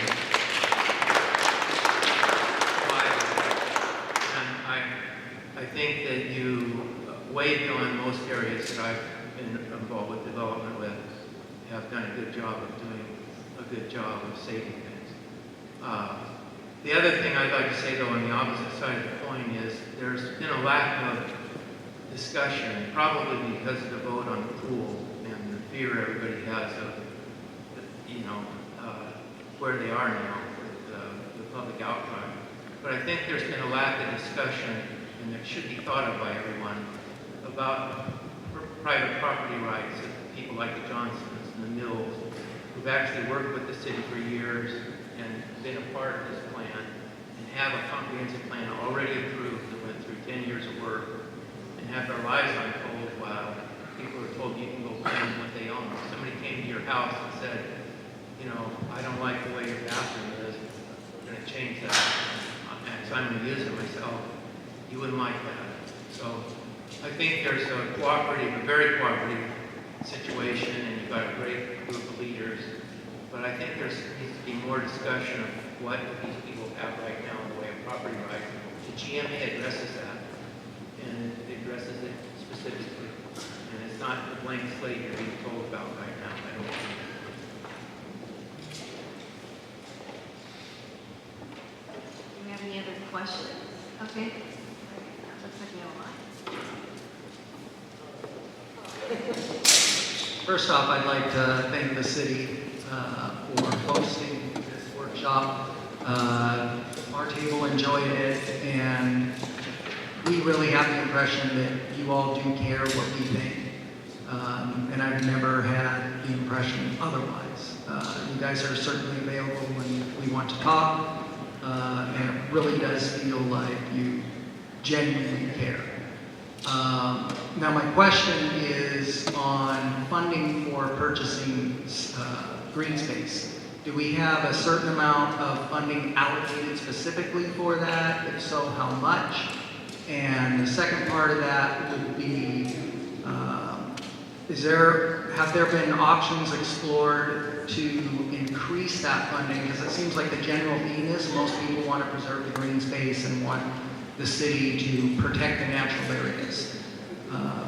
I think that you, way beyond most areas that I've been involved with development with, have done a good job of doing a good job of saving things. The other thing I'd like to say, though, on the opposite side of the coin is there's been a lack of discussion, probably because of the vote on the pool and the fear everybody has of, where they are now with the public outcry. But I think there's been a lack of discussion, and it should be thought of by everyone, about private property rights of people like the Johnsons and the Mills, who've actually worked with the city for years and been a part of this plan, and have a comprehensive plan already approved that went through 10 years of work, and have their lives unfold while people are told you can go claim what they own. If somebody came to your house and said, you know, I don't like the way your bathroom is, we're going to change that, and so I'm going to use it myself, you wouldn't like that. So I think there's a cooperative, a very cooperative situation, and you've got a great group of leaders, but I think there needs to be more discussion of what these people have right now in the way of property rights. The GMA addresses that, and it addresses it specifically, and it's not the blank slate you're being told about right now, I don't think. Do we have any other questions? Okay. Looks like we have a lot. First off, I'd like to thank the city for hosting this workshop. Our table enjoyed it, and we really have the impression that you all do care what we think. And I've never had the impression otherwise. You guys are certainly available when we want to talk, and it really does feel like you genuinely care. Now my question is on funding for purchasing green space. Do we have a certain amount of funding allocated specifically for that? If so, how much? And the second part of that would be, have there been options explored to increase that funding? Because it seems like the general theme is most people want to preserve the green space and want the city to protect the natural areas.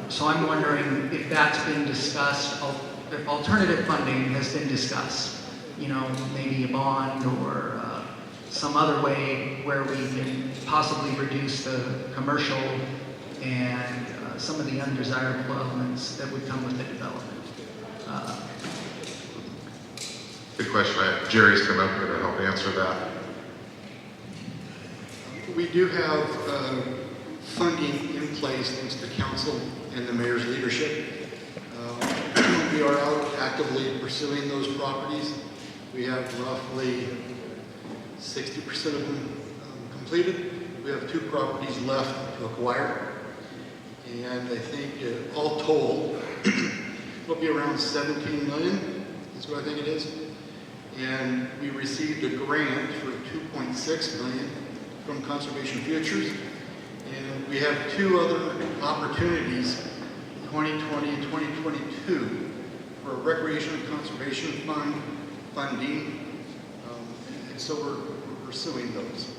So I'm wondering if that's been discussed, if alternative funding has been discussed. You know, maybe a bond or some other way where we can possibly reduce the commercial and some of the undesirable elements that would come with the development. Good question. Jerry's come up here to help answer that. We do have funding in place thanks to council and the mayor's leadership. We are out actively pursuing those properties. We have roughly 60% of them completed. We have 2 properties left to acquire. And I think all told, it'll be around 17 million, that's what I think it is. And we received a grant for 2.6 million from Conservation Futures. And we have 2 other opportunities, 2020 and 2022, for a Recreation and Conservation Fund funding. And so we're pursuing those.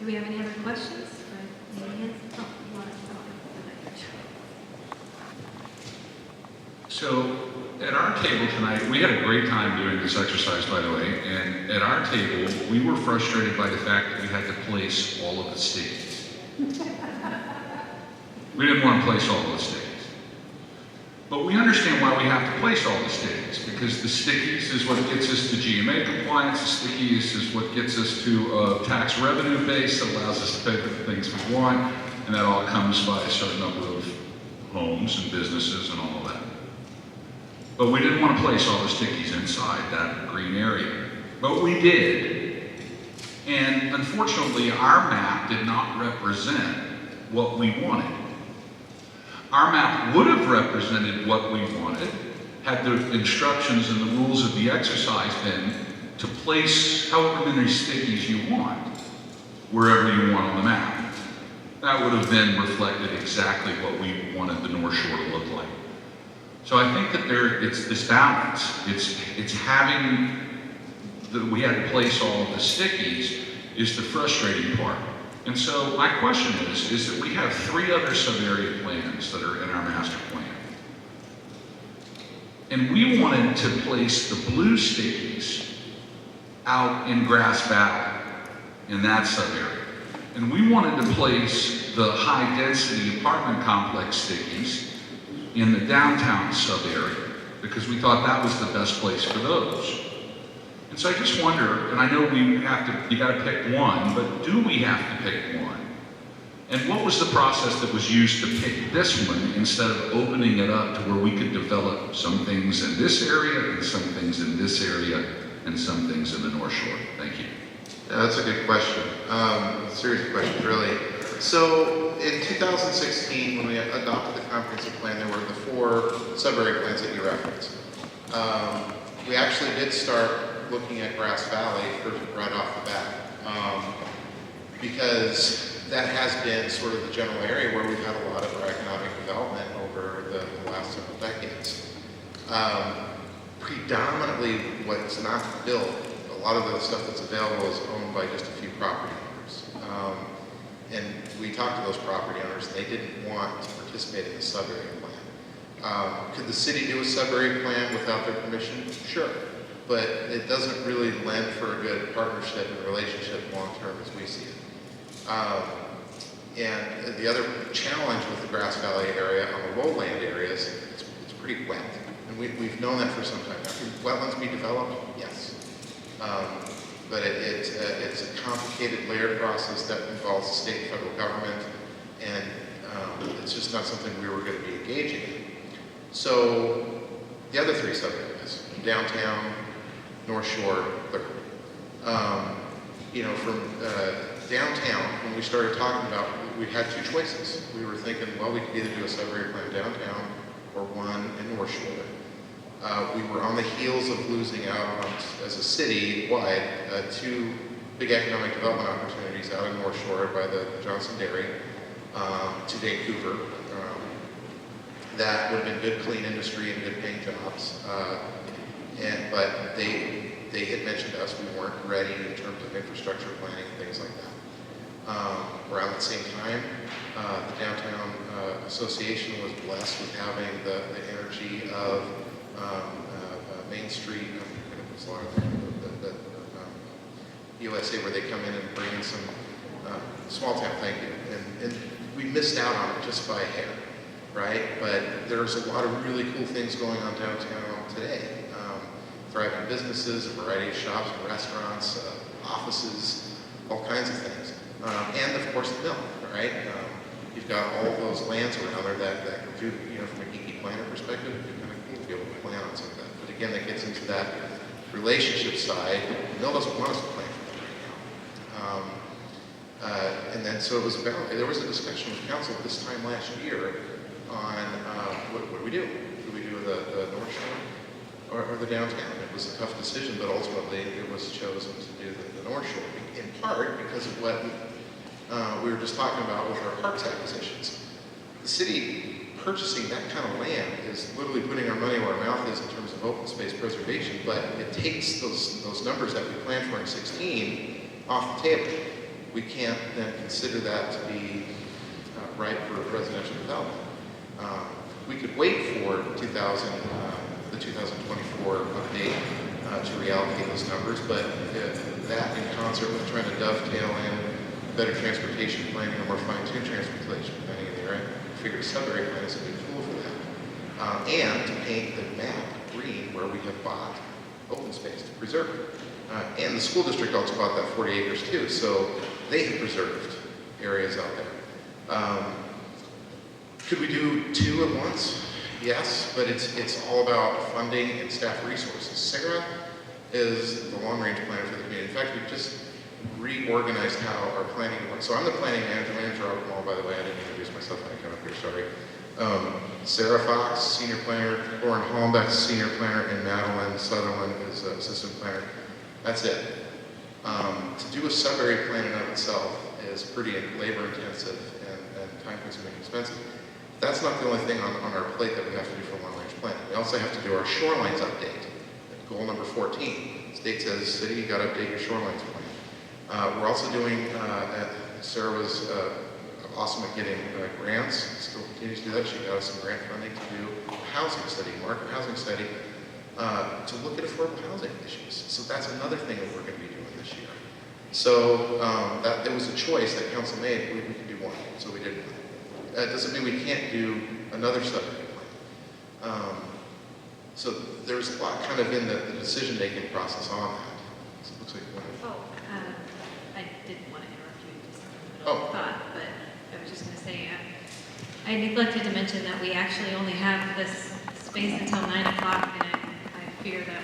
Do we have any other questions? Or any hands? Oh, you want to talk? So at our table tonight, we had a great time doing this exercise, by the way, and at our table, we were frustrated by the fact that we had to place all of the stickies. We didn't want to place all of the stickies. But we understand why we have to place all the stickies, because the stickies is what gets us to GMA compliance, the stickies is what gets us to a tax revenue base that allows us to pay for the things we want, and that all comes by a certain number of homes and businesses and all of that. But we didn't want to place all the stickies inside that green area. But we did. And unfortunately, our map did not represent what we wanted. Our map would have represented what we wanted had the instructions and the rules of the exercise been to place however many stickies you want wherever you want on the map. That would have then reflected exactly what we wanted the North Shore to look like. So I think that it's this balance. It's having that we had to place all of the stickies is the frustrating part. And so my question is that we have 3 other sub-area plans that are in our master plan. And we wanted to place the blue stickies out in Grass Valley, in that sub-area. And we wanted to place the high-density apartment complex stickies in the downtown sub-area, because we thought that was the best place for those. And so I just wonder, and I know you gotta pick one, but do we have to pick one? And what was the process that was used to pick this one instead of opening it up to where we could develop some things in this area and some things in this area and some things in the North Shore? Thank you. Yeah, that's a good question. Serious question, really. So in 2016, when we adopted the comprehensive plan, there were the 4 sub-area plans that you referenced. We actually did start looking at Grass Valley right off the bat, because that has been sort of the general area where we've had a lot of our economic development over the last several decades. Predominantly what's not built, a lot of the stuff that's available is owned by just a few property owners. And we talked to those property owners, and they didn't want to participate in the sub-area plan. Could the city do a sub-area plan without their permission? Sure. But it doesn't really lend for a good partnership and relationship long-term as we see it. And the other challenge with the Grass Valley area on the lowland areas, it's pretty wet. And we've known that for some time now. Can wetlands be developed? Yes. But it's a complicated layered process that involves the state and federal government, and it's just not something we were going to be engaging in. So the other 3 sub-areas, downtown, North Shore, you know, from downtown, when we started talking about, we had 2 choices. We were thinking, well, we could either do a sub-area plan downtown or one in North Shore. We were on the heels of losing out on, as a city-wide, 2 big economic development opportunities out in North Shore by the Johnson Dairy to Vancouver. That would have been good, clean industry and good paying jobs. But they had mentioned to us we weren't ready in terms of infrastructure planning and things like that. Around the same time, the Downtown Association was blessed with having the energy of Main Street, the USA, where they come in and bring in some small town, thank you. And we missed out on it just by a hair, right? But there's a lot of really cool things going on downtown today. Thriving businesses, a variety of shops and restaurants, offices, all kinds of things. And of course the mill, right? You've got all those lands around there that can do, you know, from a geeky planner perspective, it'd be kind of cool to be able to plan on some of that. But again, that gets into that relationship side. The mill doesn't want us to plan for that right now. And then so it was about, there was a discussion with council this time last year on what do we do? Do we do the North Shore? Or the downtown. It was a tough decision, but ultimately it was chosen to do the North Shore, in part because of what we were just talking about with our parks acquisitions. The city purchasing that kind of land is literally putting our money where our mouth is in terms of open space preservation, but it takes those numbers that we planned for in 16 off the table. We can't then consider that to be right for residential development. We could wait for the 2024 update to reallocate those numbers, but that in concert with trying to dovetail in better transportation planning or more fine-tuned transportation planning in the area, we figured a sub-area plan is a good tool for that. And to paint the map green where we have bought open space to preserve it. And the school district also bought that 40 acres too, so they have preserved areas out there. Could we do 2 at once? Yes, but it's all about funding and staff resources. Sarah is the long-range planner for the community. In fact, we've just reorganized how our planning works. So I'm the planning manager of them all, by the way. I didn't introduce myself when I came up here, sorry. Sarah Fox, senior planner, Lauren Holmbeck, senior planner, and Madeline Sutherland is assistant planner. That's it. To do a sub-area plan in and of itself is pretty labor-intensive and time-consuming and expensive. That's not the only thing on our plate that we have to do for long-range planning. We also have to do our shorelines update. Goal number 14. State says, city, you got to update your shorelines plan. We're also doing, Sarah was awesome at getting grants, still continues to do that. She got us some grant funding to do a housing study, market housing study, to look at affordable housing issues. So that's another thing that we're going to be doing this year. So that it was a choice that council made. We could do one, so we did one. That doesn't mean we can't do another sub-area plan. So there's a lot kind of in the decision-making process on Looks like you want to. Oh, I didn't want to interrupt you just in the middle of thought, but I was just going to say, I neglected to mention that we actually only have this space until 9 o'clock, and I fear that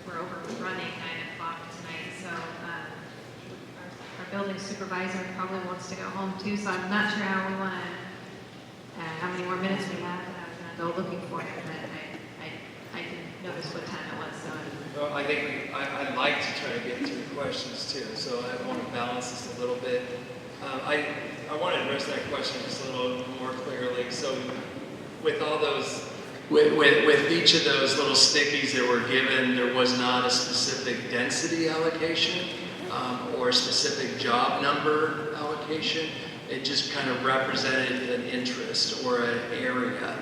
we're overrunning 9 o'clock tonight, so our building supervisor probably wants to go home too, so I'm not sure how we want to, how many more minutes we have, and I was going to go looking for it, but I didn't notice what time it was, so. Well, I think I'd like to try to get through questions too, so I want to balance this a little bit. I want to address that question just a little more clearly. So with all those, with each of those little stickies that were given, there was not a specific density allocation or a specific job number allocation. It just kind of represented an interest or an area,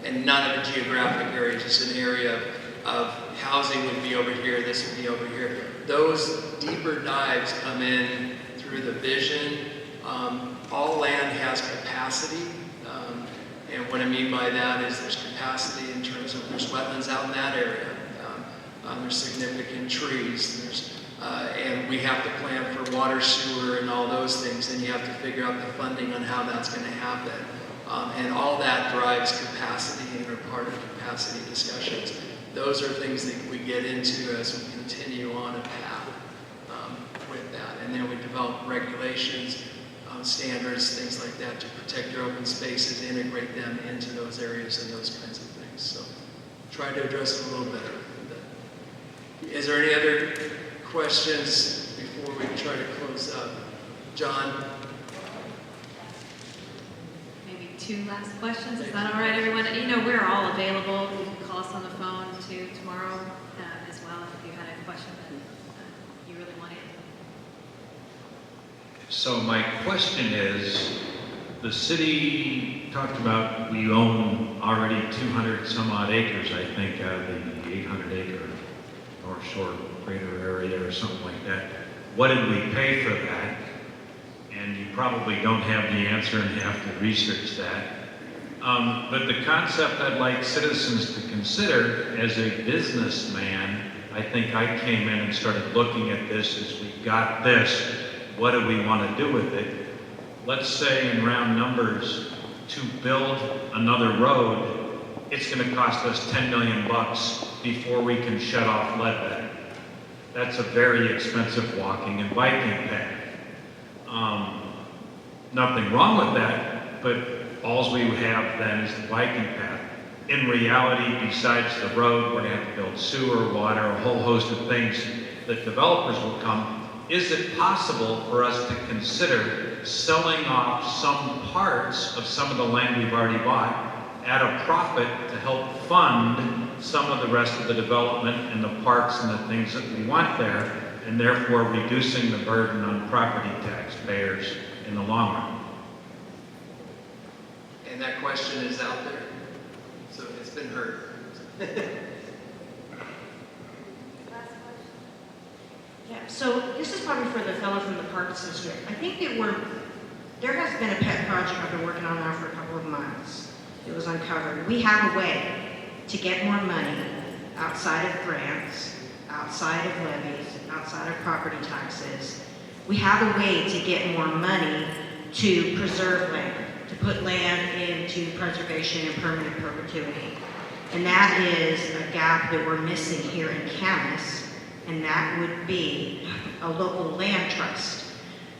and not a geographic area, just an area of housing would be over here, this would be over here. Those deeper dives come in through the vision. All land has capacity, and what I mean by that is there's capacity in terms of there's wetlands out in that area, there's significant trees, and we have to plan for water, sewer, and all those things, and you have to figure out the funding on how that's going to happen. And all that drives capacity and are part of capacity discussions. Those are things that we get into as we continue on a path with that. And then we develop regulations, standards, things like that to protect your open spaces, integrate them into those areas and those kinds of things. So try to address it a little better. Is there any other questions before we try to close up? John? Maybe 2 last questions. Is that all right, everyone? You know, we're all available. You can call us on the phone too tomorrow as well if you had a question that you really wanted. So my question is, the city talked about we own already 200 some odd acres, I think, out of the 800 acre North Shore greater area or something like that. What did we pay for that? And you probably don't have the answer and have to research that. But the concept I'd like citizens to consider as a businessman, I think I came in and started looking at this as we got this, what do we want to do with it? Let's say in round numbers, to build another road, it's going to cost us $10 million before we can shut off Ledbetter. That's a very expensive walking and biking path. Nothing wrong with that, but all we have then is the biking path. In reality, besides the road, we're going to have to build sewer, water, a whole host of things that developers will come. Is it possible for us to consider selling off some parts of some of the land we've already bought at a profit to help fund some of the rest of the development and the parks and the things that we want there, and therefore reducing the burden on property taxpayers in the long run? And that question is out there, so it's been heard. Yeah, so this is probably for the fellow from the Parks District. I think that there has been a pet project I've been working on now for a couple of months. It was uncovered. We have a way to get more money outside of grants, outside of levies, outside of property taxes. We have a way to get more money to preserve land, to put land into preservation and permanent perpetuity. And that is a gap that we're missing here in Camas, and that would be a local land trust.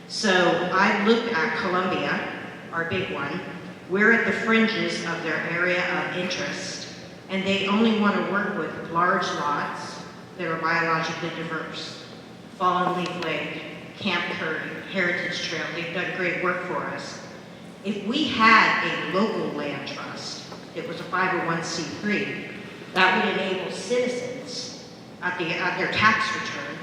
So I looked at Columbia, our big one. We're at the fringes of their area of interest, and they only want to work with large lots that are biologically diverse. Fallen Leaf Lake, Camp Curry, Heritage Trail, they've done great work for us. If we had a local land trust that was a 501c3, that would enable citizens at their tax return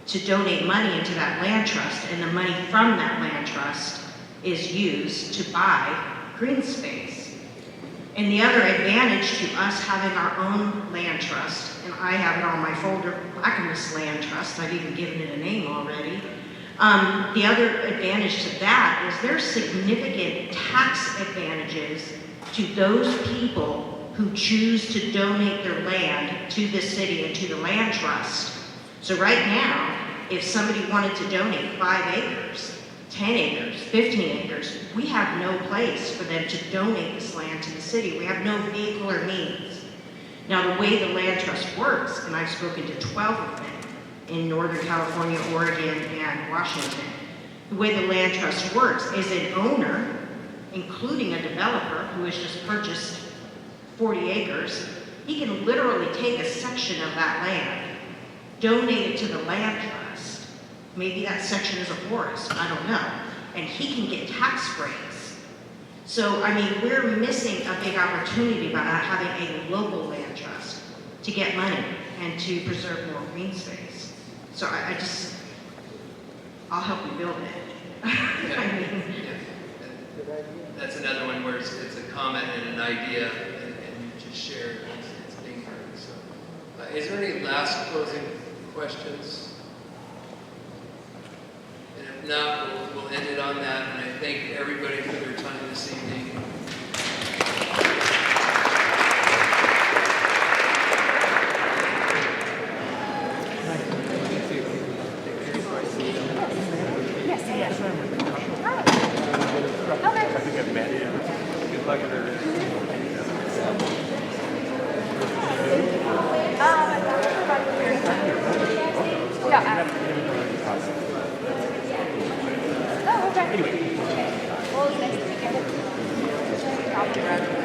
to donate money into that land trust, and the money from that land trust is used to buy green space. And the other advantage to us having our own land trust, and I have it on my folder, Clackamas Land Trust, I've even given it a name already. The other advantage to that is there's significant tax advantages to those people who choose to donate their land to the city and to the land trust. So right now, if somebody wanted to donate 5 acres, 10 acres, 15 acres, we have no place for them to donate this land to the city. We have no vehicle or means. Now, the way the land trust works, and I've spoken to 12 of them in Northern California, Oregon, and Washington, the way the land trust works is an owner, including a developer who has just purchased 40 acres, he can literally take a section of that land, donate it to the land trust. Maybe that section is a forest, I don't know. And he can get tax breaks. So, I mean, we're missing a big opportunity by not having a local land trust to get money and to preserve more green space. So I'll help you build it. I mean, That's another one where it's a comment and an idea, and you just share it, it's being heard. So, is there any last closing questions? And if not, we'll end it on that, and I thank everybody for their time this evening. Anyway. Well, it's next weekend.